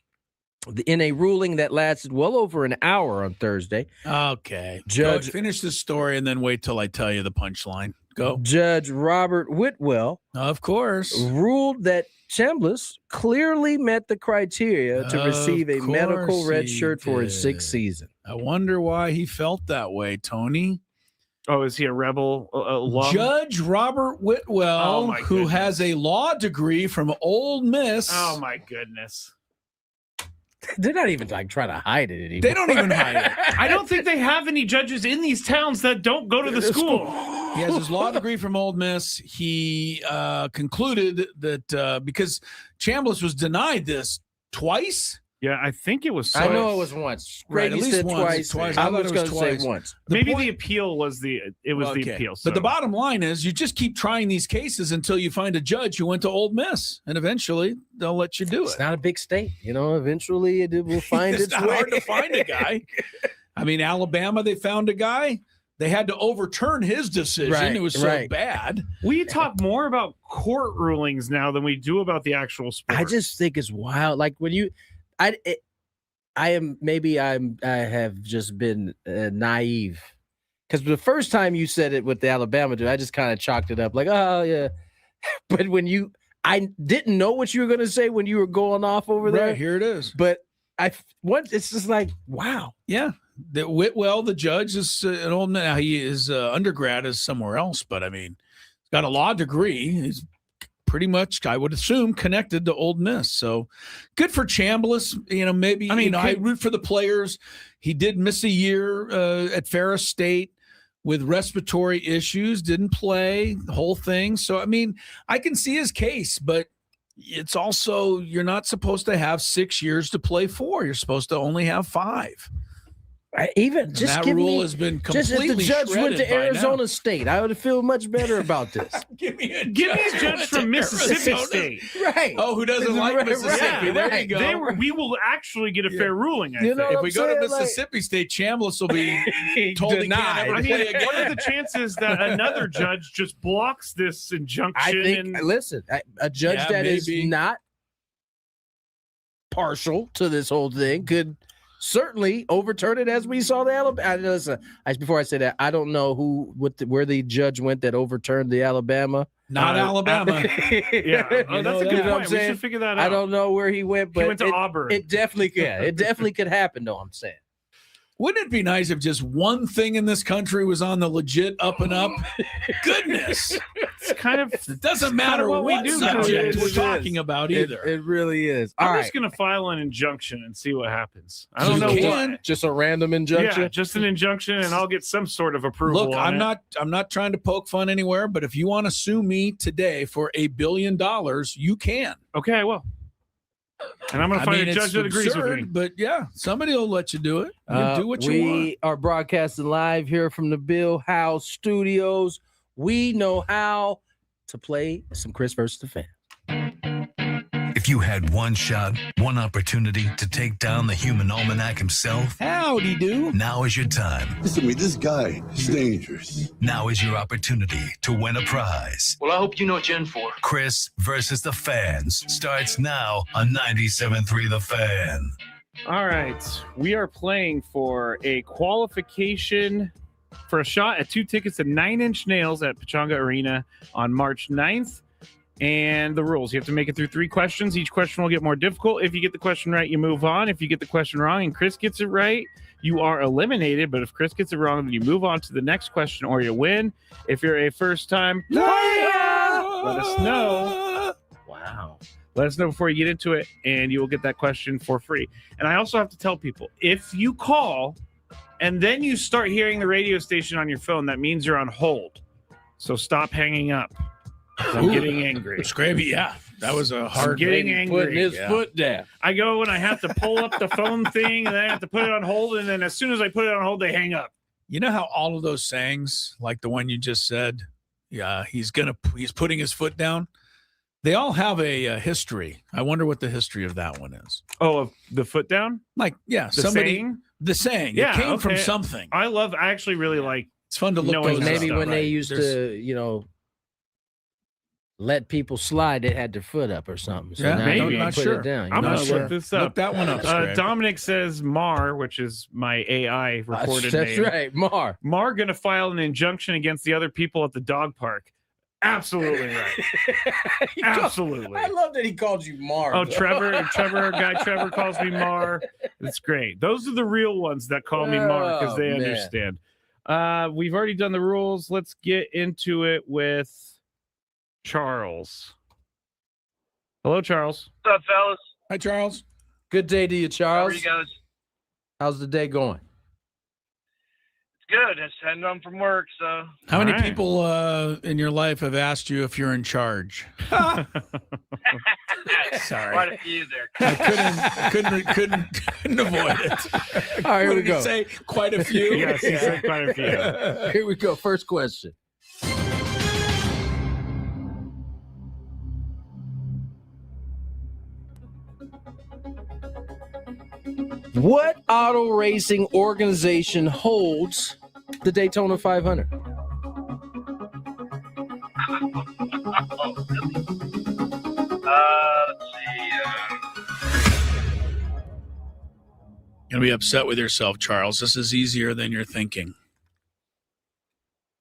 In a ruling that lasted well over an hour on Thursday. Okay. Judge, finish the story and then wait till I tell you the punchline. Go. Judge Robert Whitwell, of course, ruled that Chambliss clearly met the criteria to receive a medical red shirt for his 6th season. I wonder why he felt that way, Tony. Oh, is he a rebel? Judge Robert Whitwell, who has a law degree from Ole Miss. Oh, my goodness. They're not even trying to hide it anymore. They don't even hide it. I don't think they have any judges in these towns that don't go to the school. He has his law degree from Ole Miss. He concluded that because Chambliss was denied this twice. Yeah, I think it was. I know it was once. Right, at least said once. twice. I I was going to say twice. once. Maybe the appeal was the appeal. So. But the bottom line is, you just keep trying these cases until you find a judge who went to Ole Miss, and eventually they'll let you do it. It's not a big state, Eventually, it will find it's its not way. hard to find a guy. I mean, Alabama, they found a guy. They had to overturn his decision. Right, it was so right. bad. We talk more about court rulings now than we do about the actual sport. I just think it's wild. Like when you, I have just been naive, because the first time you said it with the Alabama dude, I just kind of chalked it up like, oh yeah. But I didn't know what you were going to say when you were going off over there. Right, here it is. But it's just like, wow. Yeah. The Whitwell, the judge, is an old man. Now his undergrad is somewhere else, but I mean, he's got a law degree. He's pretty much, I would assume, connected to Ole Miss. So good for Chambliss. Maybe I root for the players. He did miss a year at Ferris State with respiratory issues, didn't play the whole thing. So I mean, I can see his case, but it's also, you're not supposed to have 6 years to play 4. You're supposed to only have 5. Even just that give rule me, has been just if completely the judge went to shredded by Arizona now. State, I would feel much better about this. Give me a judge from Mississippi Arizona. State. Right. Oh, who doesn't like Right, Mississippi? right, There right. you go. We will actually get a fair ruling. I You think. know if what we I'm go to saying? Like- Mississippi State, Chambliss will be told he can't ever I mean, play again. what are the chances that another judge just blocks this injunction? I think. and Listen, a judge Yeah, that is maybe. not partial to this whole thing could certainly overturn it, as we saw the Alabama. Listen, before I say that, I don't know where the judge went that overturned the Alabama. Not Alabama. yeah, that's a good You know what I'm point. We saying? should figure that out. I don't know where he went, but He went to Auburn. It definitely could. It definitely could happen, though. I'm saying. Wouldn't it be nice if just one thing in this country was on the legit up and up? Goodness. It's kind of. It doesn't matter what what, we do subject nowadays. we're It talking about either. It really is. I'm All just right. going to file an injunction and see what happens. I So don't you know can. what. Just a random injunction. Yeah, just an injunction, and I'll get some sort of approval. Look, on I'm not trying to poke fun anywhere, but if you want to sue me today for $1 billion, you can. Okay, I will. And I'm going to find a it's judge that agrees with absurd, me. But yeah, somebody will let you do it. You do what you want. We are broadcasting live here from the Bill House Studios. We know how to play some Chris versus the Fan. If you had one shot, one opportunity to take down the human almanac himself, howdy do. Now is your time. Listen to me, this guy is dangerous. Now is your opportunity to win a prize. Well, I hope you know what you're in for. Chris versus the Fans starts now on 97.3 The Fan. All right. We are playing for a qualification for a shot at 2 tickets to 9 Inch Nails at Pechanga Arena on March 9th. And the rules, you have to make it through 3 questions. Each question will get more difficult. If you get the question right, you move on. If you get the question wrong and Chris gets it right, you are eliminated. But if Chris gets it wrong, then you move on to the next question or you win. If you're a first-time player, let us know. Wow. Let us know before you get into it, and you will get that question for free. And I also have to tell people, if you call and then you start hearing the radio station on your phone, that means you're on hold. So stop hanging up. I'm getting angry. Scrappy, yeah. That was a hard I'm getting angry. Putting his foot down. I go and I have to pull up the phone thing, and then I have to put it on hold, and then as soon as I put it on hold, they hang up. You know how all of those sayings, like the one you just said, yeah, he's putting his foot down. They all have a history. I wonder what the history of that one is. Oh, of the foot down? Like, yeah, The saying? The saying. Yeah, it came from okay. something. I actually really like. It's fun to look knowing those that Maybe stuff. when they Right. used to, let people slide, they had their foot up or something. So Yeah, now maybe. you I'm can not put sure. it down. I'm You're going not to sure. look this up. Look that one up, Scrappy. Dominic says Mar, which is my AI recorded That's name. right, Mar. Mar going to file an injunction against the other people at the dog park. Absolutely right. Absolutely. I love that he called you Mar. Oh, Trevor calls me Mar. It's great. Those are the real ones that call me Mar because they Oh, man. understand. We've already done the rules. Let's get into it with Charles. Hello, Charles. What's up, fellas? Hi, Charles. Good day to you, How are Charles. you guys? How's the day going? It's good. Just heading home from work, so. How many All right. people in your life have asked you if you're in charge? Sorry. Quite a few there. I couldn't avoid it. All right, here What we did he go. say? Quite a few. Yes, he said quite a few. Here we go. First question. What auto racing organization holds the Daytona 500? Let's see. You're gonna be upset with yourself, Charles. This is easier than you're thinking.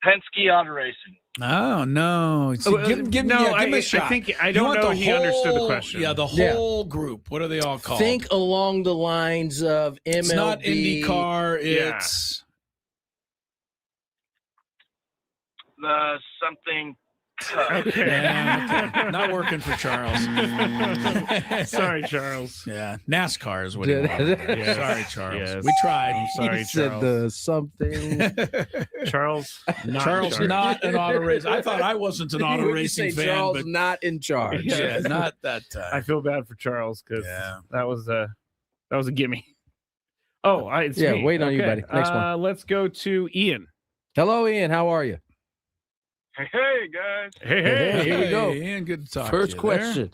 Penske Auto Racing. Oh no! See, give me a shot. I think I You don't want know the he understood the whole- question. Yeah, the whole group. What are they all called? Think along the lines of MLB. It's not IndyCar. Yeah. It's Something. Okay. Yeah, okay. Not working for Charles. Sorry, Charles. Yeah, NASCAR is what he wanted. Yes. Sorry, Charles. Yes. We tried. I'm sorry, He said Charles. the something. Charles, not Charles, Charles. not an auto race. I thought I wasn't an auto When you racing say fan, Charles but not in charge. yeah, not that time. I feel bad for Charles because Yeah. that was a gimme. Oh, it's me. wait on you, buddy. Next one. Let's go to Ian. Hello, Ian. How are you? Hey, guys. Hey, here you go. Ian, good to talk to First you question.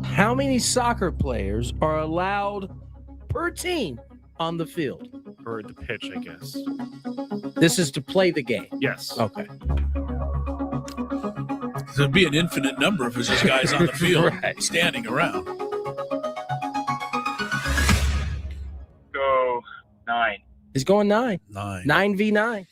How many soccer players are allowed per team on the field? Or the pitch, I guess. This is to play the game. Yes. Okay. There'd be an infinite number if it's just guys on the field Right. standing around. Go 9. He's going 9. 9v9.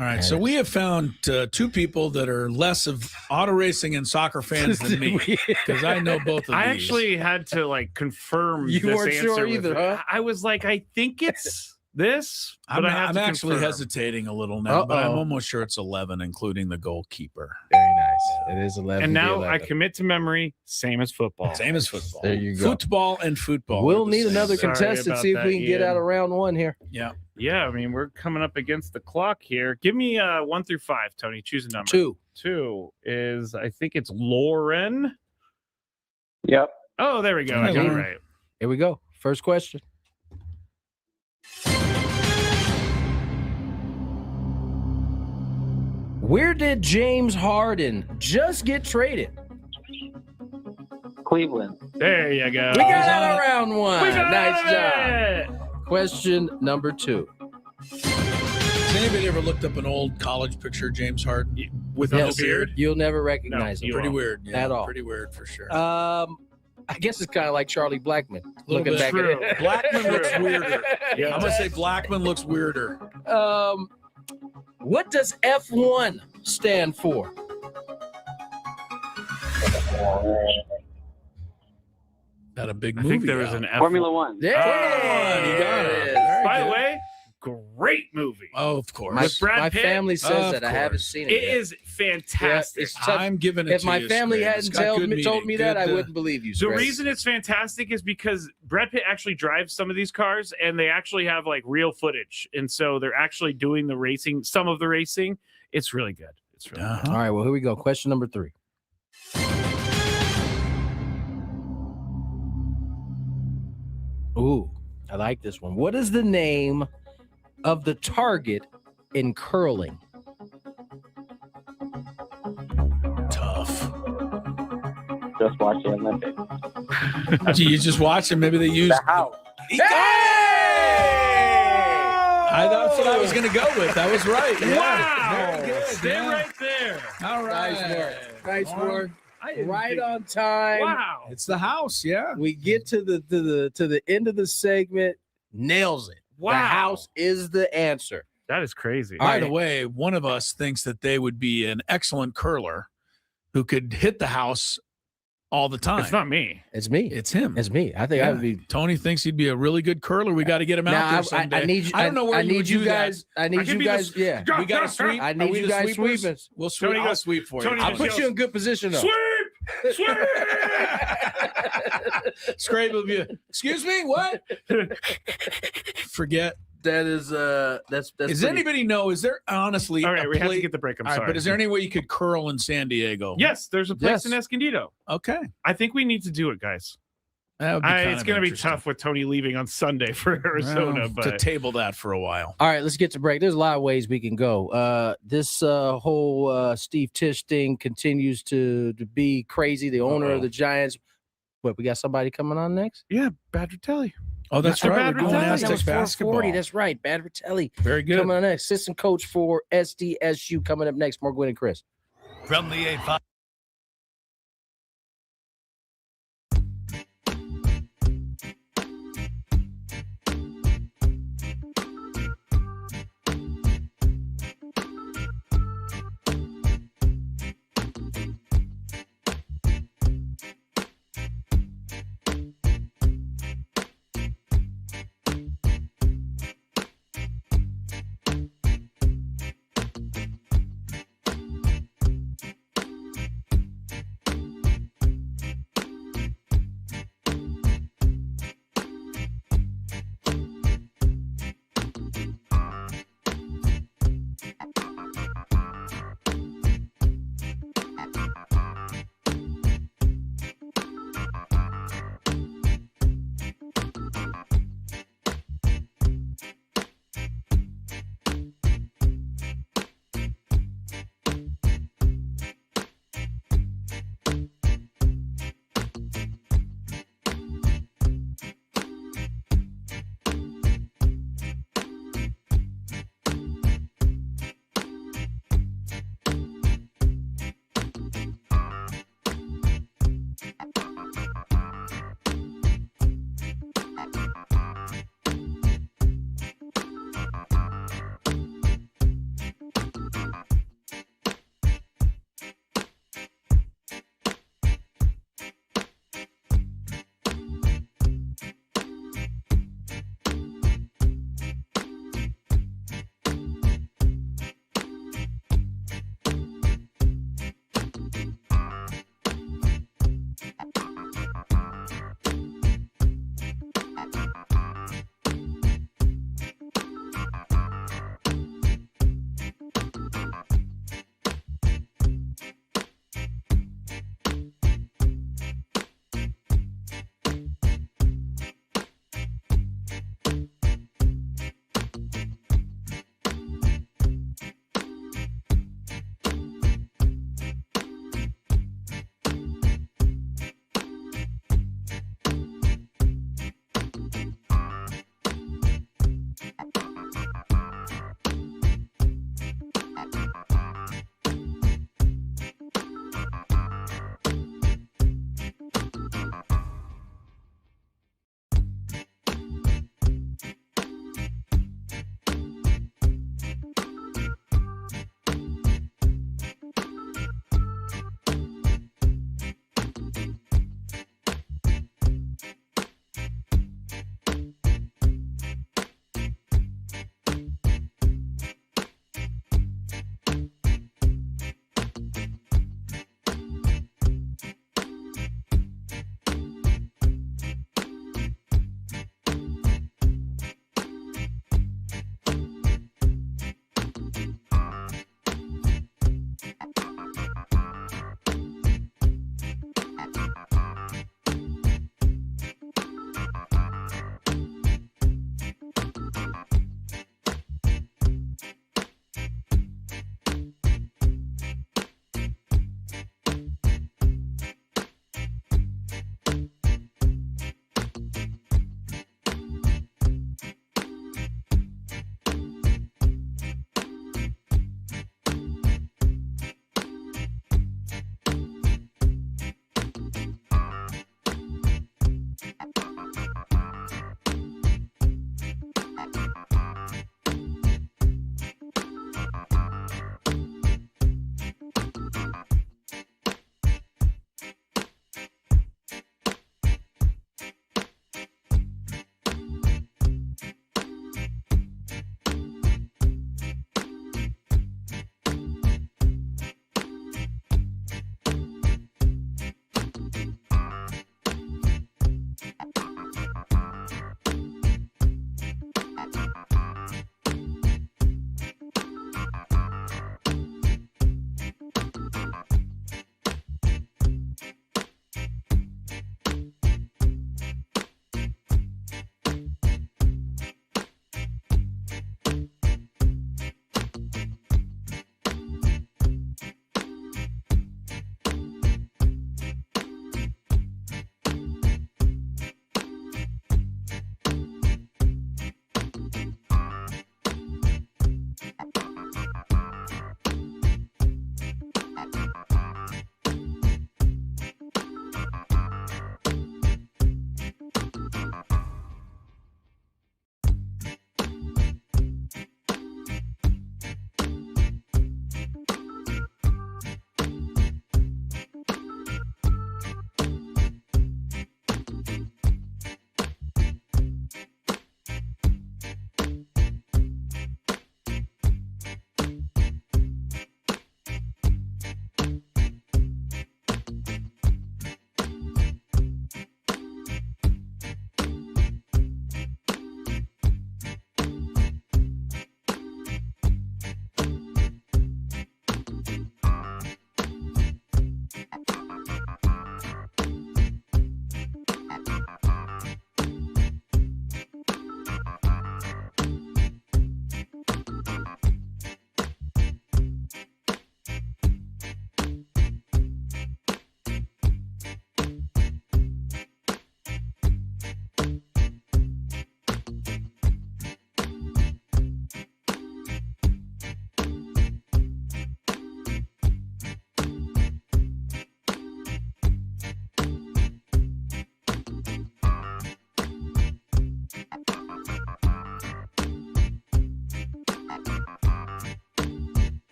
All right, so we have found two people that are less of auto racing and soccer fans than me, because I know both of I these. actually had to like confirm. You this weren't answer sure with- either, huh? I was like, I think it's this, but I'm actually confirm. hesitating a little now, but I'm Uh-oh. almost sure it's 11, including the goalkeeper. Very nice. It is 11. And to now I 11. commit to memory. Same as football. Same as football. There you go. Football and football. We'll are the need same another thing. Sorry contestant, about see if that, we can get Ian. out of round 1 here. Yeah. Yeah, I mean, we're coming up against the clock here. Give me 1 through 5, Tony. Choose a number. 2. 2 is, I think it's Lauren. Yep. Oh, there we go. I Hi, got it Lauren. right. Here we go. First question. Where did James Harden just get traded? Cleveland. There you go. We got out of round 1. We got Nice out of job. it. Question number 2. Has anybody ever looked up an old college picture of James Harden? With Yes, no beard? You'll never recognize No, him. you Pretty won't. weird. Yeah, At all. Pretty weird for sure. I guess it's kind of like Charlie Blackman. Little Looking bit. back True. at it. Blackman looks weirder. Yeah. I'm going to say Blackman looks weirder. What does F1 stand for? Got a big I movie think there was out. an F. Formula One. Yeah, Formula One, you got it. is. Very By good. the way, great movie. Oh, of course. My, With Brad my Pitt? family says Of that. I haven't course. seen it. It yet. is fantastic. it's tough. I'm giving it If to my you, family Scrape. hadn't It's got good told me meaning. that, I Good, wouldn't believe you. The Scrape. reason it's fantastic is because Brad Pitt actually drives some of these cars, and they actually have like real footage, and so they're actually doing the racing. Some of the racing, it's really good. It's really All right, well, here we go. Question number 3. Ooh, I like this one. What is the name of the target in curling? Tough. Just watch the Olympics. Do you just watch and maybe they use The house. That's what I was going to go with. That was right. Yeah. Wow! Very good. Stay Yeah. right there. All right. Nice work. Nice All right. work. I didn't Right think- on time. Wow. It's the house. Yeah. We get to the end of the segment. Nails it. Wow. The house is the answer. That is crazy. All By right. the way, one of us thinks that they would be an excellent curler who could hit the house all the time. It's not me. It's me. It's him. It's me. I think I would be. Tony thinks he'd be a really good curler. We got to get him out Now, there someday. I need you. I don't know where I you need would you do guys. that. I need can you be the guys. Yeah. We got to sweep. I Are need we you the guys sweepers? sweeping. We'll sweep. Tony I'll goes- sweep for Tony you. I'll just put you in good position though. Sweep! Sweep! Scrape will be. Excuse me. What? Forget. That is that's Does pretty- anybody know? Is there honestly? All right, a we have to place- get the break. I'm All right, sorry. but is there any way you could curl in San Diego? Yes, there's a place in Yes. Escondido. Okay. I think we need to do it, guys. That would be kind It's of going to be interesting. tough with Tony leaving on Sunday for Arizona, Well, but to table that for a while. All right, let's get to break. There's a lot of ways we can go. This whole Steve Tisch thing continues to be crazy. The owner of the Giants. What, we got somebody coming on next? yeah, Badritelli. Oh, that's Mr. right. We're doing Badritelli. Aztec basketball. 440. That's right. Badritelli Very good. coming on next. Assistant coach for SDSU coming up next. More Gwynn and Chris. From the 8-5.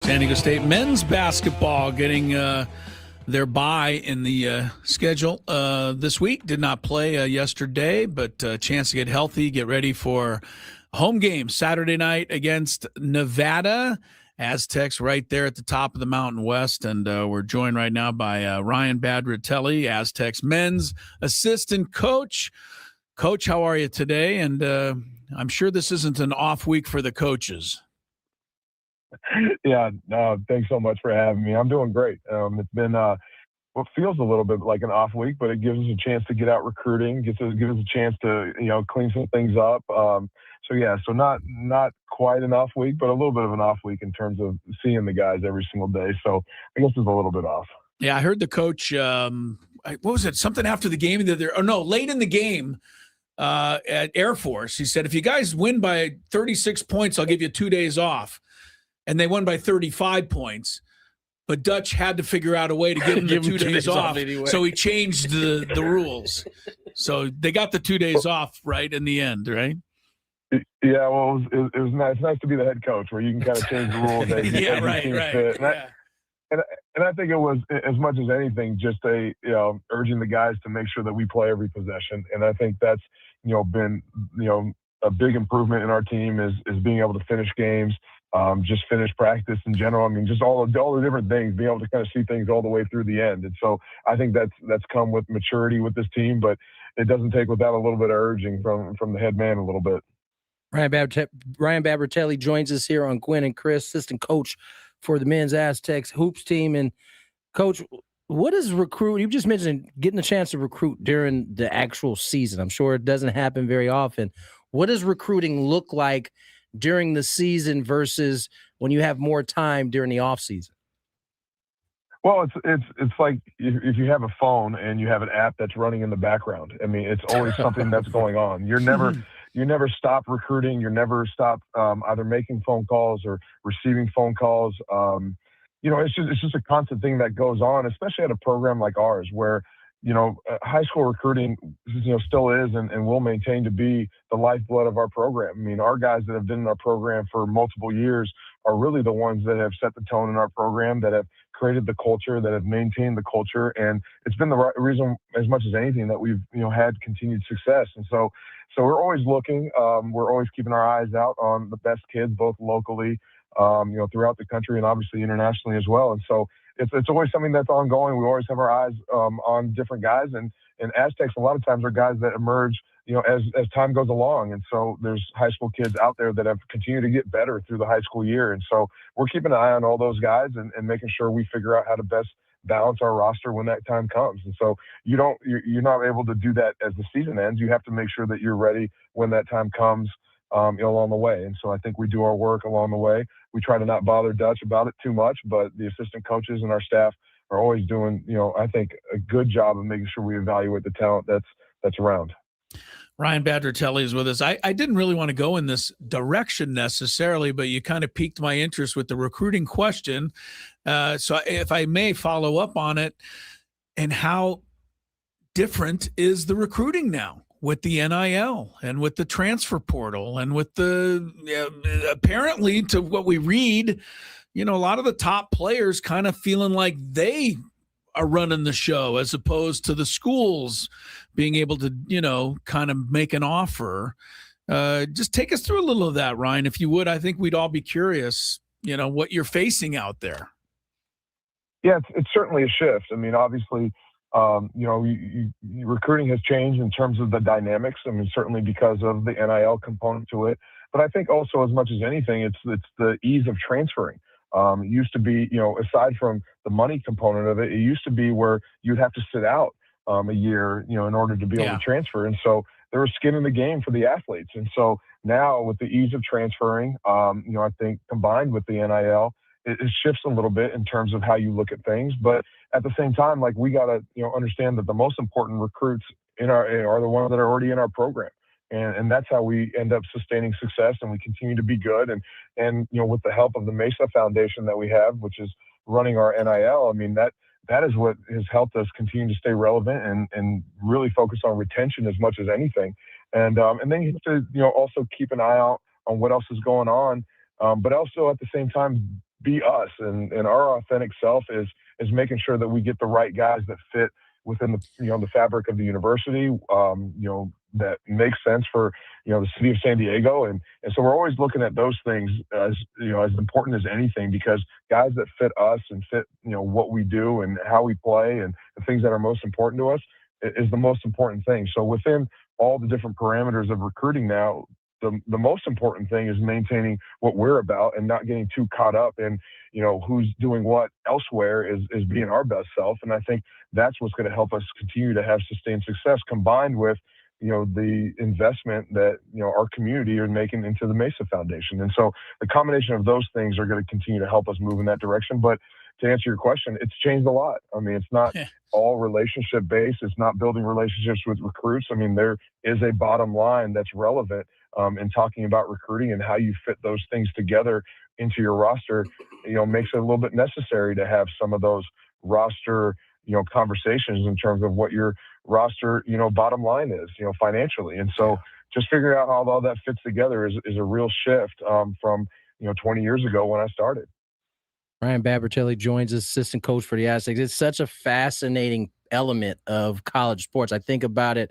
San Diego State men's basketball getting their bye in the schedule this week. Did not play yesterday, but a chance to get healthy, get ready for a home game Saturday night against Nevada. Aztecs right there at the top of the Mountain West, and we're joined right now by Ryan Badratelli, Aztecs men's assistant coach. Coach, how are you today? And I'm sure this isn't an off week for the coaches. Yeah, no, thanks so much for having me. I'm doing great. It's been what feels a little bit like an off week, but it gives us a chance to get out recruiting, gives us a chance to clean some things up. So not quite an off week, but a little bit of an off week in terms of seeing the guys every single day. So I guess it's a little bit off. Yeah, I heard the coach. What was it? Something after the game late in the game at Air Force. He said, if you guys win by 36 points, I'll give you 2 days off. And they won by 35 points. But Dutch had to figure out a way to give them the 2 days off. Anyway. So he changed the rules. So they got the 2 days off right in the end, right? Yeah, well, it was nice. It's nice to be the head coach where you can kind of change the rules. Yeah, right. Fit. And I think it was, as much as anything, just urging the guys to make sure that we play every possession. And I think that's been a big improvement in our team is being able to finish games. Just finish practice in general. I mean, just all the different things, being able to kind of see things all the way through the end. And so I think that's come with maturity with this team, but it doesn't take without a little bit of urging from the head man a little bit. Ryan Badratelli joins us here on Gwynn and Chris, assistant coach for the men's Aztecs hoops team. And Coach, what is recruit? You just mentioned getting a chance to recruit during the actual season. I'm sure it doesn't happen very often. What does recruiting look like during the season versus when you have more time during the off season? Well, it's like if you have a phone and you have an app that's running in the background. I mean, it's always something that's going on. You never stop recruiting. You never stop either making phone calls or receiving phone calls. It's just a constant thing that goes on, especially at a program like ours where high school recruiting, still is and will maintain to be the lifeblood of our program. I mean, our guys that have been in our program for multiple years are really the ones that have set the tone in our program, that have created the culture, that have maintained the culture. And it's been the reason, as much as anything, that we've, had continued success. And so we're always looking, we're always keeping our eyes out on the best kids, both locally, throughout the country and obviously internationally as well. And so it's always something that's ongoing. We always have our eyes on different guys, and Aztecs a lot of times are guys that emerge, as time goes along. And so there's high school kids out there that have continued to get better through the high school year. And so we're keeping an eye on all those guys and making sure we figure out how to best balance our roster when that time comes. And so you're not able to do that as the season ends. You have to make sure that you're ready when that time comes along the way. And so I think we do our work along the way. We try to not bother Dutch about it too much, but the assistant coaches and our staff are always doing, I think, a good job of making sure we evaluate the talent that's around. Ryan Badratelli is with us. I didn't really want to go in this direction necessarily, but you kind of piqued my interest with the recruiting question. So if I may follow up on it, and how different is the recruiting now with the NIL and with the transfer portal and with the apparently, to what we read, a lot of the top players kind of feeling like they are running the show as opposed to the schools being able to, kind of make an offer. Just take us through a little of that, Ryan, if you would. I think we'd all be curious, what you're facing out there. Yeah, it's certainly a shift. I mean, obviously, recruiting has changed in terms of the dynamics. I mean, certainly because of the NIL component to it. But I think also, as much as anything, it's the ease of transferring. It used to be, aside from the money component of it, it used to be where you'd have to sit out a year, in order to be able to transfer. And so there was skin in the game for the athletes. And so now with the ease of transferring, I think combined with the NIL, it shifts a little bit in terms of how you look at things. But at the same time, like, we got to, understand that the most important recruits are the ones that are already in our program. And that's how we end up sustaining success, and we continue to be good. And with the help of the Mesa Foundation that we have, which is running our NIL, I mean, that is what has helped us continue to stay relevant and really focus on retention as much as anything. And then you have to, also keep an eye out on what else is going on. But also at the same time, be us. And our authentic self is making sure that we get the right guys that fit within the fabric of the university, that makes sense for, the city of San Diego. And so we're always looking at those things as important as anything, because guys that fit us and fit, what we do and how we play and the things that are most important to us is the most important thing. So within all the different parameters of recruiting now, the most important thing is maintaining what we're about and not getting too caught up in, who's doing what elsewhere, is being our best self. And I think that's what's going to help us continue to have sustained success, combined with, the investment that, our community are making into the Mesa Foundation. And so the combination of those things are going to continue to help us move in that direction. But to answer your question, it's changed a lot. I mean, it's not all relationship based. It's not building relationships with recruits. I mean, there is a bottom line that's relevant in talking about recruiting, and how you fit those things together into your roster, makes it a little bit necessary to have some of those roster, conversations in terms of what your roster, bottom line is, financially. And so just figuring out how all that fits together is a real shift from, 20 years ago when I started. Ryan Babratelli joins us, assistant coach for the Aztecs. It's such a fascinating element of college sports. I think about it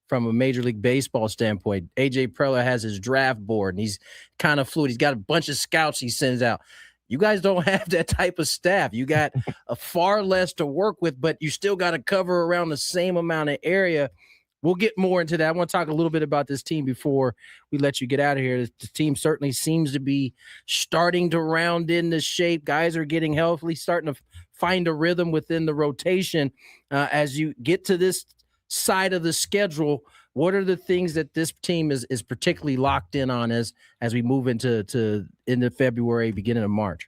from a Major League Baseball standpoint. AJ Preller has his draft board, and he's kind of fluid. He's got a bunch of scouts he sends out. You guys don't have that type of staff. You got a far less to work with, but you still got to cover around the same amount of area. We'll get more into that. I want to talk a little bit about this team before we let you get out of here. The team certainly seems to be starting to round into shape. Guys are getting healthy, starting to find a rhythm within the rotation. As you get to this side of the schedule, what are the things that this team is particularly locked in on as we move into February, beginning of March?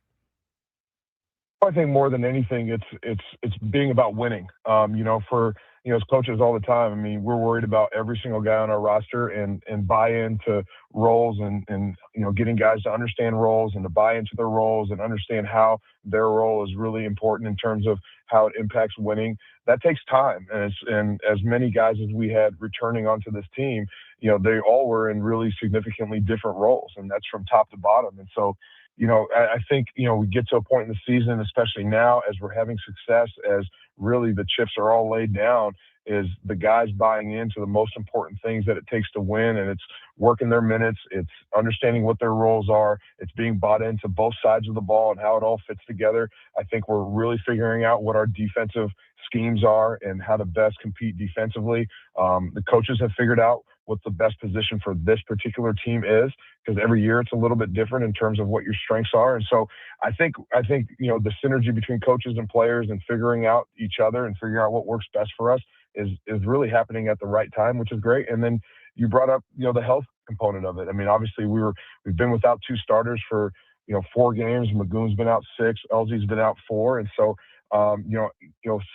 I think more than anything, it's being about winning. As coaches all the time, I mean, we're worried about every single guy on our roster and buy into roles and getting guys to understand roles and to buy into their roles and understand how their role is really important in terms of how it impacts winning. That takes time. And as many guys as we had returning onto this team, they all were in really significantly different roles, and that's from top to bottom. And so, I think, we get to a point in the season, especially now as we're having success, as really the chips are all laid down, is the guys buying into the most important things that it takes to win. And it's working their minutes. It's understanding what their roles are. It's being bought into both sides of the ball and how it all fits together. I think we're really figuring out what our defensive schemes are and how to best compete defensively. The coaches have figured out what the best position for this particular team is, because every year it's a little bit different in terms of what your strengths are. And so I think the synergy between coaches and players and figuring out each other and figuring out what works best for us is really happening at the right time, which is great. And then you brought up, the health component of it. I mean, obviously we've been without 2 starters for, 4 games. Magoon's been out 6, LZ's been out 4. And so,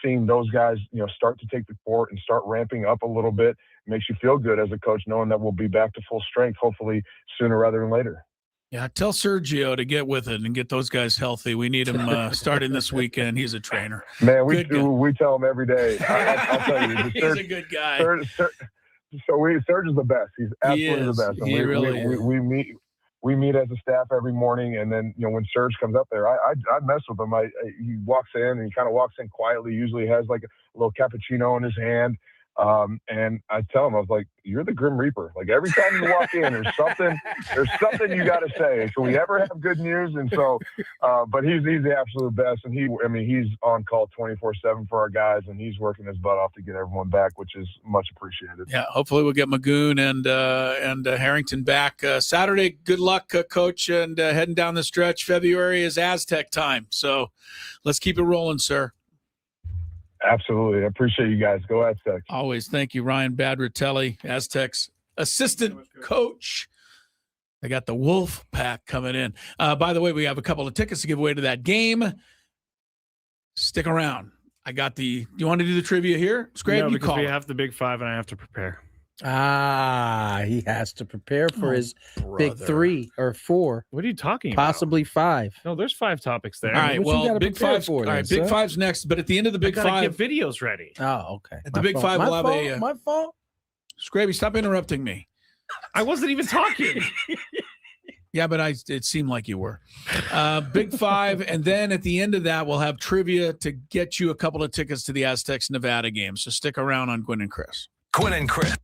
seeing those guys, start to take the court and start ramping up a little bit makes you feel good as a coach, knowing that we'll be back to full strength, hopefully sooner rather than later. Yeah, tell Sergio to get with it and get those guys healthy. We need him starting this weekend. He's a trainer. Man, we tell him every day. I'll tell you. He's a good guy. Serge is the best. He's absolutely the best. And he really is. We meet as a staff every morning, and then when Serge comes up there, I mess with him. He walks in and he kind of walks in quietly. Usually has like a little cappuccino in his hand. And I tell him, I was like, "You're the Grim Reaper. Like every time you walk in, there's something you got to say. Can we ever have good news?" And so, but he's the absolute best, and he's on call 24/7 for our guys, and he's working his butt off to get everyone back, which is much appreciated. Yeah, hopefully we'll get Magoon and Harrington back Saturday. Good luck, Coach, and heading down the stretch. February is Aztec time, so let's keep it rolling, sir. Absolutely. I appreciate you guys. Go Aztecs. Always. Thank you, Ryan Babratelli, Aztecs assistant coach. They got the Wolf Pack coming in. By the way, we have a couple of tickets to give away to that game. Stick around. Do you want to do the trivia here? Scrape, no, because we it. have the Big Five and I have to prepare. He has to prepare for his big 3 or 4. What are you talking Possibly about? 5. No, there's 5 topics there. All right, well, Big Five's for. All right, Big Five's next, but at the end of the Big Five, get videos ready. Oh, okay. At the Big Five, we'll have a my fault. Scrappy, stop interrupting me. I wasn't even talking. Yeah, but it seemed like you were. Big Five, and then at the end of that, we'll have trivia to get you a couple of tickets to the Aztecs Nevada game. So stick around on Gwynn and Chris. Gwynn and Chris.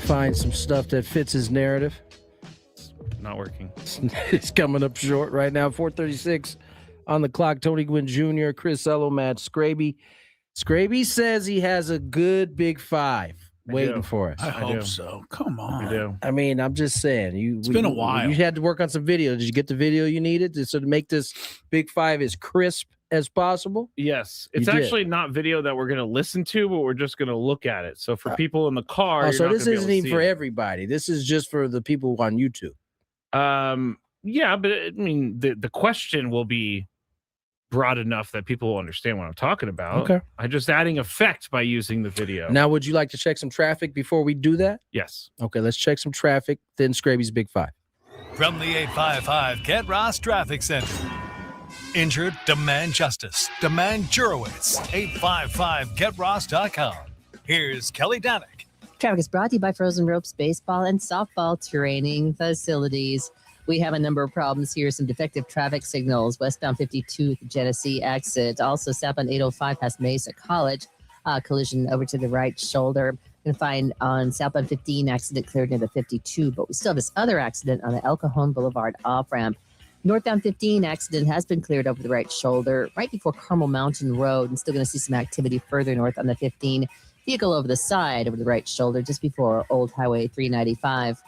find some stuff that fits his narrative. Not working. It's coming up short right now. 4:36 on the clock. Tony Gwynn Jr., Chris Ello, Matt Scraby. Scraby says he has a good Big Five waiting for us. I hope so. Come on. I mean, I'm just saying. It's been a while. You had to work on some video. Did you get the video you needed to make this Big Five as crisp as possible? Yes. It's You did. actually not video that we're going to listen to, but we're just going to look at it. So for people in the car, you're so not this gonna be able isn't to even see for it. everybody. This is just for the people on YouTube. Yeah, but I mean, the question will be broad enough that people will understand what I'm talking about. Okay. I'm just adding effect by using the video. Now, would you like to check some traffic before we do that? Yes. Okay, let's check some traffic. Then Scraby's Big Five. From the 855 Get Ross Traffic Center. Injured? Demand justice. Demand Jurowitz. 855GetRoss.com. Here's Kelly Danick. Traffic is brought to you by Frozen Ropes Baseball and Softball Training Facilities. We have a number of problems here. Some defective traffic signals. Westbound 52 at the Genesee exit. Also southbound 805 past Mesa College. Collision over to the right shoulder. You can find on southbound 15 accident cleared near the 52. But we still have this other accident on the El Cajon Boulevard off-ramp. Northbound 15 accident has been cleared over the right shoulder right before Carmel Mountain Road. And still going to see some activity further north on the 15. Vehicle over the side over the right shoulder just before Old Highway 395.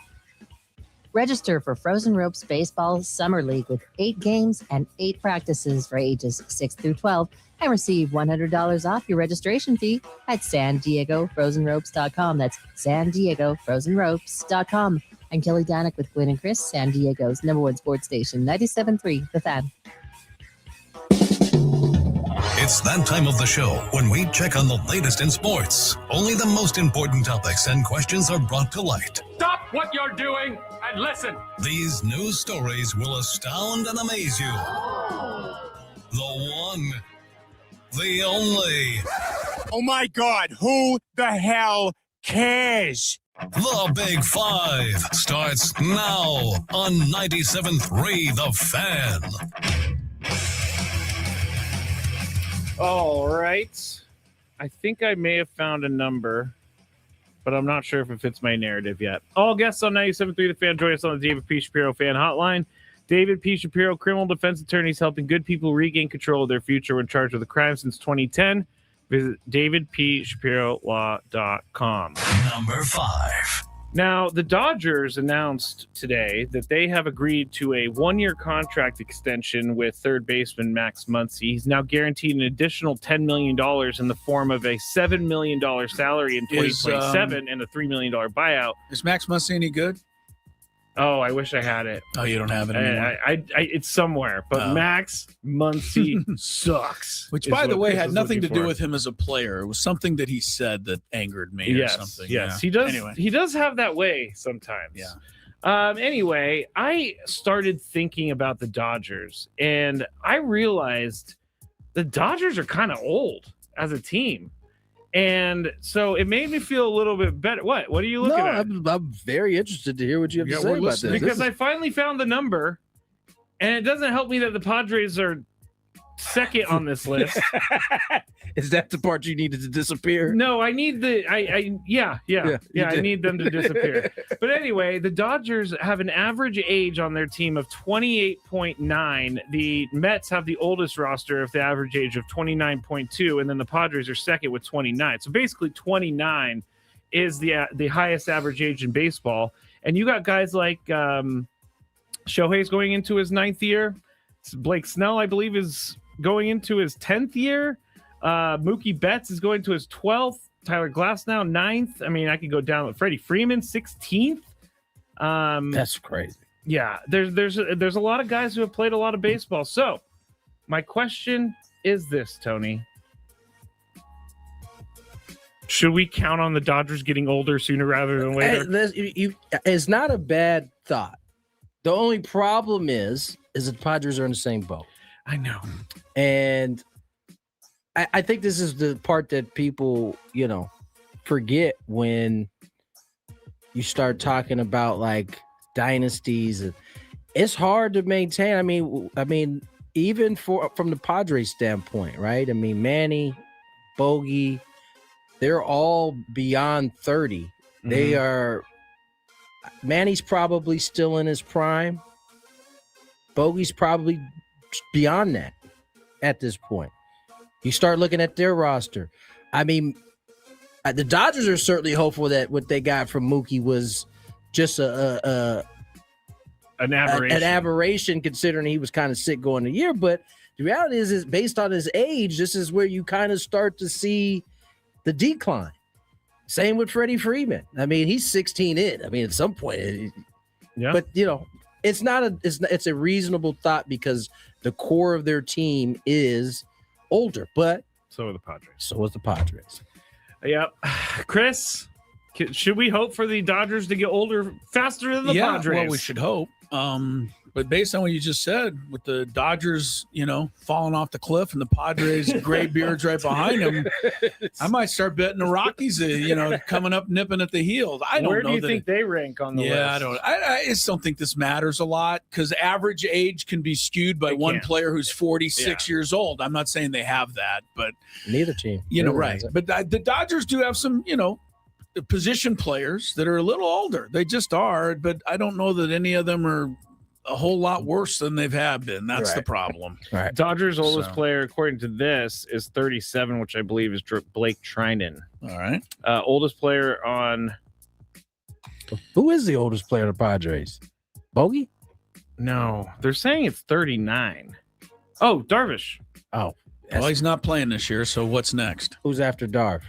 Register for Frozen Ropes Baseball Summer League with 8 games and 8 practices for ages 6 through 12 and receive $100 off your registration fee at San Diego FrozenRopes.com. That's San Diego FrozenRopes.com. I'm Kelly Danick with Gwynn and Chris, San Diego's #1 sports station, 97.3 The Fan. It's that time of the show when we check on the latest in sports. Only the most important topics and questions are brought to light. Stop what you're doing and listen. These news stories will astound and amaze you. The one, the only. Oh my God, who the hell cares? The Big Five starts now on 97.3 The Fan. All right. I think I may have found a number, but I'm not sure if it fits my narrative yet. All guests on 97.3 The Fan join us on the David P. Shapiro Fan Hotline. David P. Shapiro, criminal defense attorneys helping good people regain control of their future when charged with a crime since 2010. Visit davidpshapirolaw.com. Number 5. Now, the Dodgers announced today that they have agreed to a 1-year contract extension with third baseman Max Muncy. He's now guaranteed an additional $10 million in the form of a $7 million salary in 2027 and a $3 million buyout. Is Max Muncy any good? Oh, I wish I had it. Oh, you don't have it anymore? It's somewhere, but Max Muncy sucks. Which, by the way, had nothing to do with him as a player. It was something that he said that angered me or something. Yes, Yeah. he does. Anyway. He does have that way sometimes. Yeah. Anyway, I started thinking about the Dodgers, and I realized the Dodgers are kind of old as a team. And so it made me feel a little bit better. What are you looking at? I'm very interested to hear what you have to say about this. Because I finally found the number, and it doesn't help me that the Padres are second on this list. Is that the part you needed to disappear? No, I need the I need them to disappear. But anyway, the Dodgers have an average age on their team of 28.9. The Mets have the oldest roster with the average age of 29.2, and then the Padres are second with 29. So basically 29 is the highest average age in baseball. And you got guys like Shohei's going into his 9th year. Blake Snell, I believe, is going into his 10th year. Mookie Betts is going to his 12th. Tyler Glasnow, 9th. I mean, I could go down with Freddie Freeman, 16th. That's crazy. Yeah, there's a lot of guys who have played a lot of baseball. So my question is this, Tony. Should we count on the Dodgers getting older sooner rather than later? It's not a bad thought. The only problem is that the Padres are in the same boat. I know. And I think this is the part that people, forget when you start talking about like dynasties. It's hard to maintain. I mean, even from the Padres standpoint, right? I mean, Manny, Bogey, they're all beyond 30. They are. Manny's probably still in his prime. Bogey's probably beyond that at this point. You start looking at their roster. I mean, the Dodgers are certainly hopeful that what they got from Mookie was just an aberration, considering he was kind of sick going the year. But the reality is based on his age, this is where you kind of start to see the decline. Same with Freddie Freeman. I mean, he's 16 in. I mean, at some point, But it's a reasonable thought because the core of their team is older. But so are the Padres. So is the Padres. Yep. Chris, should we hope for the Dodgers to get older faster than the Padres? Well, we should hope. But based on what you just said, with the Dodgers, falling off the cliff and the Padres' gray beards right behind them, I might start betting the Rockies, coming up nipping at the heels. I don't know. Where do you think they rank on the list? I just don't think this matters a lot because average age can be skewed by one player who's 46 years old. I'm not saying they have that, but neither team. Right. But the Dodgers do have some, position players that are a little older. They just are, but I don't know that any of them are a whole lot worse than they've had been. That's the problem. Right. Dodgers' oldest player, according to this, is 37, which I believe is Blake Trinan. All right. Oldest player on. Who is the oldest player of the Padres? Bogey? No, they're saying it's 39. Oh, Darvish. Oh, well, he's not playing this year. So what's next? Who's after Darv?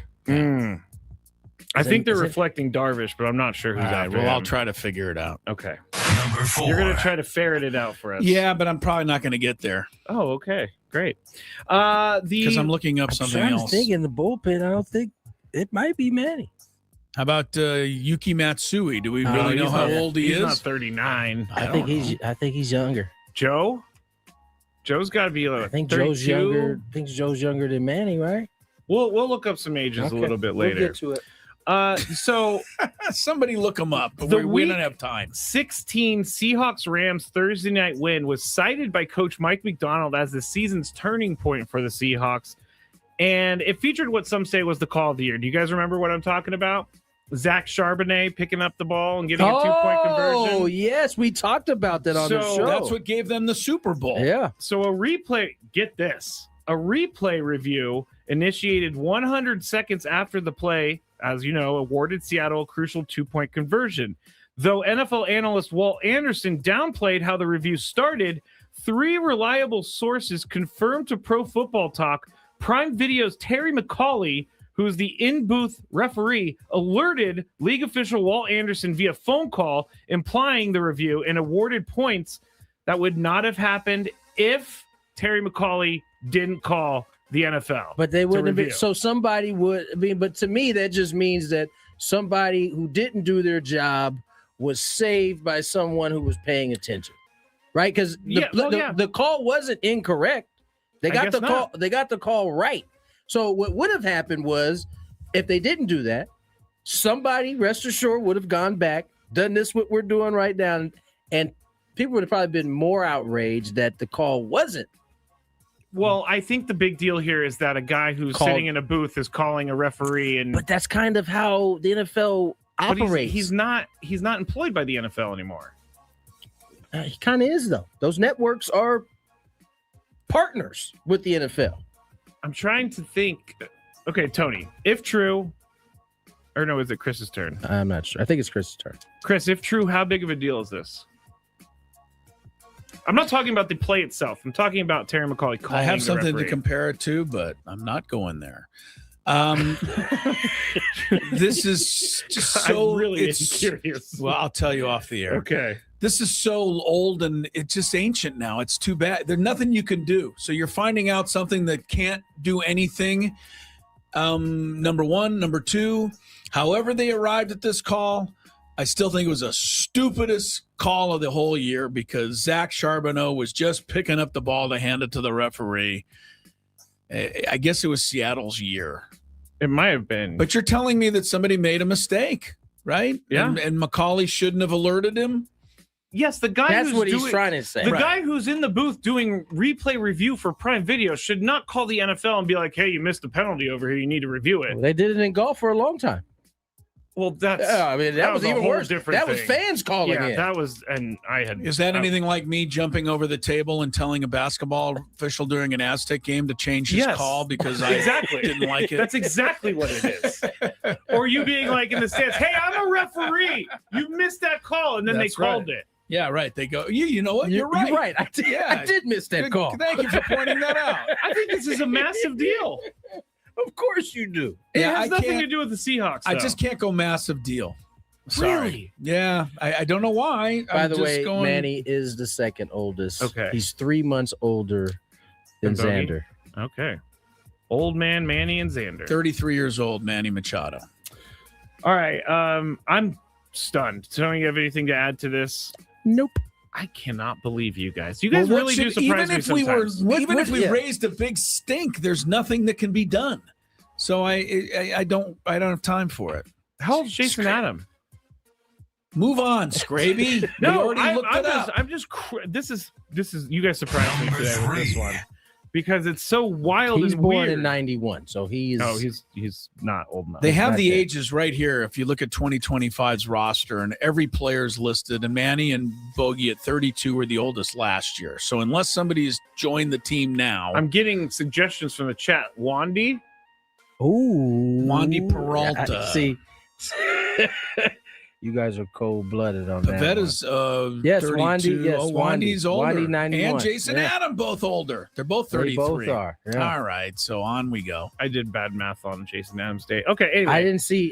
I think they're reflecting Darvish, but I'm not sure who's after him. I'll try to figure it out. Okay. Number 4. You're going to try to ferret it out for us. Yeah, but I'm probably not going to get there. Oh, okay. Great. Because I'm looking up something else. I'm thinking in the bullpen, I don't think it might be Manny. How about Yuki Matsui? Do we really know how old he is? He's not 39. I think he's younger. Joe? Joe's got to be like I think 32? Joe's younger. I think Joe's younger than Manny, right? We'll look up some ages a little bit later. We'll get to it. So somebody look them up. But we don't have time. 16 Seahawks-Rams Thursday night win was cited by Coach Mike McDonald as the season's turning point for the Seahawks, and it featured what some say was the call of the year. Do you guys remember what I'm talking about? Zach Charbonnet picking up the ball and getting a 2-point conversion. Oh yes, we talked about that on the show. That's what gave them the Super Bowl. Yeah. So a replay review initiated 100 seconds after the play, as you know, awarded Seattle a crucial 2-point conversion. Though NFL analyst Walt Anderson downplayed how the review started, 3 reliable sources confirmed to Pro Football Talk Prime Video's Terry McCauley, who's the in-booth referee, alerted league official Walt Anderson via phone call, implying the review and awarded points that would not have happened if Terry McCauley didn't call the NFL. But they wouldn't have been. So somebody would. I mean, but to me, that just means that somebody who didn't do their job was saved by someone who was paying attention, right? Because the call wasn't incorrect. They got the call. They got the call right. So what would have happened was, if they didn't do that, somebody, rest assured, would have gone back, done this what we're doing right now, and people would have probably been more outraged that the call wasn't. Well, I think the big deal here is that a guy who's sitting in a booth is calling a referee, but that's kind of how the NFL operates. He's not employed by the NFL anymore. He kind of is, though. Those networks are partners with the NFL. I'm trying to think. Okay, Tony, if true, or no, is it Chris's turn? I'm not sure. I think it's Chris's turn. Chris, if true, how big of a deal is this? I'm not talking about the play itself. I'm talking about Terry McCauley calling. I have something to compare it to, but I'm not going there. This is just so. I'm really curious. Well, I'll tell you off the air. Okay. This is so old and it's just ancient now. It's too bad. There's nothing you can do. So you're finding out something that can't do anything. Number one. Number two, however they arrived at this call, I still think it was the stupidest call of the whole year because Zach Charbonnet was just picking up the ball to hand it to the referee. I guess it was Seattle's year. It might have been. But you're telling me that somebody made a mistake, right? Yeah. And McCauley shouldn't have alerted him? Yes, the guy That's what he's trying to say. The guy who's in the booth doing replay review for Prime Video should not call the NFL and be like, hey, you missed a penalty over here. You need to review it. Well, they did it in golf for a long time. Well, that's. Yeah, I mean, that was a even whole worse. different That was thing. fans calling Yeah, in. that was, and I had. Is that anything like me jumping over the table and telling a basketball official during an Aztec game to change his Yes. call because I Exactly. didn't like it? That's exactly what it is. Or you being like in the stands, hey, I'm a referee. You missed that call, and then That's they called right. it. Yeah, right. They go, you know what? You're right. You're right. I did miss that Good- call. Thank you for pointing that out. I think this is a massive deal. Of course you do. It Yeah, has I nothing can't- to do with the Seahawks. I though. just can't go massive deal. Sorry. Really? Yeah, I don't know why. By I'm the just way, going, Manny is the second oldest. Okay. He's 3 months older than Than Bogey? Xander. Okay. Old man Manny and Xander. 33 years old, Manny Machado. All right. I'm stunned. Tony, you have anything to add to this? Nope. I cannot believe you guys. You guys Well, what really do should- surprise me sometimes. even if we yeah. raised a big stink, there's nothing that can be done. So I don't have time for it. How old's Jason Adam? Move on, Scraby. We No, already looked it up. this is you guys surprised me today with this one because it's so wild He's and born weird. in 91, so he's he's not old enough. They have not the yet. ages right here. If you look at 2025's roster, and every player's listed, and Manny and Bogey at 32 were the oldest last year. So unless somebody's joined the team now, I'm getting suggestions from the chat. Wandy, Ooh. Wandy Peralta. See, you guys are cold-blooded on that. That one. is Yes, 32. Wandy, yes, Oh, Wandy. Wandy's older. Wandy 91. And Jason Yeah. Adam both older. They're both They 33. both are. Yeah. All right, so on we go. I did bad math on Jason Adams' day. Okay, anyway,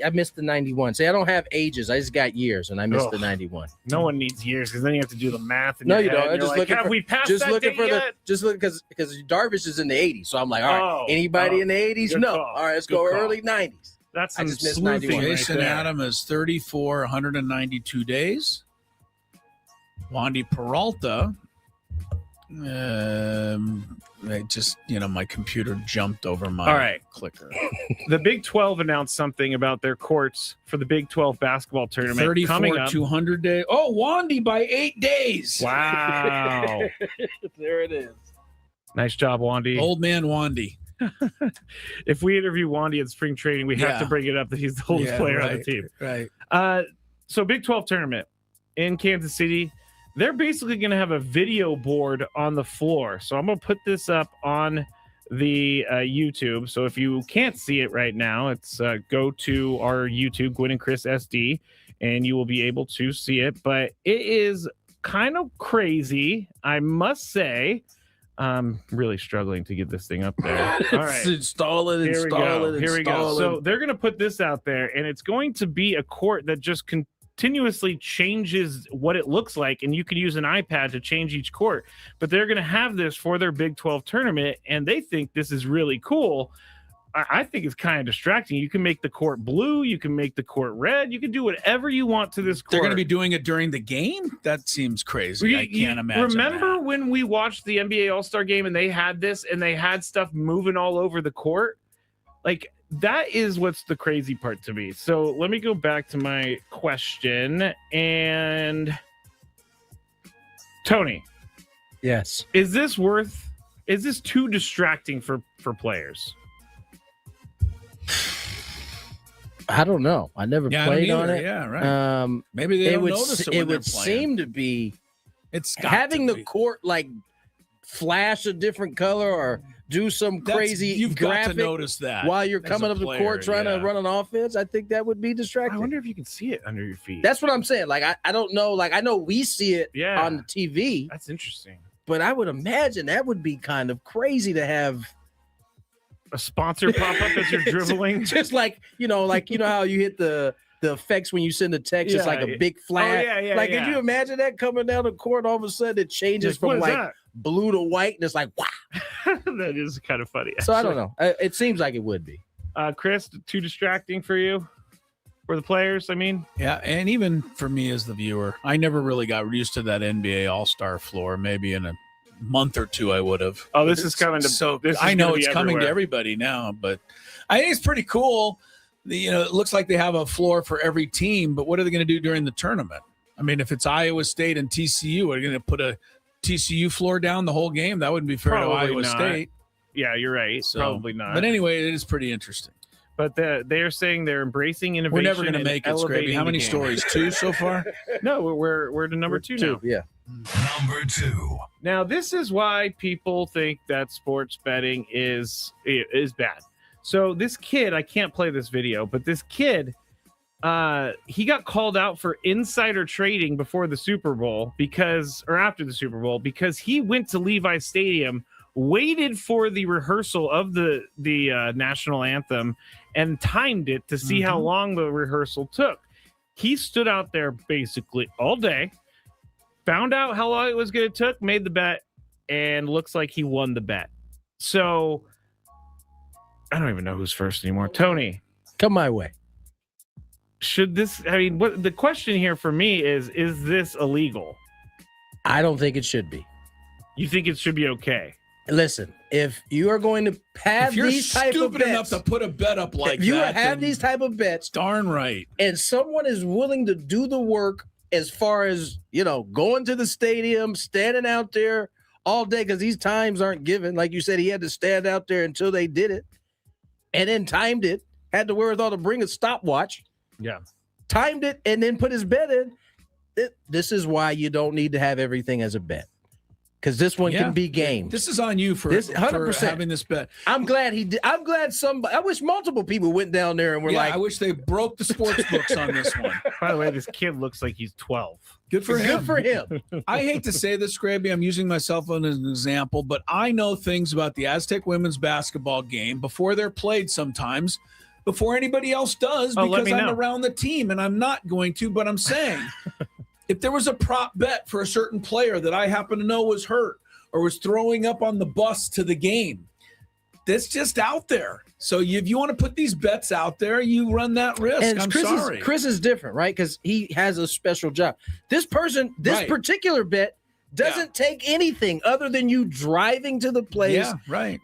I missed the 91. See, I don't have ages. I just got years, and I missed Ugh. the 91. no one needs years because then you have to do the math. In No, your you head, don't. and I'm you're just like, looking have for, we passed just that looking date for yet? just look because Darvish is in the 80s. So I'm like, all right, Oh, anybody oh, in the 80s? good No. call. All right, let's Good go call. early 90s. That's I some just missed sleuthing 91. right Jason there. Adam is 34, 192 days. Wandy Peralta, I just, my computer jumped over my All right. clicker. The Big 12 announced something about their courts for the Big 12 basketball tournament 34, coming up. 200 days. Oh, Wandy by 8 days. Wow. There it is. Nice job, Wandy. Old man Wandy. If we interview Wandy at spring training, we have Yeah. to bring it up that he's the oldest Yeah, player on the right, team. Right. So Big 12 tournament in Kansas City, they're basically going to have a video board on the floor. So I'm going to put this up on the YouTube. So if you can't see it right now, it's go to our YouTube, Gwynn and Chris SD, and you will be able to see it. But it is kind of crazy, I must say. I'm really struggling to get this thing up there. All right. Install it, Here we install go. it, Here we go. install So it. they're going to put this out there, and it's going to be a court that just continuously changes what it looks like, and you can use an iPad to change each court. But they're going to have this for their Big 12 tournament, and they think this is really cool. I think it's kind of distracting. You can make the court blue. You can make the court red. You can do whatever you want to this court. They're going to be doing it during the game? That seems crazy. I can't imagine. Remember that. when we watched the NBA All-Star game and they had this and they had stuff moving all over the court? Like, that is what's the crazy part to me. So let me go back to my question. And Tony, Yes. is this too distracting for players? I don't know. I never Yeah, I don't played on either. it. Yeah, right. Maybe they don't notice it when they're would playing. seem to be It's got having to the be. court like flash a different color or do some crazy You've got graphic to notice that while you're as coming a up the player, court trying yeah. to run an offense. I think that would be distracting. I wonder if you can see it under your feet. That's what I'm saying. Like I don't know. Like I know we see it Yeah. on the TV, That's interesting. but I would imagine that would be kind of crazy to have A sponsor pop up as you're dribbling. just like how you hit the effects when you send a text. It's Yeah, like a yeah. big flash. Oh, yeah, like, yeah. could you imagine that coming down the court? All of a sudden, it changes What from is like that? blue to white, and it's like wow. That is kind of funny. So I don't actually. know. It seems like it would be. Chris, too distracting for you? For the players, I mean? Yeah, and even for me as the viewer, I never really got used to that NBA All-Star floor. Maybe in a month or two I would have. Oh, this is coming to So this is I know gonna be it's coming to everywhere. everybody now, but I think it's pretty cool. It looks like they have a floor for every team, but what are they going to do during the tournament? I mean, if it's Iowa State and TCU, are they going to put a TCU floor down the whole game? That wouldn't be fair Probably to Iowa not. State. Yeah, you're right. So, Probably not. But anyway, it is pretty interesting. But they are saying they're embracing innovation. We're never going to make it, Scrappy. How many game. stories? 2 so far? No, we're to number 2 now. Yeah. Number 2. Now, this is why people think that sports betting is bad. So this kid, I can't play this video, but this kid, he got called out for insider trading before the Super Bowl after the Super Bowl because he went to Levi's Stadium, waited for the rehearsal of the national anthem, and timed it to see how long the rehearsal took. He stood out there basically all day, found out how long it was going to take, made the bet, and looks like he won the bet. So I don't even know who's first anymore. Tony, come my way. Should this? I mean, what the question here for me is this illegal? I don't think it should be. You think it should be okay? Listen, if you are going to have these type of bets, enough to put a bet up like if you that, have these type of bets, darn right, and someone is willing to do the work as far as going to the stadium, standing out there all day because these times aren't given. Like you said, he had to stand out there until they did it, and then timed it. Had the wherewithal to bring a stopwatch. Yeah, timed it and then put his bet in. This is why you don't need to have everything as a bet. Because this one can be gamed. This is on you for 100%. for having this bet. I'm glad he did. I'm glad somebody. I wish multiple people went down there and were like, I wish they broke the sports books on this one. By the way, this kid looks like he's 12. Good for him. Good for him. I hate to say this, Scrappy. I'm using myself as an example, but I know things about the Aztec women's basketball game before they're played sometimes, before anybody else does, because I'm around the team, and I'm not going to, but I'm saying if there was a prop bet for a certain player that I happen to know was hurt or was throwing up on the bus to the game, that's just out there. So if you want to put these bets out there, you run that risk. And I'm sorry. Chris is different, right? Because he has a special job. This particular bet doesn't take anything other than you driving to the place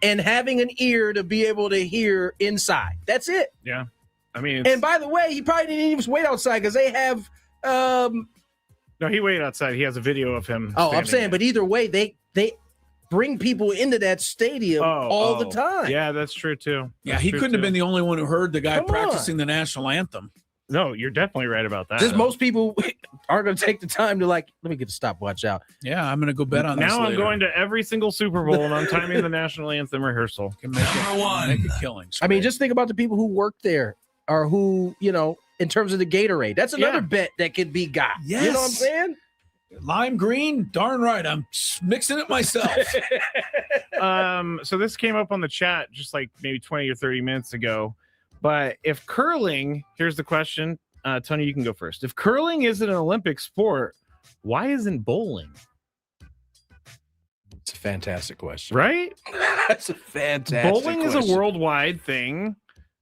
and having an ear to be able to hear inside. That's it. Yeah. I mean, and by the way, he probably didn't even wait outside because they have no, he waited outside. He has a video of him. I'm saying, but either way, they bring people into that stadium all the time. Yeah, that's true too. Yeah, he couldn't have been the only one who heard the guy practicing the national anthem. No, you're definitely right about that. Just most people aren't going to take the time to let me get the stopwatch out. Yeah, I'm going to go bet on this now. I'm later. going to every single Super Bowl and I'm timing the national anthem rehearsal. Make a killing. I mean, just think about the people who work there or who, in terms of the Gatorade. That's another bet that could be got. Yes. You know what I'm saying? Lime green, darn right. I'm mixing it myself. So this came up on the chat just like maybe 20 or 30 minutes ago. But if curling, here's the question. Tony, you can go first. If curling isn't an Olympic sport, why isn't bowling? It's a fantastic question. Right? That's a fantastic Bowling question. is a worldwide thing.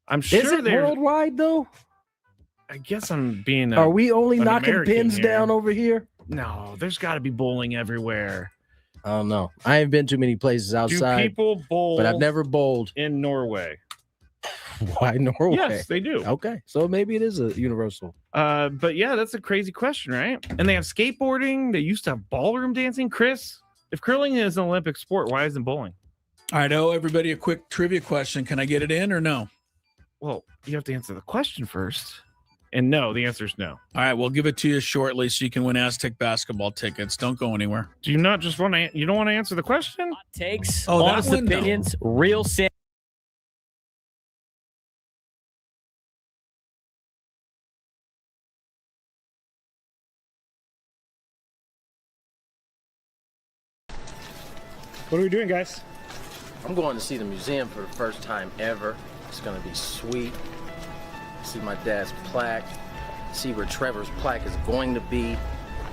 I'm sure Is it worldwide, though? I guess I'm being Are we only knocking American pins here. down over here? No, there's got to be bowling everywhere. I don't know. I ain't been too many places outside. Do people bowl? But I've never bowled in Norway. Why Norway? Yes, they do. Okay, so maybe it is a universal. But yeah, that's a crazy question, right? And they have skateboarding. They used to have ballroom dancing. Chris, if curling is an Olympic sport, why isn't bowling? All right, everybody, a quick trivia question. Can I get it in or no? Well, you have to answer the question first. And no, the answer is no. All right, we'll give it to you shortly so you can win Aztec basketball tickets. Don't go anywhere. Do you not just want to? You don't want to answer the question? Takes honest opinions, real sin. What are we doing, guys? I'm going to see the museum for the first time ever. It's going to be sweet. See my dad's plaque. See where Trevor's plaque is going to be.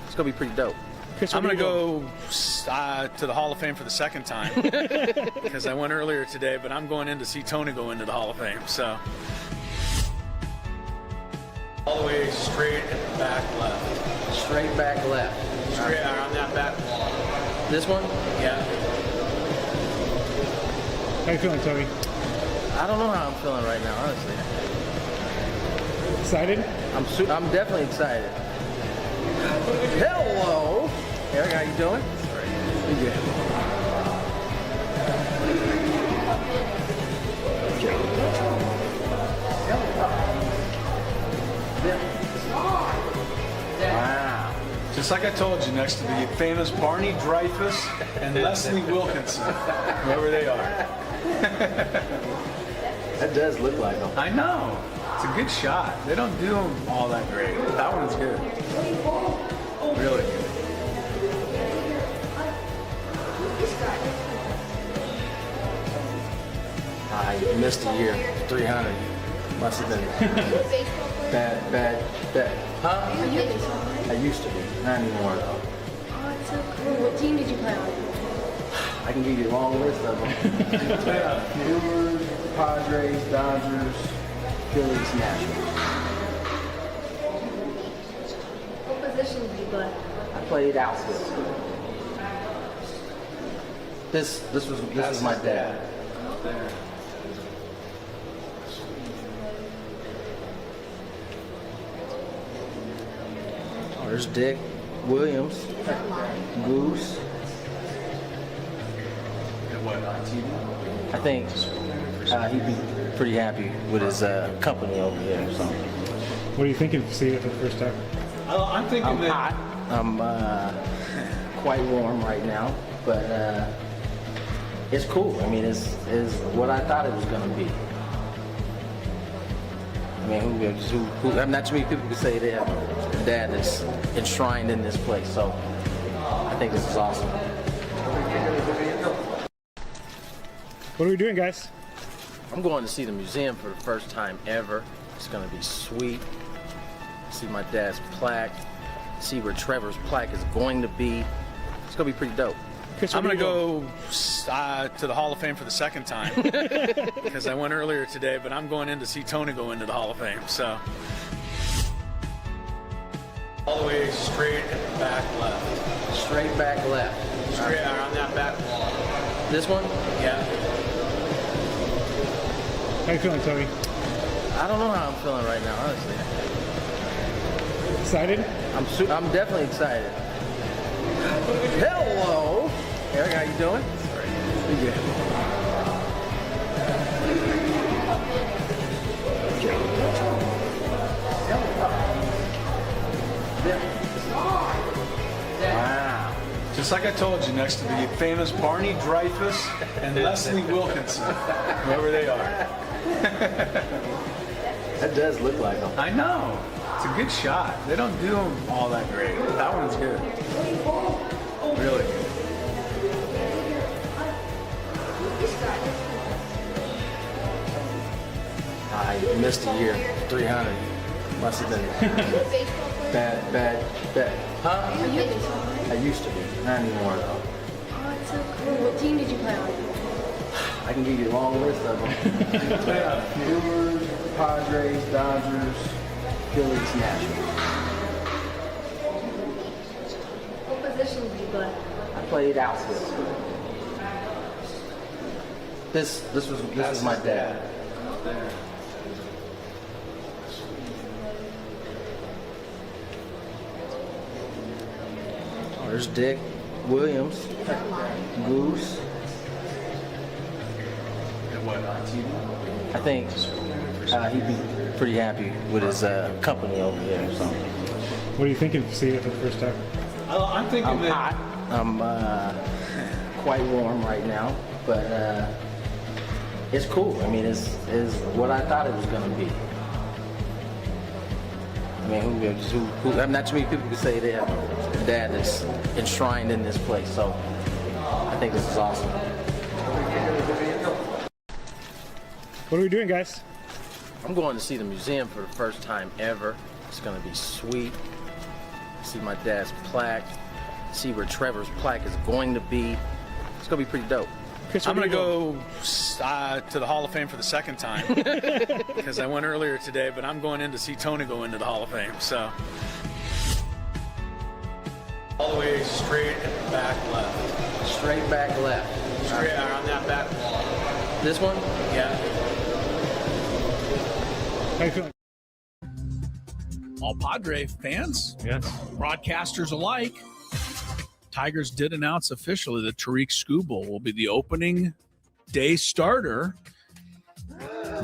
It's going to be pretty dope. Chris, I'm going to go to the Hall of Fame for the second time because I went earlier today, but I'm going in to see Tony go into the Hall of Fame. So all the way straight at the back left. Straight back left. Straight around that back wall. This one? Yeah. How you feeling, Tony? I don't know how I'm feeling right now, honestly. Excited? I'm definitely excited. Hello. Eric, how you doing? Pretty good. Wow. Just like I told you, next to the famous Barney Dreyfus and Leslie Wilkinson, whoever they are. That does look like them. I know. It's a good shot. They don't do them all that great. That one's good. Really good. I missed a year. 300. Must have been bad. Huh? I used to be. Not anymore, though. Oh, it's so cool. What team did you play on? I can give you a long list of them. Brewers, Padres, Dodgers, Phillies, Nationals. What position did you play? I played outfield. This was my dad. Oh, there's Dick Williams, Goose. I think he'd be pretty happy with his company over there. So. What are you thinking of seeing it for the first time? I'm thinking I'm hot. I'm quite warm right now, but it's cool. I mean, it's what I thought it was going to be. I mean, who not too many people can say they have a dad that's enshrined in this place. So I think this is awesome. What are we doing, guys? I'm going to see the museum for the first time ever. It's going to be sweet. See my dad's plaque. See where Trevor's plaque is going to be. It's going to be pretty dope. Chris, I'm going to go to the Hall of Fame for the second time because I went earlier today, but I'm going in to see Tony go into the Hall of Fame. So all the way straight back left. Straight back left. Straight around that back wall. This one? Yeah. How you feeling, Tony? I don't know how I'm feeling right now, honestly. Excited? I'm definitely excited. Hello, Eric. How you doing? Pretty good. Wow. Just like I told you, next to the famous Barney Dreyfus and Leslie Wilkinson, whoever they are. That does look like them. I know. It's a good shot. They don't do them all that great. That one's good. Really good. I missed a year. 300. Must have been bad. Huh? I used to be. Not anymore, though. Oh, it's so cool. What team did you play on? I can give you a long list of them. Brewers, Padres, Dodgers, Phillies, Nationals. What position did you play? I played outfield. This was my dad. Oh, there's Dick Williams, Goose. I think he'd be pretty happy with his company over there. So. What are you thinking of seeing it for the first time? I'm thinking I'm hot. I'm quite warm right now, but it's cool. I mean, it's what I thought it was going to be. I mean, who not too many people can say they have a dad that's enshrined in this place. So I think this is awesome. What are we doing, guys? I'm going to see the museum for the first time ever. It's going to be sweet. See my dad's plaque. See where Trevor's plaque is going to be. It's going to be pretty dope. Chris, I'm going to go to the Hall of Fame for the second time because I went earlier today, but I'm going in to see Tony go into the Hall of Fame. So all the way straight back left. Straight back left. Straight around that back wall. This one? Yeah. How you feeling? All Padre fans, yes, broadcasters alike. Tigers did announce officially that Tariq Skubal will be the opening day starter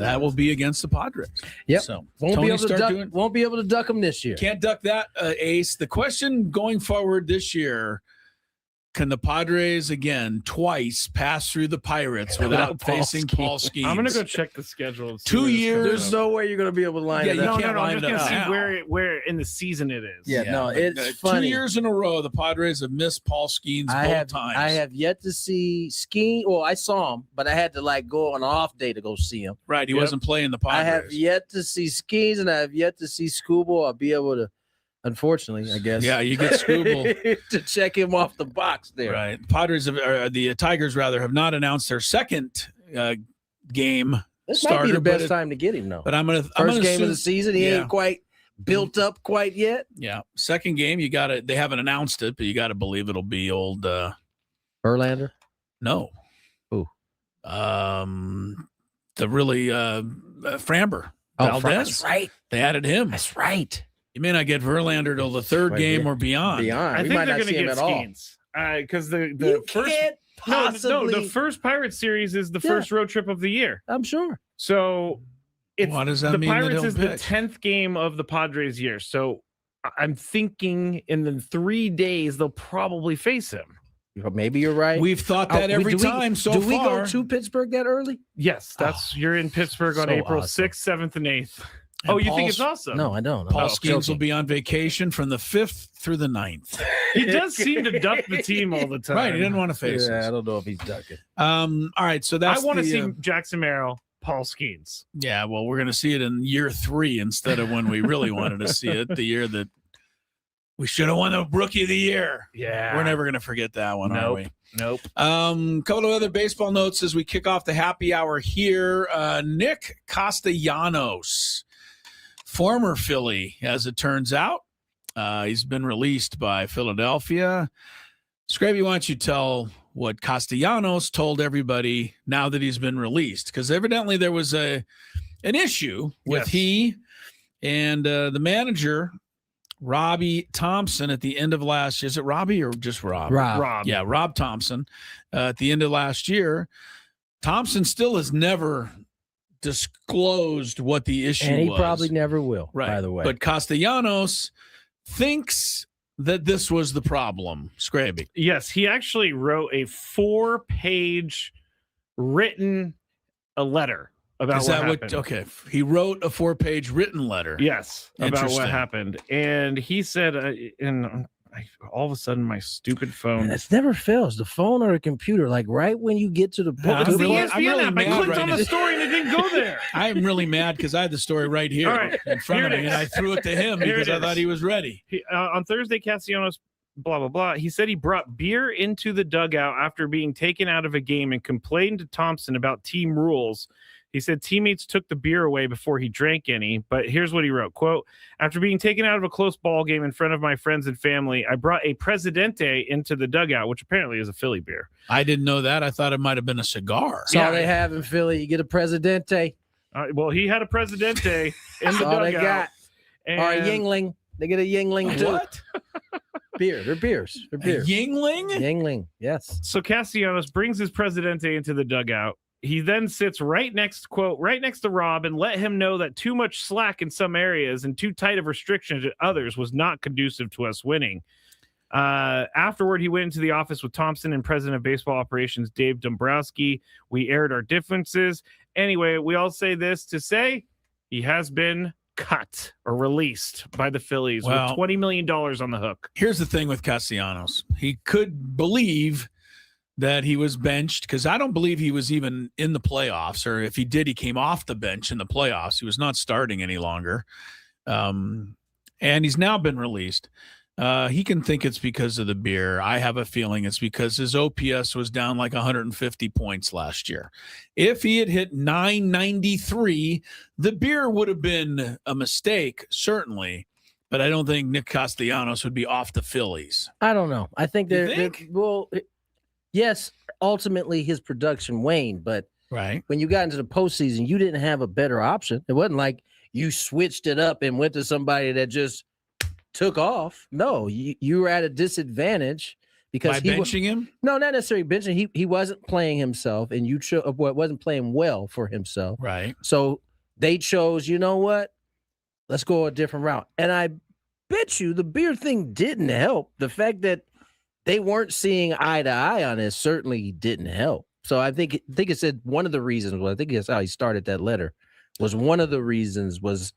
That will be against the Padres. Yep. So Won't Tony be able to start duck. doing- Won't be able to duck them this year. Can't duck that, Ace. The question going forward this year: can the Padres again twice pass through the Pirates without facing Paul Skeens? I'm gonna go check the schedule. and see 2 where this years. There's no way you're going to be able to line Yeah, it you up. can't No, I'm line just it gonna up see now. where in the season it is. Yeah, no, but, it's funny. 2 years in a row, the Padres have missed Paul Skeens both times. I have yet to see Skeen. Well, I saw him, but I had to like go on an off day to go see him. Right, he wasn't playing the Padres. I have yet to see Skeens, and I have yet to see Scooble. I'll be able to, unfortunately, I guess. Yeah, you get Scooble to check him off the box there. Right, the Tigers rather have not announced their second game. This might starter, be the but best time to get him, though. But I'm gonna First game of the season, he Yeah. ain't quite built up quite yet. Yeah, second game, you got to. They haven't announced it, but you got to believe it'll be old. Verlander? No. Who? The really Framber. Oh, Valdez. that's right. They added him. That's right. You may not get Verlander till the third game or beyond. I We think might they're not going see to him get at all. Skeens because the You first can't possibly. no, the first Pirates series is the Yeah. first road trip of the year. I'm sure. So it's What does that the mean they Pirates don't is pitch? the 10th game of the Padres year. So I'm thinking in the 3 days they'll probably face him. Maybe you're right. We've thought that every time so do far. we go to Pittsburgh that early? Yes, that's you're in Pittsburgh on so April awesome. 6th, 7th, and 8th. And Oh, you think Paul's- it's awesome? No, I don't. Paul I'm Skeens will joking. be on vacation from the 5th through the 9th. He does seem to duck the team all the time. Right, he didn't want to face Yeah, I us. don't know if he's ducking. All right, so I that's want to the, see Jackson Merrill, Paul Skeens. Yeah, well, we're going to see it in year 3 instead of when we really wanted to see it, the year that we should have won the Rookie of the Year. Yeah. We're never going to forget that one, are Nope. we? Nope. Couple of other baseball notes as we kick off the happy hour here. Nick Castellanos, former Philly, as it turns out. He's been released by Philadelphia. Scrappy, why don't you tell what Castellanos told everybody now that he's been released? Because evidently there was an issue with Yes. he and the manager, Robbie Thompson, at the end of last year. Is it Robbie or just Rob? Rob. Yeah, Rob Thompson. At the end of last year, Thompson still has never disclosed what the issue And he was. probably never will, Right. by the way. But Castellanos thinks that this was the problem. Scraby. Yes, he actually wrote a 4-page written letter about Is what that happened. what? Okay, he wrote a 4-page written letter. Yes, about what Interesting. happened, and he said, all of a sudden, my stupid phone. And it never fails. The phone or the computer, like right when you get to the Yeah, book. I'm It's the really- ESPN I'm really app. I mad clicked right on now. the story and it didn't go there. I'm really mad because I had the story right here All right, in front of here me, it and I is. threw it to him Here because it I thought is. he was ready. On Thursday, Castellanos, blah, blah, blah. He said he brought beer into the dugout after being taken out of a game and complained to Thompson about team rules. He said teammates took the beer away before he drank any, but here's what he wrote, quote, after being taken out of a close ball game in front of my friends and family, I brought a Presidente into the dugout, which apparently is a Philly beer. I didn't know that. I thought it might have been a cigar. That's all they have in Philly. You get a Presidente. Well, he had a Presidente in That's the all they dugout. got. Or a Yingling. They get a Yingling too. What? Beer. They're beers. They're beers. Yingling? Yingling. Yes. So Castellanos brings his Presidente into the dugout. He then sits right next to Rob and let him know that too much slack in some areas and too tight of restrictions in others was not conducive to us winning. Afterward, he went into the office with Thompson and President of Baseball Operations Dave Dombrowski. We aired our differences. Anyway, we all say this to say he has been cut or released by the Phillies Well, with $20 million on the hook. Here's the thing with Castellanos. He could believe that he was benched because I don't believe he was even in the playoffs, or if he did, he came off the bench in the playoffs. He was not starting any longer. And he's now been released. He can think it's because of the beer. I have a feeling it's because his OPS was down like 150 points last year. If he had hit 993, the beer would have been a mistake, certainly. But I don't think Nick Castellanos would be off the Phillies. I don't know. I think You they're well, yes, ultimately his production waned, but right when you got into the postseason, you didn't have a better option. It wasn't like you switched it up and went to somebody that just took off. No, you were at a disadvantage because By benching him? No, not necessarily benching. He wasn't playing himself, and wasn't playing well for himself. Right. So they chose, you know what? Let's go a different route. And I bet you the beard thing didn't help. The fact that they weren't seeing eye to eye on this certainly didn't help. So I think it said one of the reasons was, I think that's how he started that letter, was one of the reasons was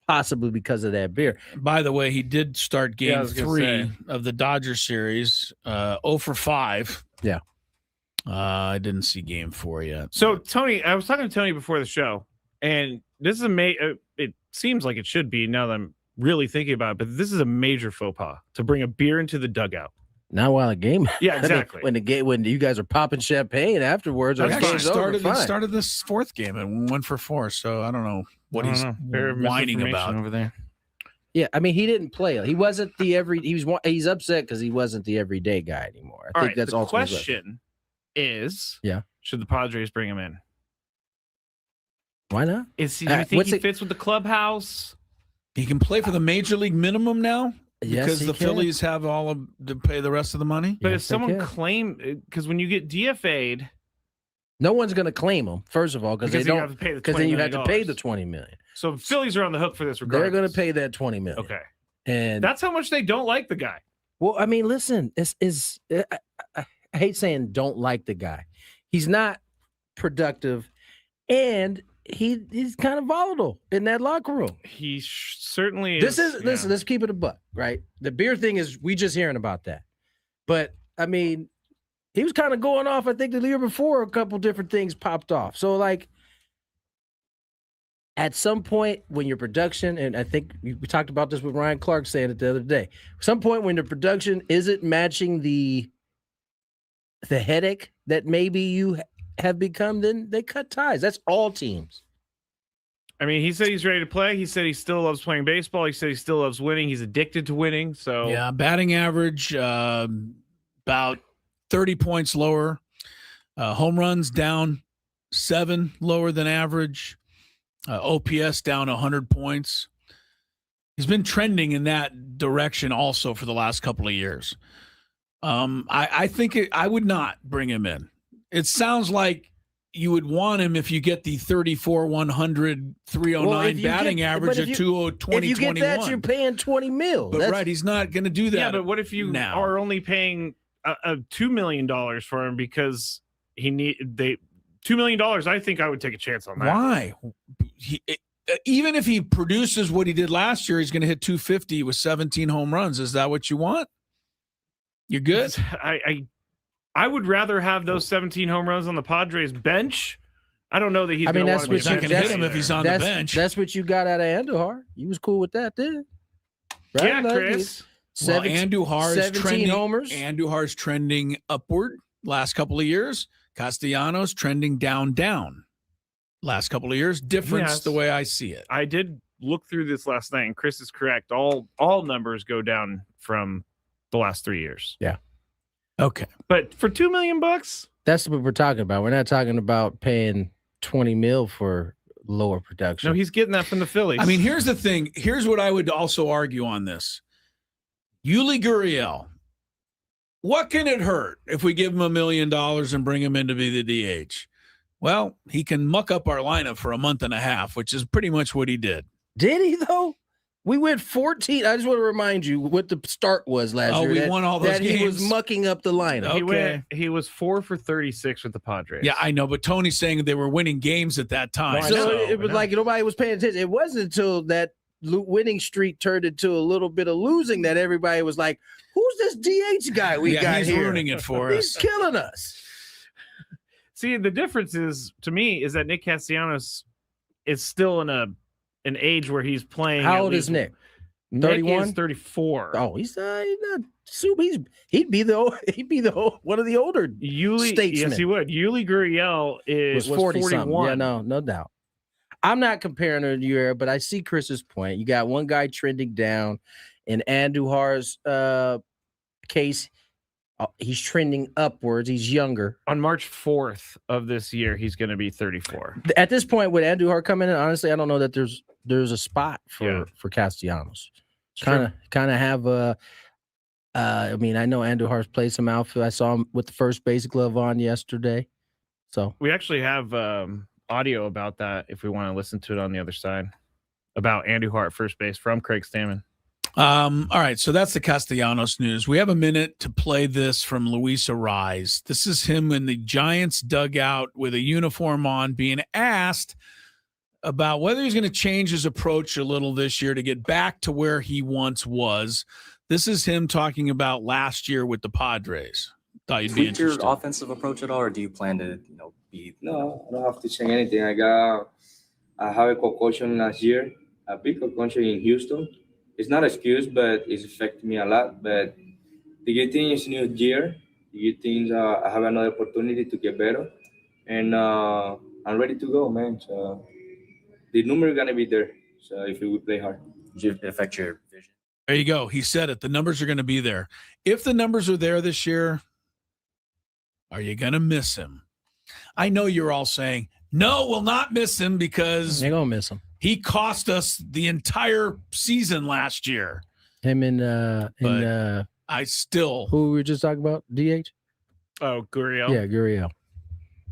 possibly because of that beer. By the way, he did start Yeah, I game was gonna 3 say. of the Dodger series, 0 for 5. Yeah. I didn't see game 4 yet. So Tony, I was talking to Tony before the show, and this is it seems like it should be now that I'm really thinking about it, but this is a major faux pas to bring a beer into the dugout. Not while a game. Yeah, I mean, exactly. when you guys are popping champagne afterwards, or It the actually game's over, fine. started this 4th game and 1 for 4. So I don't know what he's Bear whining misinformation about over there. Yeah, I mean, he didn't play. He wasn't he's upset because he wasn't the everyday guy anymore. I All think right, that's the ultimately question is, Yeah. should the Padres bring him in? Why not? Do you think he fits with the clubhouse? He can play for the major league minimum now Yes, because he the can. Phillies have all of to pay the rest of the money. But Yes, if they someone can. claim, because when you get DFA'd, No one's going to claim him, first of all, because they Because you don't. have to pay the Because then you have to $20 pay million. the $20 million. so Phillies are on the hook for this They're regardless. going to pay that $20 million. Okay, And that's how much they don't like the guy. well, I mean, listen, I hate saying don't like the guy. He's not productive, and he's kind of volatile in that locker room. He certainly is. Listen, let's keep it a buck, right? The beer thing is we just hearing about that. But I mean, he was kind of going off, I think, the year before a couple different things popped off. So like at some point when your production, and I think we talked about this with Ryan Clark saying it the other day, some point when the production isn't matching the headache that maybe you have become, then they cut ties. That's all teams. I mean, he said he's ready to play. He said he still loves playing baseball. He said he still loves winning. He's addicted to winning. So Yeah, batting average about 30 points lower. Home runs down 7, lower than average. OPS down 100 points. He's been trending in that direction also for the last couple of years. I think I would not bring him in. It sounds like you would want him if you get the 34, 100, 309 batting average at 20, If you get that, you're paying $20 million. But right, he's not going to do that. yeah, but what if you now. are only paying $2 million for him because $2 million? I think I would take a chance on that. Why? Even if he produces what he did last year, he's going to hit 250 with 17 home runs. Is that what you want? You're good? I would rather have those 17 home runs on the Padres bench. I don't know that he's going to want to be not going to hit him if he's on the bench. That's what you got out of Andujar. You was cool with that, didn't you? Yeah, Chris. Andujar is 17 trending. homers. Andujar's trending upward last couple of years. Castellanos trending down. Last couple of years. Difference Yes. the way I see it. I did look through this last night, and Chris is correct. All numbers go down from the last 3 years. Yeah. Okay. But for $2 million, That's what we're talking about. We're not talking about paying $20 million for lower production. no, he's getting that from the Phillies. I mean, here's the thing. Here's what I would also argue on this. Yuli Gurriel. What can it hurt if we give him $1 million and bring him in to be the DH? Well, he can muck up our lineup for a month and a half, which is pretty much what he did. Did he though? We went 14. I just want to remind you what the start was last year. We won all those that games. He was mucking up the lineup. He was 4 for 36 with the Padres. Yeah, I know, but Tony's saying they were winning games at that time. So it was like nobody was paying attention. It wasn't until that winning streak turned into a little bit of losing that everybody was like, "Who's this DH guy we got he's here? ruining it for He's us. killing us." See, the difference is to me is that Nick Castellanos is still in an age where he's playing. How at old is least- Nick? Nick 31? is 34. Oh, he's not super. He'd be one of the older statesmen. Yes, he would. Yuli Gurriel was 40-something. 41. Yeah, no doubt. I'm not comparing her to you, Eric, but I see Chris's point. You got one guy trending down. In Andujar's case, he's trending upwards. He's younger. On March 4th of this year, he's going to be 34. At this point, with Andujar coming in, honestly, I don't know that there's a spot for Castellanos. Kind of have a I mean, I know Andujar's played some outfield. I saw him with the first base glove on yesterday. So we actually have audio about that if we want to listen to it on the other side about Andujar at first base from Craig Stammen. All right, so that's the Castellanos news. We have a minute to play this from Luis Arise. This is him in the Giants dugout with a uniform on being asked about whether he's going to change his approach a little this year to get back to where he once was. This is him talking about last year with the Padres. Thought you'd be interested. Your offensive approach at all, or do you plan to, be? No, I don't have to change anything. I have a concussion last year, a big concussion in Houston. It's not an excuse, but it's affected me a lot. But the good thing is new year. The good thing is I have another opportunity to get better. And I'm ready to go, man. So the number is going to be there. So if we play hard. Did it affect your vision? There you go. He said it. The numbers are going to be there. If the numbers are there this year, are you going to miss him? I know you're all saying, no, we'll not miss him because they're going to miss him. He cost us the entire season last year. Him and I still. Who we were just talking about? DH? Oh, Gurriel. Yeah, Gurriel.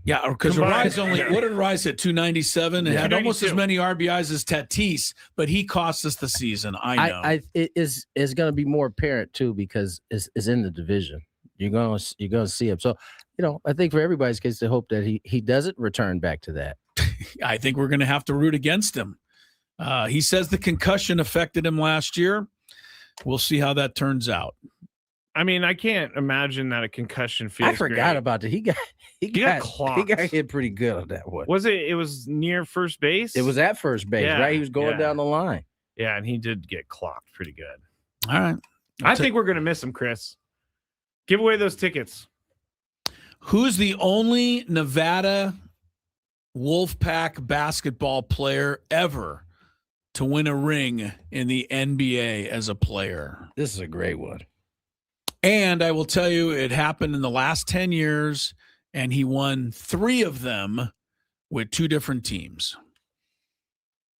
Yeah, because Arise only, what did Arise at 297? It had almost as many RBIs as Tatis, but he cost us the season. I know. It is going to be more apparent too because it's in the division. You're going to see him. So, I think for everybody's case, they hope that he doesn't return back to that. I think we're going to have to root against him. He says the concussion affected him last year. We'll see how that turns out. I mean, I can't imagine that a concussion feels I forgot great. about it. He got clocked. He got hit pretty good on that one. Was it? It was near first base? It was at first base, right? He was going down the line. Yeah, and he did get clocked pretty good. All right. I think we're going to miss him, Chris. Give away those tickets. Who's the only Nevada Wolfpack basketball player ever to win a ring in the NBA as a player? This is a great one. And I will tell you, it happened in the last 10 years, and he won 3 of them with 2 different teams.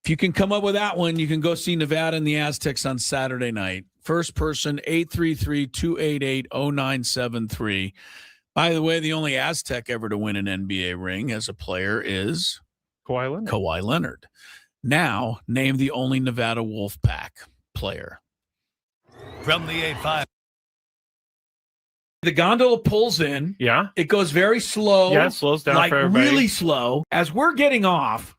If you can come up with that one, you can go see Nevada and the Aztecs on Saturday night. First person, 833-288-0973. By the way, the only Aztec ever to win an NBA ring as a player is Kawhi Leonard. Now, name the only Nevada Wolfpack player. From the 8-5. The gondola pulls in. Yeah. It goes very slow. Yeah, it slows down like for everybody. Really slow. As we're getting off,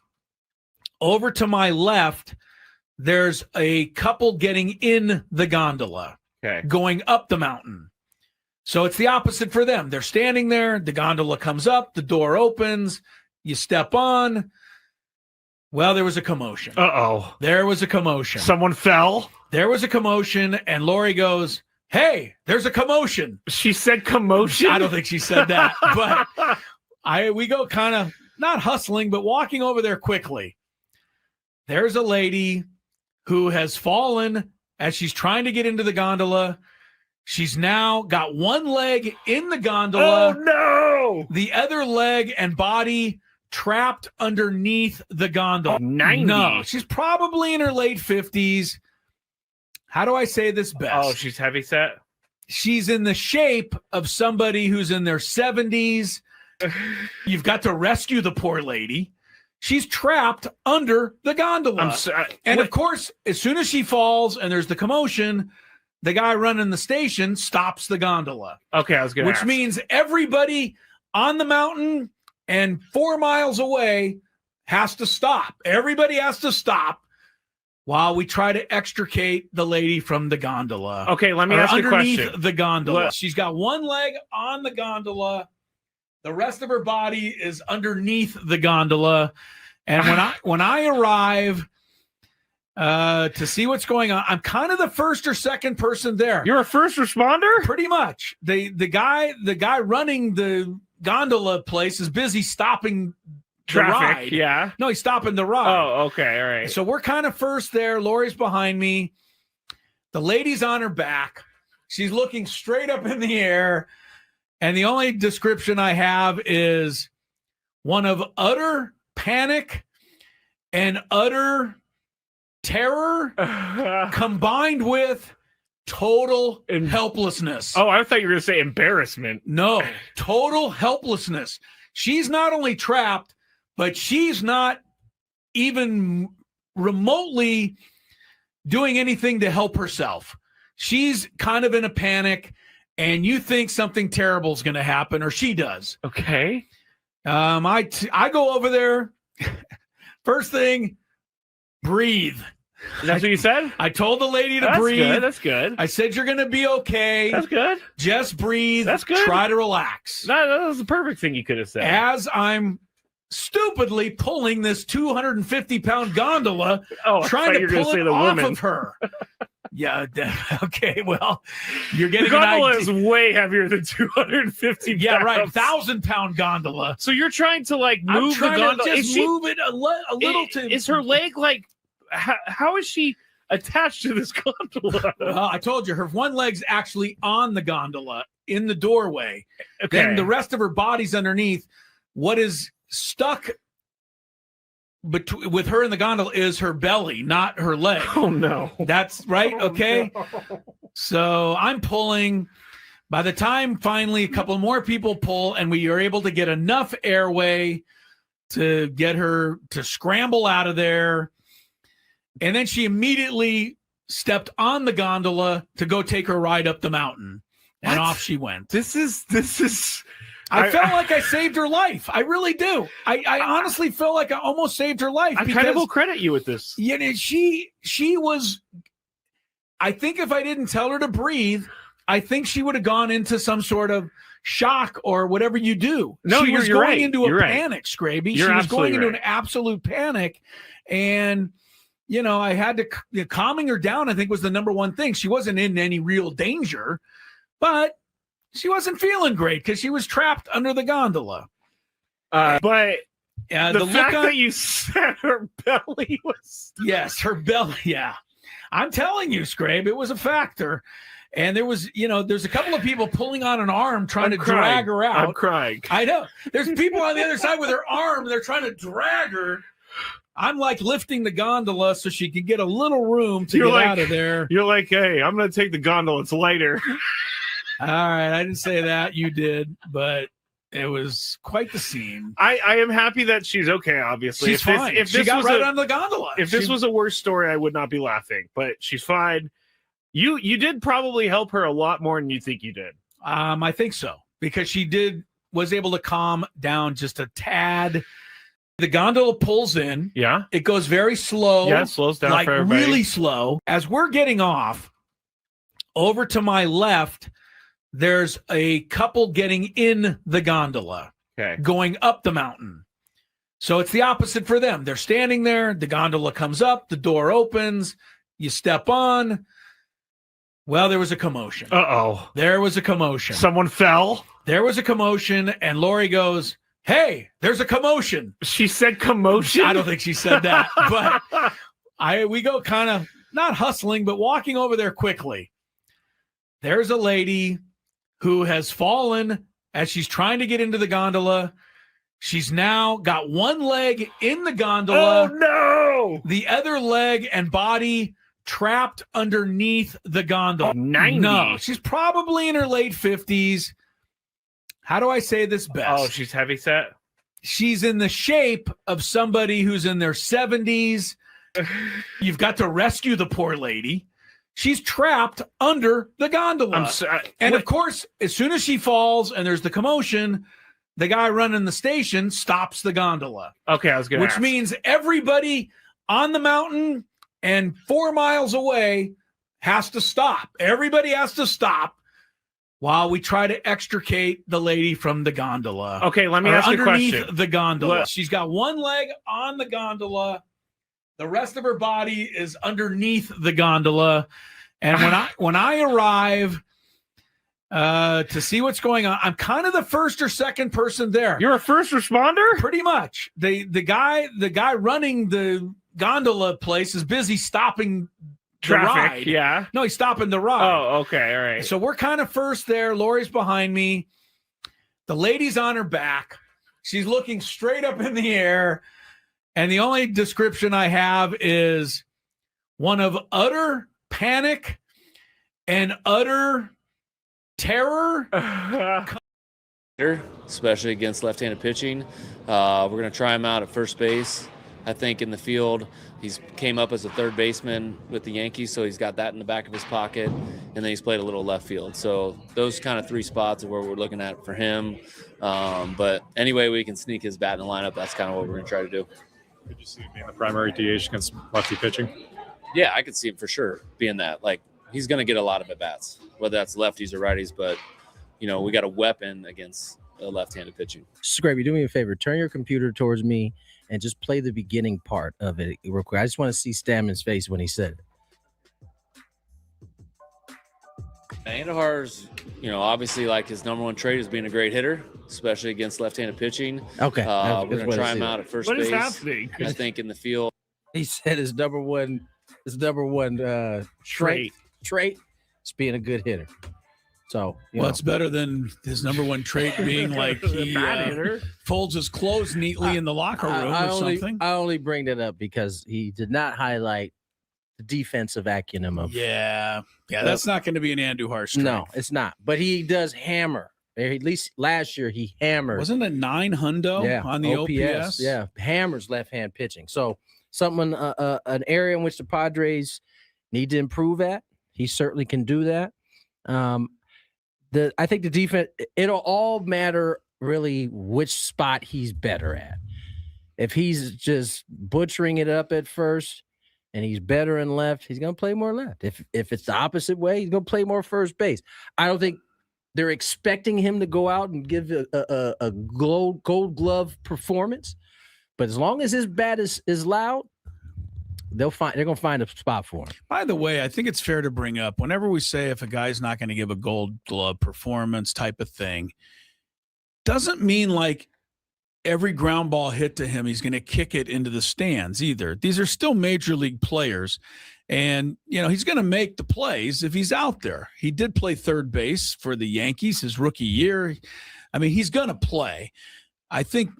over to my left, there's a couple getting in the gondola, going up the mountain. So it's the opposite for them. They're standing there. The gondola comes up. The door opens. You step on. Well, there was a commotion. Uh-oh. There was a commotion. Someone fell. There was a commotion, and Lori goes, hey, there's a commotion. She said commotion? I don't think she said that. But we go kind of not hustling, but walking over there quickly. There's a lady who has fallen as she's trying to get into the gondola. She's now got one leg in the gondola. Oh, no! The other leg and body trapped underneath the gondola. 90. No, she's probably in her late 50s. How do I say this best? Oh, she's heavy set? She's in the shape of somebody who's in their 70s. You've got to rescue the poor lady. She's trapped under the gondola. And of course, as soon as she falls and there's the commotion, the guy running the station stops the gondola. Okay, I was going to Which means everybody on the mountain and 4 miles away has to stop. Everybody has to stop while we try to extricate the lady from the gondola. Okay, let me ask you a question. Underneath the gondola. She's got one leg on the gondola. The rest of her body is underneath the gondola. And when I arrive to see what's going on, I'm kind of the first or second person there. You're a first responder? Pretty much. The guy running the gondola place is busy stopping traffic. The ride. Yeah. No, he's stopping the ride. Oh, okay. All right. So we're kind of first there. Lori's behind me. The lady's on her back. She's looking straight up in the air. And the only description I have is one of utter panic and utter terror combined with total helplessness. Oh, I thought you were going to say embarrassment. No, total helplessness. She's not only trapped, but she's not even remotely doing anything to help herself. She's kind of in a panic, and you think something terrible is going to happen, or she does. Okay. I go over there. First thing, breathe. That's what you said? I told the lady to That's breathe. Good. That's good. I said, you're going to be okay. That's good. Just breathe. That's good. Try to relax. That was the perfect thing you could have said. As I'm stupidly pulling this 250-pound gondola, trying to pull it off of her. Yeah. Okay. Well, you're getting the gondola is way heavier than 250 pounds. Yeah, right. 1,000-pound gondola. So you're trying to like move the gondola. Just move it a little. Is her leg like? How is she attached to this gondola? Well, I told you, her one leg's actually on the gondola in the doorway. Okay. Then the rest of her body's underneath. What is stuck with her in the gondola is her belly, not her leg. Oh, no. That's right. Okay. No. So I'm pulling. By the time finally a couple more people pull and we are able to get enough airway to get her to scramble out of there. And then she immediately stepped on the gondola to go take her ride up the mountain. And off she went. This is. I felt like I saved her life. I really do. I honestly feel like I almost saved her life. I kind of will credit you with this. You know, she was. I think if I didn't tell her to breathe, I think she would have gone into some sort of shock or whatever you do. No, she was you're going right. into You're a right. panic, Scraby. You're She was going into right. an absolute panic, and. You know, I had to calming her down, I think, was the number one thing. She wasn't in any real danger, but she wasn't feeling great because she was trapped under the gondola. But the fact that you said her belly was... Yes, her belly, yeah. I'm telling you, Scrabe, it was a factor. And there was, there's a couple of people pulling on an arm trying to drag her out. I'm crying. I know. There's people on the other side with her arm. They're trying to drag her. I'm like lifting the gondola so she can get a little room to get out of there. You're like, hey, I'm going to take the gondola. It's lighter. All right. I didn't say that. You did. But it was quite the scene. I am happy that she's okay, obviously. She's fine. If she got right on the gondola. If this was a worse story, I would not be laughing. But she's fine. You did probably help her a lot more than you think you did. I think so. Because she was able to calm down just a tad. The gondola pulls in. Yeah. It goes very slow. Yeah, it slows down like for everybody. Really slow. As we're getting off, over to my left, there's a couple getting in the gondola. Okay. Going up the mountain. So it's the opposite for them. They're standing there. The gondola comes up. The door opens. You step on. Well, there was a commotion. Uh-oh. There was a commotion. Someone fell? There was a commotion, and Lori goes, hey, there's a commotion. She said commotion? I don't think she said that, but we go kind of not hustling, but walking over there quickly. There's a lady who has fallen as she's trying to get into the gondola. She's now got one leg in the gondola. Oh, no! The other leg and body trapped underneath the gondola. 90. No, she's probably in her late 50s. How do I say this best? Oh, she's heavy set? She's in the shape of somebody who's in their 70s. You've got to rescue the poor lady. She's trapped under the gondola. Of course, as soon as she falls and there's the commotion, the guy running the station stops the gondola. Okay, I was going to Which means everybody on the mountain and 4 miles away has to stop. Everybody has to stop. While we try to extricate the lady from the gondola. Okay, let me ask you a question. Underneath the gondola. She's got one leg on the gondola. The rest of her body is underneath the gondola. And when I arrive to see what's going on, I'm kind of the first or second person there. You're a first responder? Pretty much. The guy running the gondola place is busy stopping traffic, ride. Yeah. No, he's stopping the ride. Oh, okay, all right. So we're kind of first there. Lori's behind me. The lady's on her back. She's looking straight up in the air. And the only description I have is one of utter panic and utter terror. Especially against left-handed pitching. We're going to try him out at first base. I think in the field, he's came up as a third baseman with the Yankees, so he's got that in the back of his pocket, and then he's played a little left field. So those kind of 3 spots are where we're looking at for him. But anyway, we can sneak his bat in the lineup. That's kind of what we're going to try to do. Could you see him being the primary DH against lefty pitching? Yeah, I could see him for sure being that. Like, he's going to get a lot of at-bats, whether that's lefties or righties, but, we got a weapon against left-handed pitching. Scrappy, do me a favor. Turn your computer towards me and just play the beginning part of it real quick. I just want to see Stammen's face when he said it. Andujar's, obviously like his number 1 trait is being a great hitter, especially against left-handed pitching. Okay. We're going to try him out at first base. What is happening? I think in the field. He said his number one trait is being a good hitter. So, it's better than his number 1 trait being like he folds his clothes neatly in the locker room or something. I only bring that up because he did not highlight the defensive acumen of. Yeah, that's not going to be an Andujar strength. No, it's not. But he does hammer. At least last year he hammered. Wasn't it 9 hundo on the OPS? Yeah, hammers left-hand pitching. So something, an area in which the Padres need to improve at. He certainly can do that. I think the defense, it'll all matter really which spot he's better at. If he's just butchering it up at first and he's better in left, he's going to play more left. If it's the opposite way, he's going to play more first base. I don't think they're expecting him to go out and give a gold glove performance, but as long as his bat is loud, they're going to find a spot for him. By the way, I think it's fair to bring up whenever we say if a guy's not going to give a gold glove performance type of thing, doesn't mean like every ground ball hit to him, he's going to kick it into the stands either. These are still major league players. And, he's going to make the plays if he's out there. He did play third base for the Yankees his rookie year. I mean, he's going to play. I think,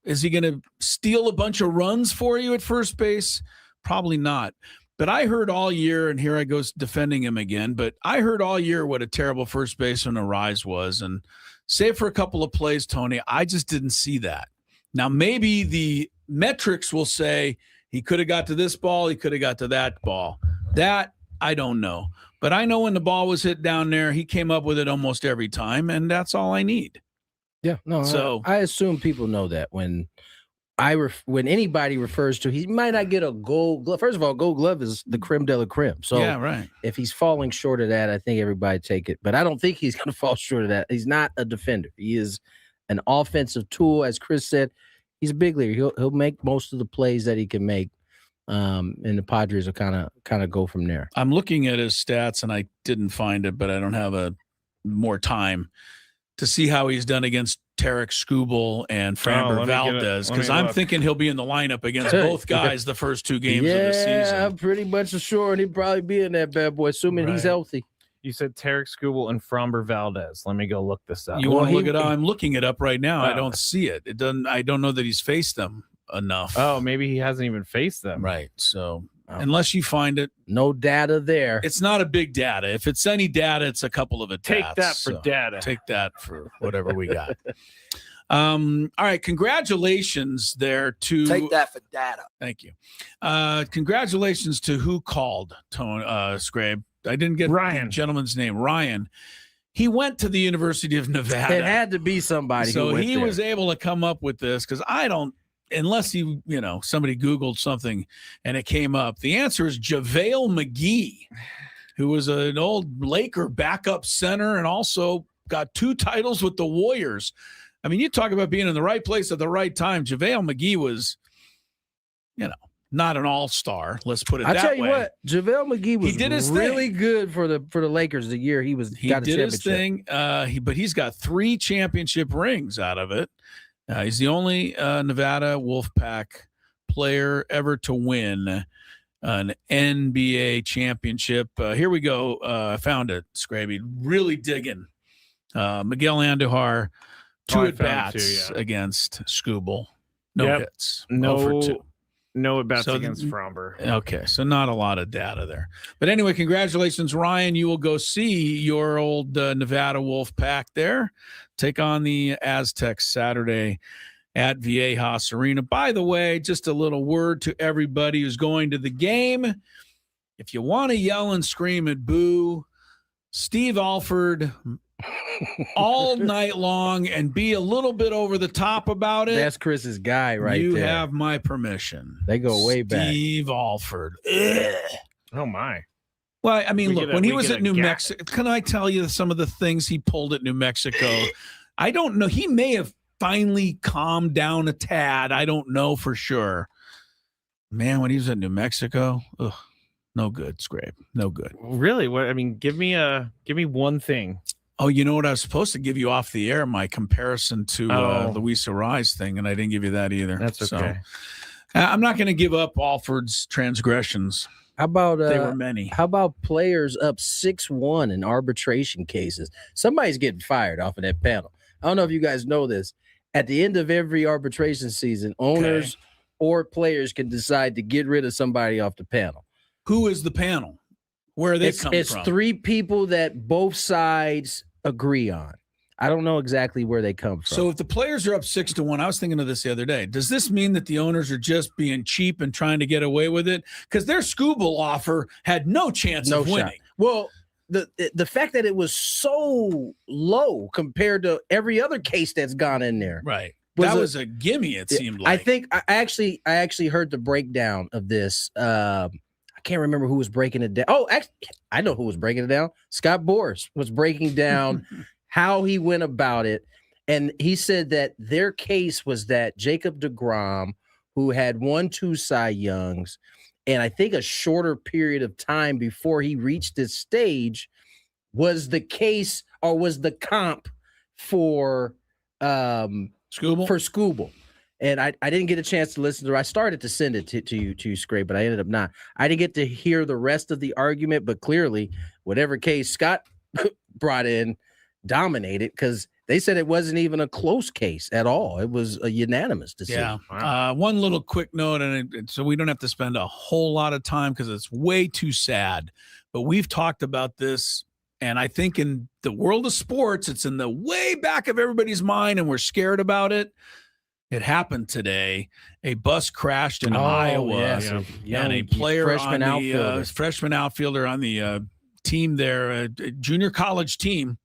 is he going to steal a bunch of runs for you at first base? Probably not. But I heard all year, and here I go defending him again, but I heard all year what a terrible first baseman Arise was. And save for a couple of plays, Tony, I just didn't see that. Now, maybe the metrics will say he could have got to this ball, he could have got to that ball. That, I don't know. But I know when the ball was hit down there, he came up with it almost every time, and that's all I need. Yeah, no, so I assume people know that when anybody refers to, he might not get a gold glove. First of all, gold glove is the creme de la creme. So yeah, right. If he's falling short of that, I think everybody take it. But I don't think he's going to fall short of that. He's not a defender. He is an offensive tool, as Chris said. He's a big leaguer. He'll make most of the plays that he can make, and the Padres will kind of go from there. I'm looking at his stats, and I didn't find it, but I don't have more time to see how he's done against Tarek Skubal and Framber Valdez, because I'm thinking he'll be in the lineup against both guys the first 2 games of the season. Yeah, I'm pretty much sure he'll probably be in that bad boy, assuming he's healthy. You said Tarek Skubal and Framber Valdez. Let me go look this up. You want to look it up? I'm looking it up right now. I don't see it. It doesn't. I don't know that he's faced them enough. Oh, maybe he hasn't even faced them. Right. So unless you find it, no data there. It's not a big data. If it's any data, it's a couple of it. Take that for data. Take that for whatever we got. All right. Congratulations there to take that for data. Thank you. Congratulations to who called Tone Scrabe. I didn't get the gentleman's name. Ryan. He went to the University of Nevada. It had to be somebody. So he was able to come up with this because I don't. Unless somebody Googled something and it came up. The answer is JaVale McGee, who was an old Laker backup center and also got 2 titles with the Warriors. I mean, you talk about being in the right place at the right time. JaVale McGee was, not an all-star. Let's put it that way. I tell you what, JaVale McGee was really good for the Lakers the year he got a championship. He did his thing, but he's got 3 championship rings out of it. He's the only Nevada Wolfpack player ever to win an NBA championship. Here we go. I found it, Scraby. Really digging. Miguel Andujar, 2 at-bats against Skubal. No hits. No, for 2. No at bats So against Fromber. Okay, so not a lot of data there. But anyway, congratulations, Ryan. You will go see your old Nevada Wolf Pack there. Take on the Aztecs Saturday at Viejas Arena. By the way, just a little word to everybody who's going to the game. If you want to yell and scream at boo, Steve Alford all night long and be a little bit over the top about it. That's Chris's guy right you there. You have my permission. They go way back. Steve Alford. Ugh. Oh, my. Well, I mean, look, when he was at New Mexico, can I tell you some of the things he pulled at New Mexico? I don't know. He may have finally calmed down a tad. I don't know for sure. Man, when he was at New Mexico, ugh, no good, Scrape. No good. Really? What? I mean, give me one thing. Oh, you know what? I was supposed to give you off the air, my comparison to Luisa Rise thing, and I didn't give you that either. That's okay. So, I'm not going to give up Alford's transgressions. How about they were many? How about players up 6-1 in arbitration cases? Somebody's getting fired off of that panel. I don't know if you guys know this. At the end of every arbitration season, owners or players can decide to get rid of somebody off the panel. Who is the panel? Where are they coming from? It's 3 people that both sides agree on. I don't know exactly where they come from. So if the players are up 6-1, I was thinking of this the other day. Does this mean that the owners are just being cheap and trying to get away with it? Because their Scooble offer had no chance of winning. Well, the fact that it was so low compared to every other case that's gone in there. Right. That was a gimme, it seemed like. I think I actually heard the breakdown of this. I can't remember who was breaking it down. Oh, actually, I know who was breaking it down. Scott Boras was breaking down how he went about it. And he said that their case was that Jacob deGrom, who had won 2 Cy Youngs, and I think a shorter period of time before he reached this stage, was the case or was the comp for Scooble. And I didn't get a chance to listen to it. I started to send it to you, Scrape, but I ended up not. I didn't get to hear the rest of the argument, but clearly, whatever case Scott brought in dominated because they said it wasn't even a close case at all. It was a unanimous decision. Yeah. One little quick note, and so we don't have to spend a whole lot of time because it's way too sad. But we've talked about this, and I think in the world of sports, it's in the way back of everybody's mind, and we're scared about it. It happened today. A bus crashed in Iowa, and a player freshman outfielder on the team there, junior college team,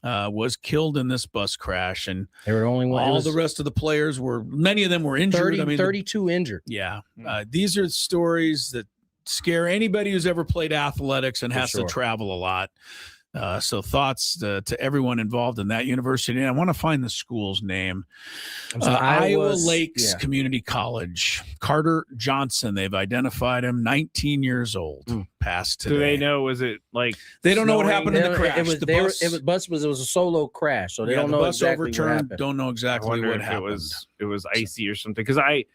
was killed in this bus crash. And they were the only one. All the rest of the players many of them were injured. 32 injured. Yeah. These are stories that scare anybody who's ever played athletics and has to travel a lot. So thoughts to everyone involved in that university. And I want to find the school's name. Iowa Lakes Community College. Carter Johnson. They've identified him. 19 years old. Passed today. Do they know? Was it like they don't know what happened in the crash? It was a solo crash, so they don't know the bus exactly overturned. what happened. Don't know exactly what happened. It was icy or something. Because I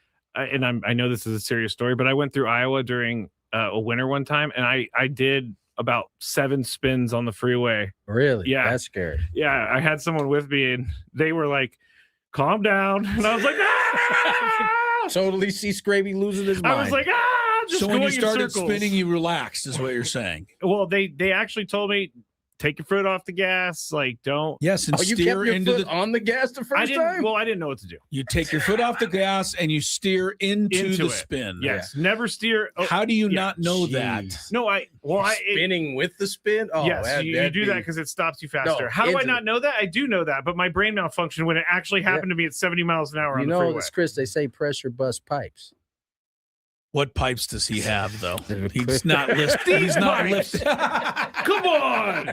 know this is a serious story, but I went through Iowa during a winter one time, and I did about 7 spins on the freeway. Really? Yeah. That's scary. Yeah. I had someone with me and they were like, calm down. And I was like, ah! Totally see Scraby losing his mind. I was like, just so when you going in started circles. spinning, you relaxed, is what you're saying. Well, they actually told me, take your foot off the gas. Like, don't. Yes, and you steer kept your into foot on the gas the first time? Well, I didn't know what to do. You take your foot off the gas and you steer into the it. spin. Yes, never steer. How do you not know that? No, spinning with the spin. Oh, yes, you do that because it stops you faster. No, How do I not know that? I do know that, but my brain malfunctioned when it actually happened to me at 70 miles an hour on the freeway. This, Chris, they say pressure bust pipes. What pipes does he have, though? He's not lifting. He's not lifting. Come on.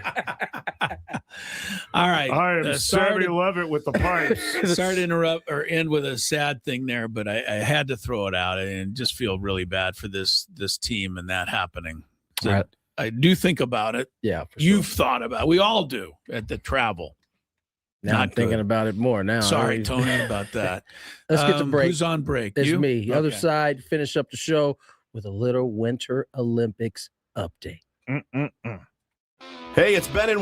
All right. I am 7-Eleven with the pipes. Sorry to interrupt or end with a sad thing there, but I had to throw it out and just feel really bad for this team and that happening. So Right. I do think about it. Yeah, You've thought about it. We all do at the travel. Now I'm thinking about it more now. Sorry, Tony, about that. Let's get to break. Who's on break? It's You? me. Okay. Other side, finish up the show with a little Winter Olympics update. Hey, it's Ben and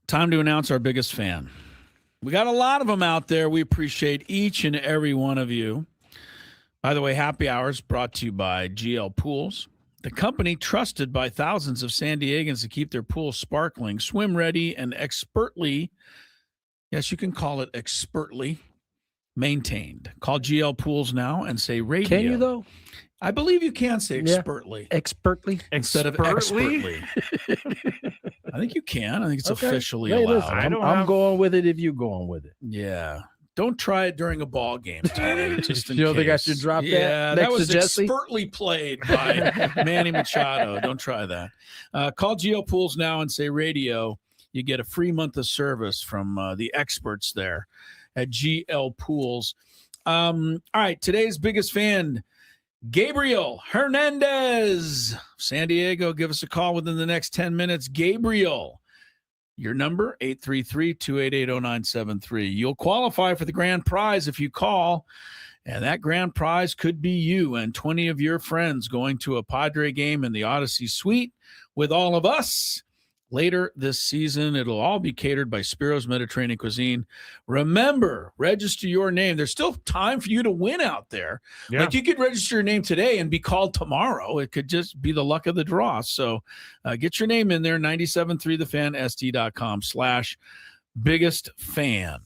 Time to announce our biggest fan. We got a lot of them out there. We appreciate each and every one of you. By the way, Happy Hours brought to you by GL Pools, the company trusted by thousands of San Diegans to keep their pools sparkling, swim ready, and expertly, yes, you can call it expertly, maintained. Call GL Pools now and say radio. Can you, though? I believe you can say expertly. Expertly? Instead of expertly. I think you can. I think it's officially Hey, allowed. listen, I'm going with it if you're going with it. Yeah. Don't try it during a ball game, Tony. Just in You don't think I case. should drop that Yeah, next that was to Jesse? expertly played by Manny Machado. Don't try that. Call GL Pools now and say radio. You get a free month of service from the experts there at GL Pools. All right, today's biggest fan, Gabriel Hernandez. San Diego, give us a call within the next 10 minutes. Gabriel, your number, 833-288-0973. You'll qualify for the grand prize if you call, and that grand prize could be you and 20 of your friends going to a Padre game in the Odyssey Suite with all of us. Later this season, it'll all be catered by Spiro's Mediterranean Cuisine. Remember, register your name. There's still time for you to win out there. Yeah. Like you could register your name today and be called tomorrow. It could just be the luck of the draw. So get your name in there, 973thefansd.com/biggest fan.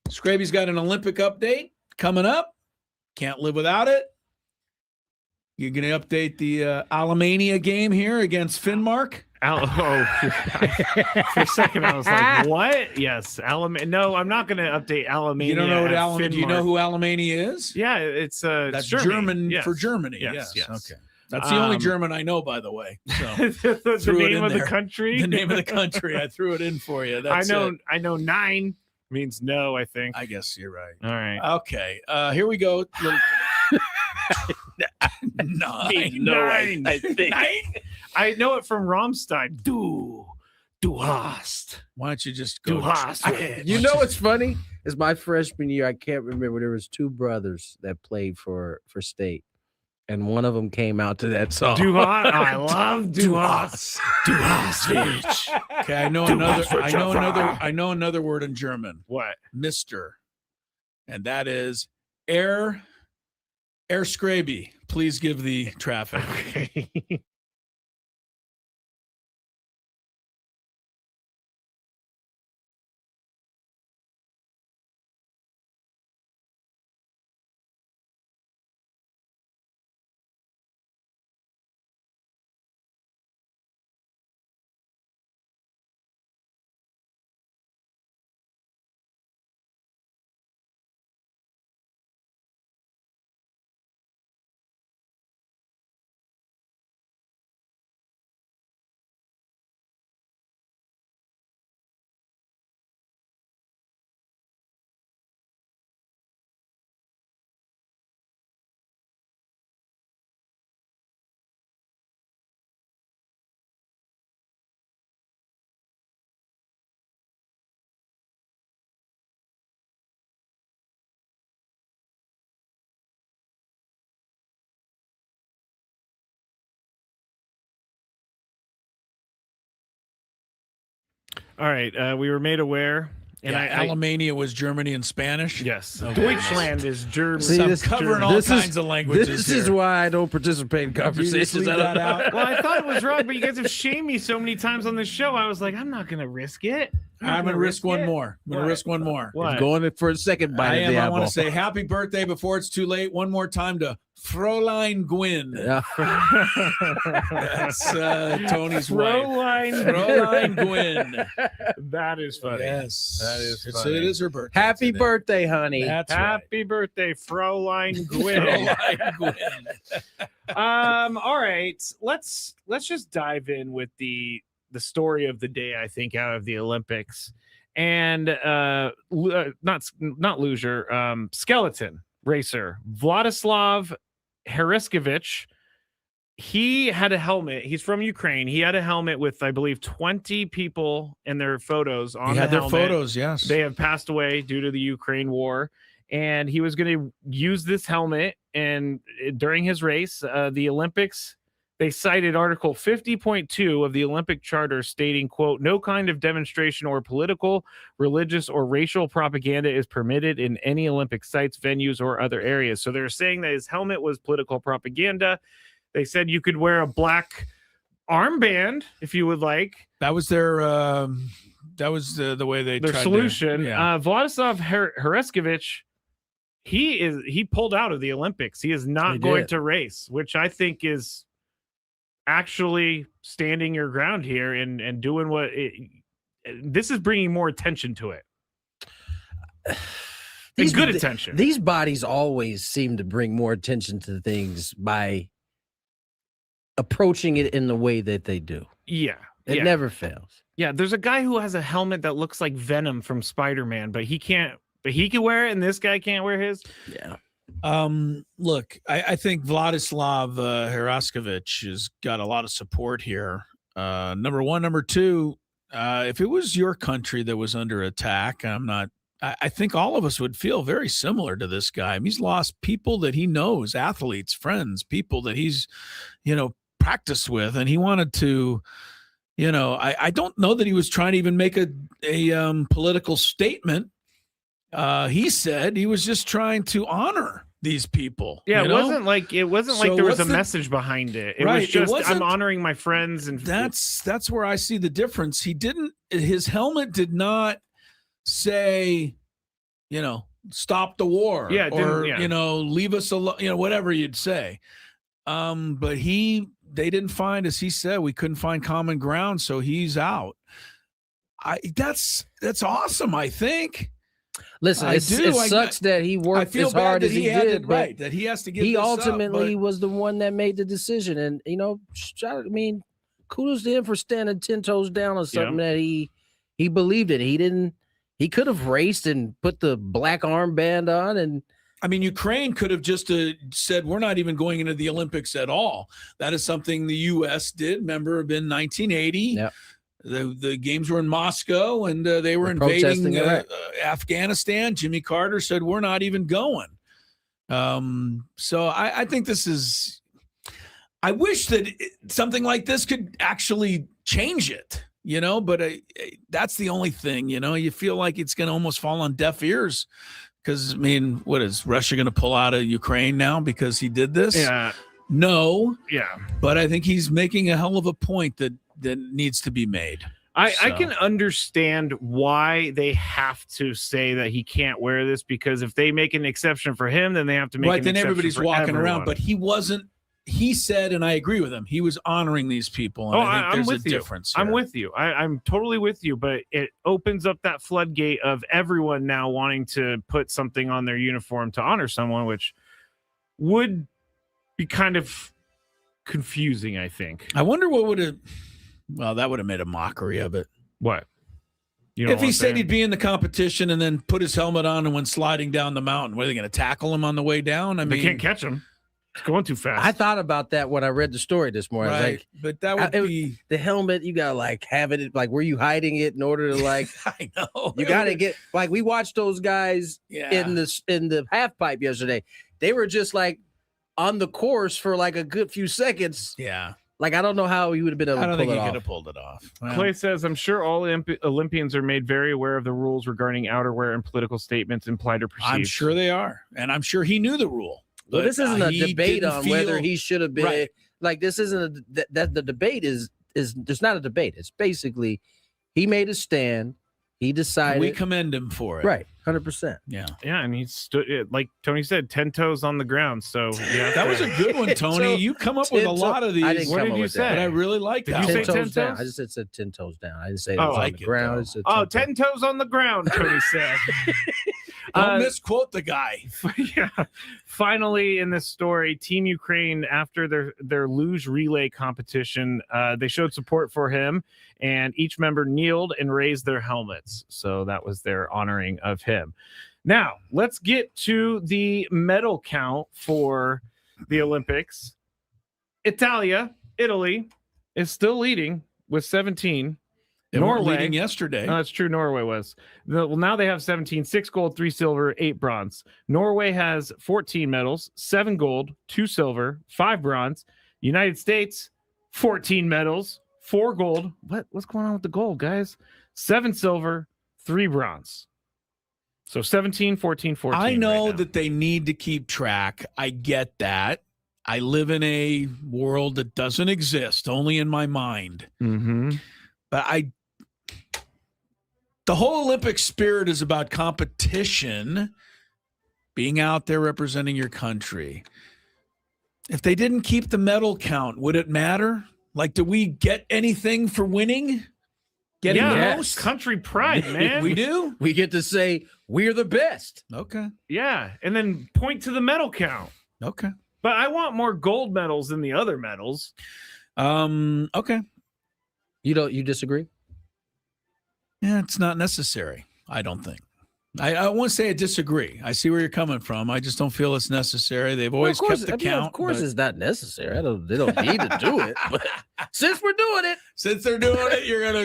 Scraby's got an Olympic update coming up. Can't live without it. You're going to update the Alemania game here against Finnmark? For a second I was like, what? Yes, No, I'm not going to update Alemania. You don't know what Finnmark. Do you know who Alemania is? Yeah, it's That's Germany. German Yes. for Germany. Yes. Okay. That's the only German I know, by the way. So the name of the country. The name of the country. I threw it in for you. That's I it. know 9 means no, I think. I guess you're right. All right. Okay. Here we go. Nine. I think. I know it from Rammstein. Du hast. Why don't you just go? Du hast. You know what's funny? Is my freshman year, I can't remember. There was 2 brothers that played for state, and one of them came out to that song. Du hast. I love Du hast. Du hast. Okay, I know another word in German. What? Mister. And that is Air Scraby. Please give the traffic. Okay. All right. We were made aware. And Alemania was Germany in Spanish? Yes. Okay. Deutschland is German. See, I'm covering all kinds of languages This here. is why I don't participate in conversations. leave that out? Well, I thought it was wrong, but you guys have shamed me so many times on the show. I was like, I'm not going to risk it. I'm going to risk one more. I'm going to risk one more. What? Going in for a second bite of the I apple. want to say happy birthday before it's too late. One more time to Fräulein Gwynn. Yeah. That's Tony's wife. Fräulein Gwynn. That is funny. Yes. That is So funny. it is her birthday. Happy today. birthday, honey. That's right. Happy birthday, Fräulein Gwynn. Fräulein Gwynn. All right. Let's just dive in with the story of the day, I think, out of the Olympics. And not loser, skeleton racer Vladislav Heriskevich. He had a helmet. He's from Ukraine. He had a helmet with, I believe, 20 people in their photos on the had their helmet. photos, yes. They have passed away due to the Ukraine war. And he was going to use this helmet. And during his race, the Olympics They cited Article 50.2 of the Olympic Charter stating, quote, no kind of demonstration or political, religious, or racial propaganda is permitted in any Olympic sites, venues, or other areas. So they're saying that his helmet was political propaganda. They said you could wear a black armband if you would like. That was their that was the way they their tried solution. to, yeah. Vladislav Hereskevich, he pulled out of the Olympics. He is not going to race, which I think is actually standing your ground here and doing what this is bringing more attention to it. Good attention. These bodies always seem to bring more attention to things by approaching it in the way that they do. Yeah. It never fails. Yeah, there's a guy who has a helmet that looks like Venom from Spider-Man, but he can't, but he can wear it and this guy can't wear his. Yeah. Look, I think Vladislav Hereskevich has got a lot of support here. Number one. Number two, if it was your country that was under attack, I think all of us would feel very similar to this guy. I mean, he's lost people that he knows, athletes, friends, people that he's, practiced with, and he wanted to, I don't know that he was trying to even make a political statement. He said he was just trying to honor these people. Yeah, it wasn't like there was a message behind it. It was just I'm honoring my friends, and that's where I see the difference. His helmet did not say, stop the war, leave us alone, whatever you'd say. But they didn't find, as he said, we couldn't find common ground, so he's out. That's awesome, I think. Listen, it sucks that he worked as hard as he did, right? That he has to give. He this ultimately up, was the one that made the decision, and kudos to him for standing 10 toes down on something that he believed in. He could have raced and put the black armband on, and Ukraine could have just said, we're not even going into the Olympics at all. That is something the U.S. did. Remember, in 1980, yep. The games were in Moscow, and they were invading Afghanistan. Jimmy Carter said, we're not even going. So I think this is – I wish that something like this could actually change it, but that's the only thing, you feel like it's going to almost fall on deaf ears. Because, what is Russia going to pull out of Ukraine now because he did this? Yeah. No. Yeah. But I think he's making a hell of a point that needs to be made. I can understand why they have to say that he can't wear this, because if they make an exception for him, then they have to make an exception for everybody's walking everyone. around. But he wasn't. He said, and I agree with him, he was honoring these people. And I think there's a difference here. I'm with you. I'm totally with you. But it opens up that floodgate of everyone now wanting to put something on their uniform to honor someone, which would be kind of confusing, I think. I wonder what would have. Well, that would have made a mockery of it. What? If he said he'd be in the competition and then put his helmet on and went sliding down the mountain, were they going to tackle him on the way down? They can't catch him. It's going too fast. I thought about that when I read the story this morning. Right, but that would be the helmet. You gotta have it. Were you hiding it in order to I know you gotta get we watched those guys in the half pipe yesterday. They were just on the course for a good few seconds. Yeah. I don't know how he would have been able to pull it off. I don't think he could have pulled it off. Well, Clay says, I'm sure all Olympians are made very aware of the rules regarding outerwear and political statements implied or perceived. I'm sure they are. And I'm sure he knew the rule. Well, this isn't a debate on whether he should have been this isn't the debate is there's not a debate. It's basically he made a stand. He decided. We commend him for it. Right. 100%. Yeah. Yeah. And he stood, like Tony said, 10 toes on the ground. So yeah, that was a good one, Tony. You come up with a lot of these. I didn't what did you say? But I really like that. Did you say 10 toes down? I just said 10 toes down. I didn't say on the ground. 10 toes on the ground, Tony said. Don't misquote the guy. Yeah. Finally, in this story, Team Ukraine, after their luge relay competition, they showed support for him, and each member kneeled and raised their helmets. So that was their honoring of him. Now, let's get to the medal count for the Olympics. Italy is still leading with 17. They were leading yesterday. No, that's true. Norway was. Well, now they have 17, 6 gold, 3 silver, 8 bronze. Norway has 14 medals, 7 gold, 2 silver, 5 bronze. United States, 14 medals, 4 gold. What's going on with the gold, guys? 7 silver, 3 bronze. So 17, 14, 14. I know right that they need to keep track. I get that. I live in a world that doesn't exist, only in my mind. Mm-hmm. But the whole Olympic spirit is about competition, being out there representing your country. If they didn't keep the medal count, would it matter? Like, do we get anything for winning? Getting the most? Country pride, man. We do? We get to say we're the best. Okay. Yeah, and then point to the medal count. Okay. But I want more gold medals than the other medals. Okay. You disagree? Yeah, it's not necessary, I don't think. I won't say I disagree. I see where you're coming from. I just don't feel it's necessary. They've always kept the count. Of course, it's not necessary. They don't need to do it. But since we're doing it, since they're doing it, you're gonna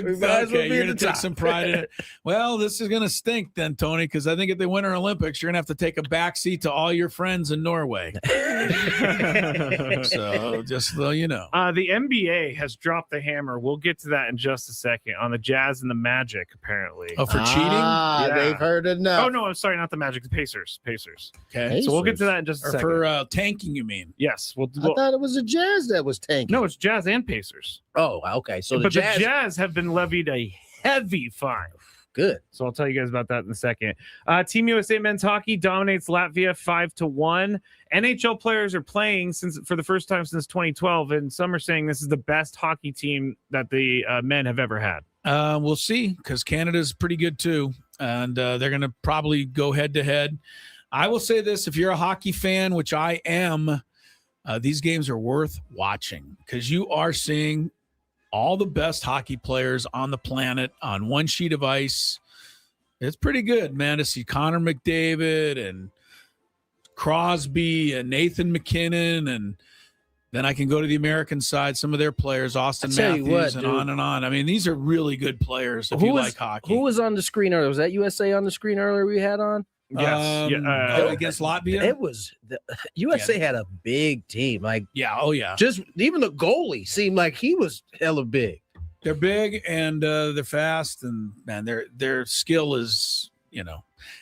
you're gonna take some pride in it. Well, this is gonna stink then, Tony, because I think at the Winter Olympics, you're gonna have to take a backseat to all your friends in Norway. So just so you know, the NBA has dropped the hammer. We'll get to that in just a second on the Jazz and the Magic. Apparently, for cheating. Yeah. They've heard enough. Oh no, I'm sorry, not the Magic, the Pacers. Okay, so we'll get to that in just a second. For tanking, you mean? Yes. I thought it was the Jazz that was tanking. No, it's Jazz and Pacers. Oh, okay. So the Jazz have been levied a heavy fine. Good. So I'll tell you guys about that in a second. Team USA men's hockey dominates Latvia 5-1. NHL players are playing for the first time since 2012, and some are saying this is the best hockey team that the men have ever had. We'll see, because Canada's pretty good too, and they're going to probably go head to head. I will say this: if you're a hockey fan, which I am, these games are worth watching because you are seeing all the best hockey players on the planet on one sheet of ice. It's pretty good, man, to see Connor McDavid and Crosby and Nathan McKinnon, and then I can go to the American side, some of their players, Austin Matthews, and on and on. I mean, these are really good players if you like hockey. Who was on the screen earlier? Was that USA on the screen earlier we had on? Yes. Against Latvia? It was USA had a big team. Just even the goalie seemed like he was hella big. They're big and they're fast, and man, their skill is,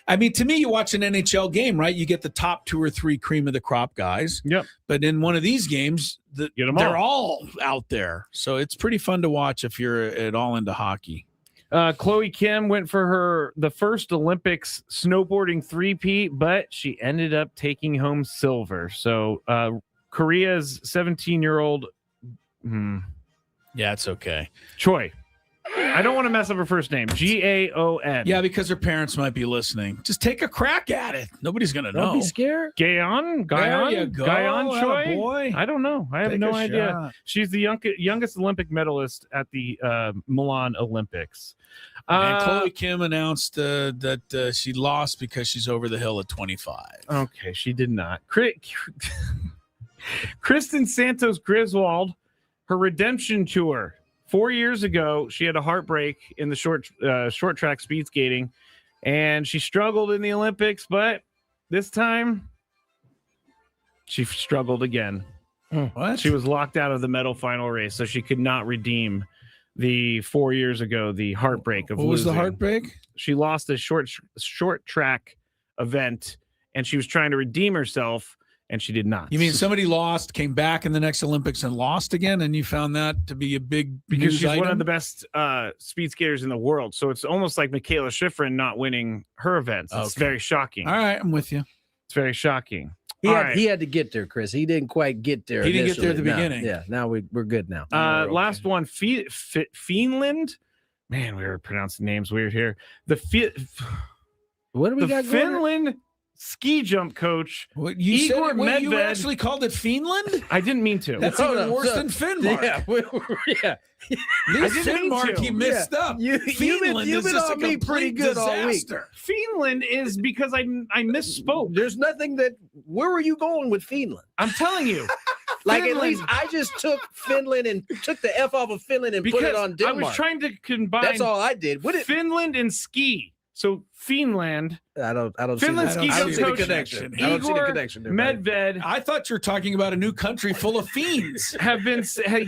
I mean, to me, you watch an NHL game, right? You get the top 2 or 3 cream of the crop guys. Yep. But in one of these games, they're all out there. So it's pretty fun to watch if you're at all into hockey. Chloe Kim went for the first Olympics snowboarding three-peat, but she ended up taking home silver. So Korea's 17-year-old. Yeah, it's okay. Choi. I don't want to mess up her first name. Gaon. Yeah, because her parents might be listening. Just take a crack at it. Nobody's going to know. Don't be scared. Gaon? There you go. Choi? Boy. I don't know. I have no idea. Shot. She's the youngest Olympic medalist at the Milan Olympics. And Chloe Kim announced that she lost because she's over the hill at 25. Okay, she did not. Kristen Santos Griswold, her redemption tour. 4 years ago, she had a heartbreak in the short track speed skating, and she struggled in the Olympics, but this time she struggled again. What? She was locked out of the medal final race, so she could not redeem the 4 years ago, the heartbreak of What was the losing. heartbreak? She lost a short track event, and she was trying to redeem herself, and she did not. You mean somebody lost, came back in the next Olympics and lost again, and you found that to be a big because news she's item? one of the best speed skaters in the world. So it's almost like Michaela Schifrin not winning her events. It's very shocking. All right, I'm with you. It's very shocking. He had to get there, Chris. He didn't quite get there. He didn't get there at the initially. beginning. Yeah, now we're good now. Last one, Finland. Man, we were pronouncing names weird here. What do we got going? Finland ski jump coach. What you Igor said? What, you Medved. actually called it Finland? I didn't mean to. That's even worse than Finnmark. Yeah. This I didn't mean Finnmark, to. he messed up. You've been on me pretty good all week. Finland is because I misspoke. There's nothing that. Where were you going with Finland? I'm telling you. Like Finland. at least I just took Finland and took the F off of Finland and put it on Denmark. I was trying to combine. That's all I did. Finland and ski. So Finland. I don't. Finland see ski the coach connection. I don't see the Igor connection there, buddy. Medved. I thought you were talking about a new country full of fiends.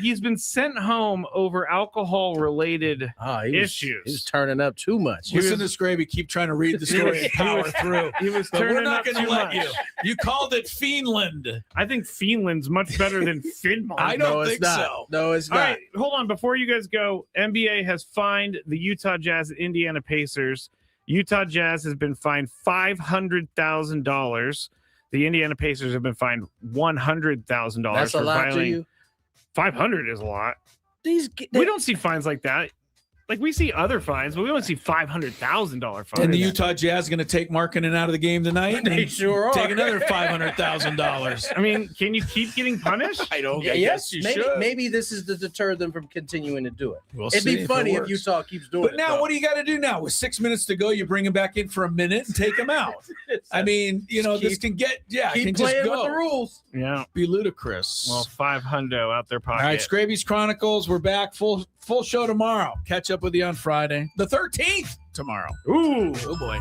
He's been sent home over alcohol-related issues. He's turning up too much. Listen to Scraby keep trying to read the story and power through. He was But we're turning not up going to too let much. you. You called it Finland. I think Finland's much better than Finland. I don't think so. No, it's All not. right, hold on. Before you guys go, NBA has fined the Utah Jazz and Indiana Pacers. Utah Jazz has been fined $500,000. The Indiana Pacers have been fined $100,000. That's a lot to you. 500 is a lot. We We don't see fines like that. Like we see other fines, but we don't see $500,000 fines. And the Utah Jazz going to take Markkanen out of the game tonight. They and sure are. Take another $500,000. I mean, can you keep getting punished? I don't. Yeah, I yes, guess you maybe, should. maybe this is to deter them from continuing to do it. We'll It'd see be if funny it if works. Utah keeps doing But it. now, though. what do you got to do now? With 6 minutes to go, you bring him back in for a minute and take him out. I mean, this can get keep can playing just go. with the rules. Yeah. Be ludicrous. Well, $500 out their pocket. All right, Scraby's Chronicles. We're back full show tomorrow. Catch up with you on Friday, the 13th tomorrow. Ooh. Oh boy.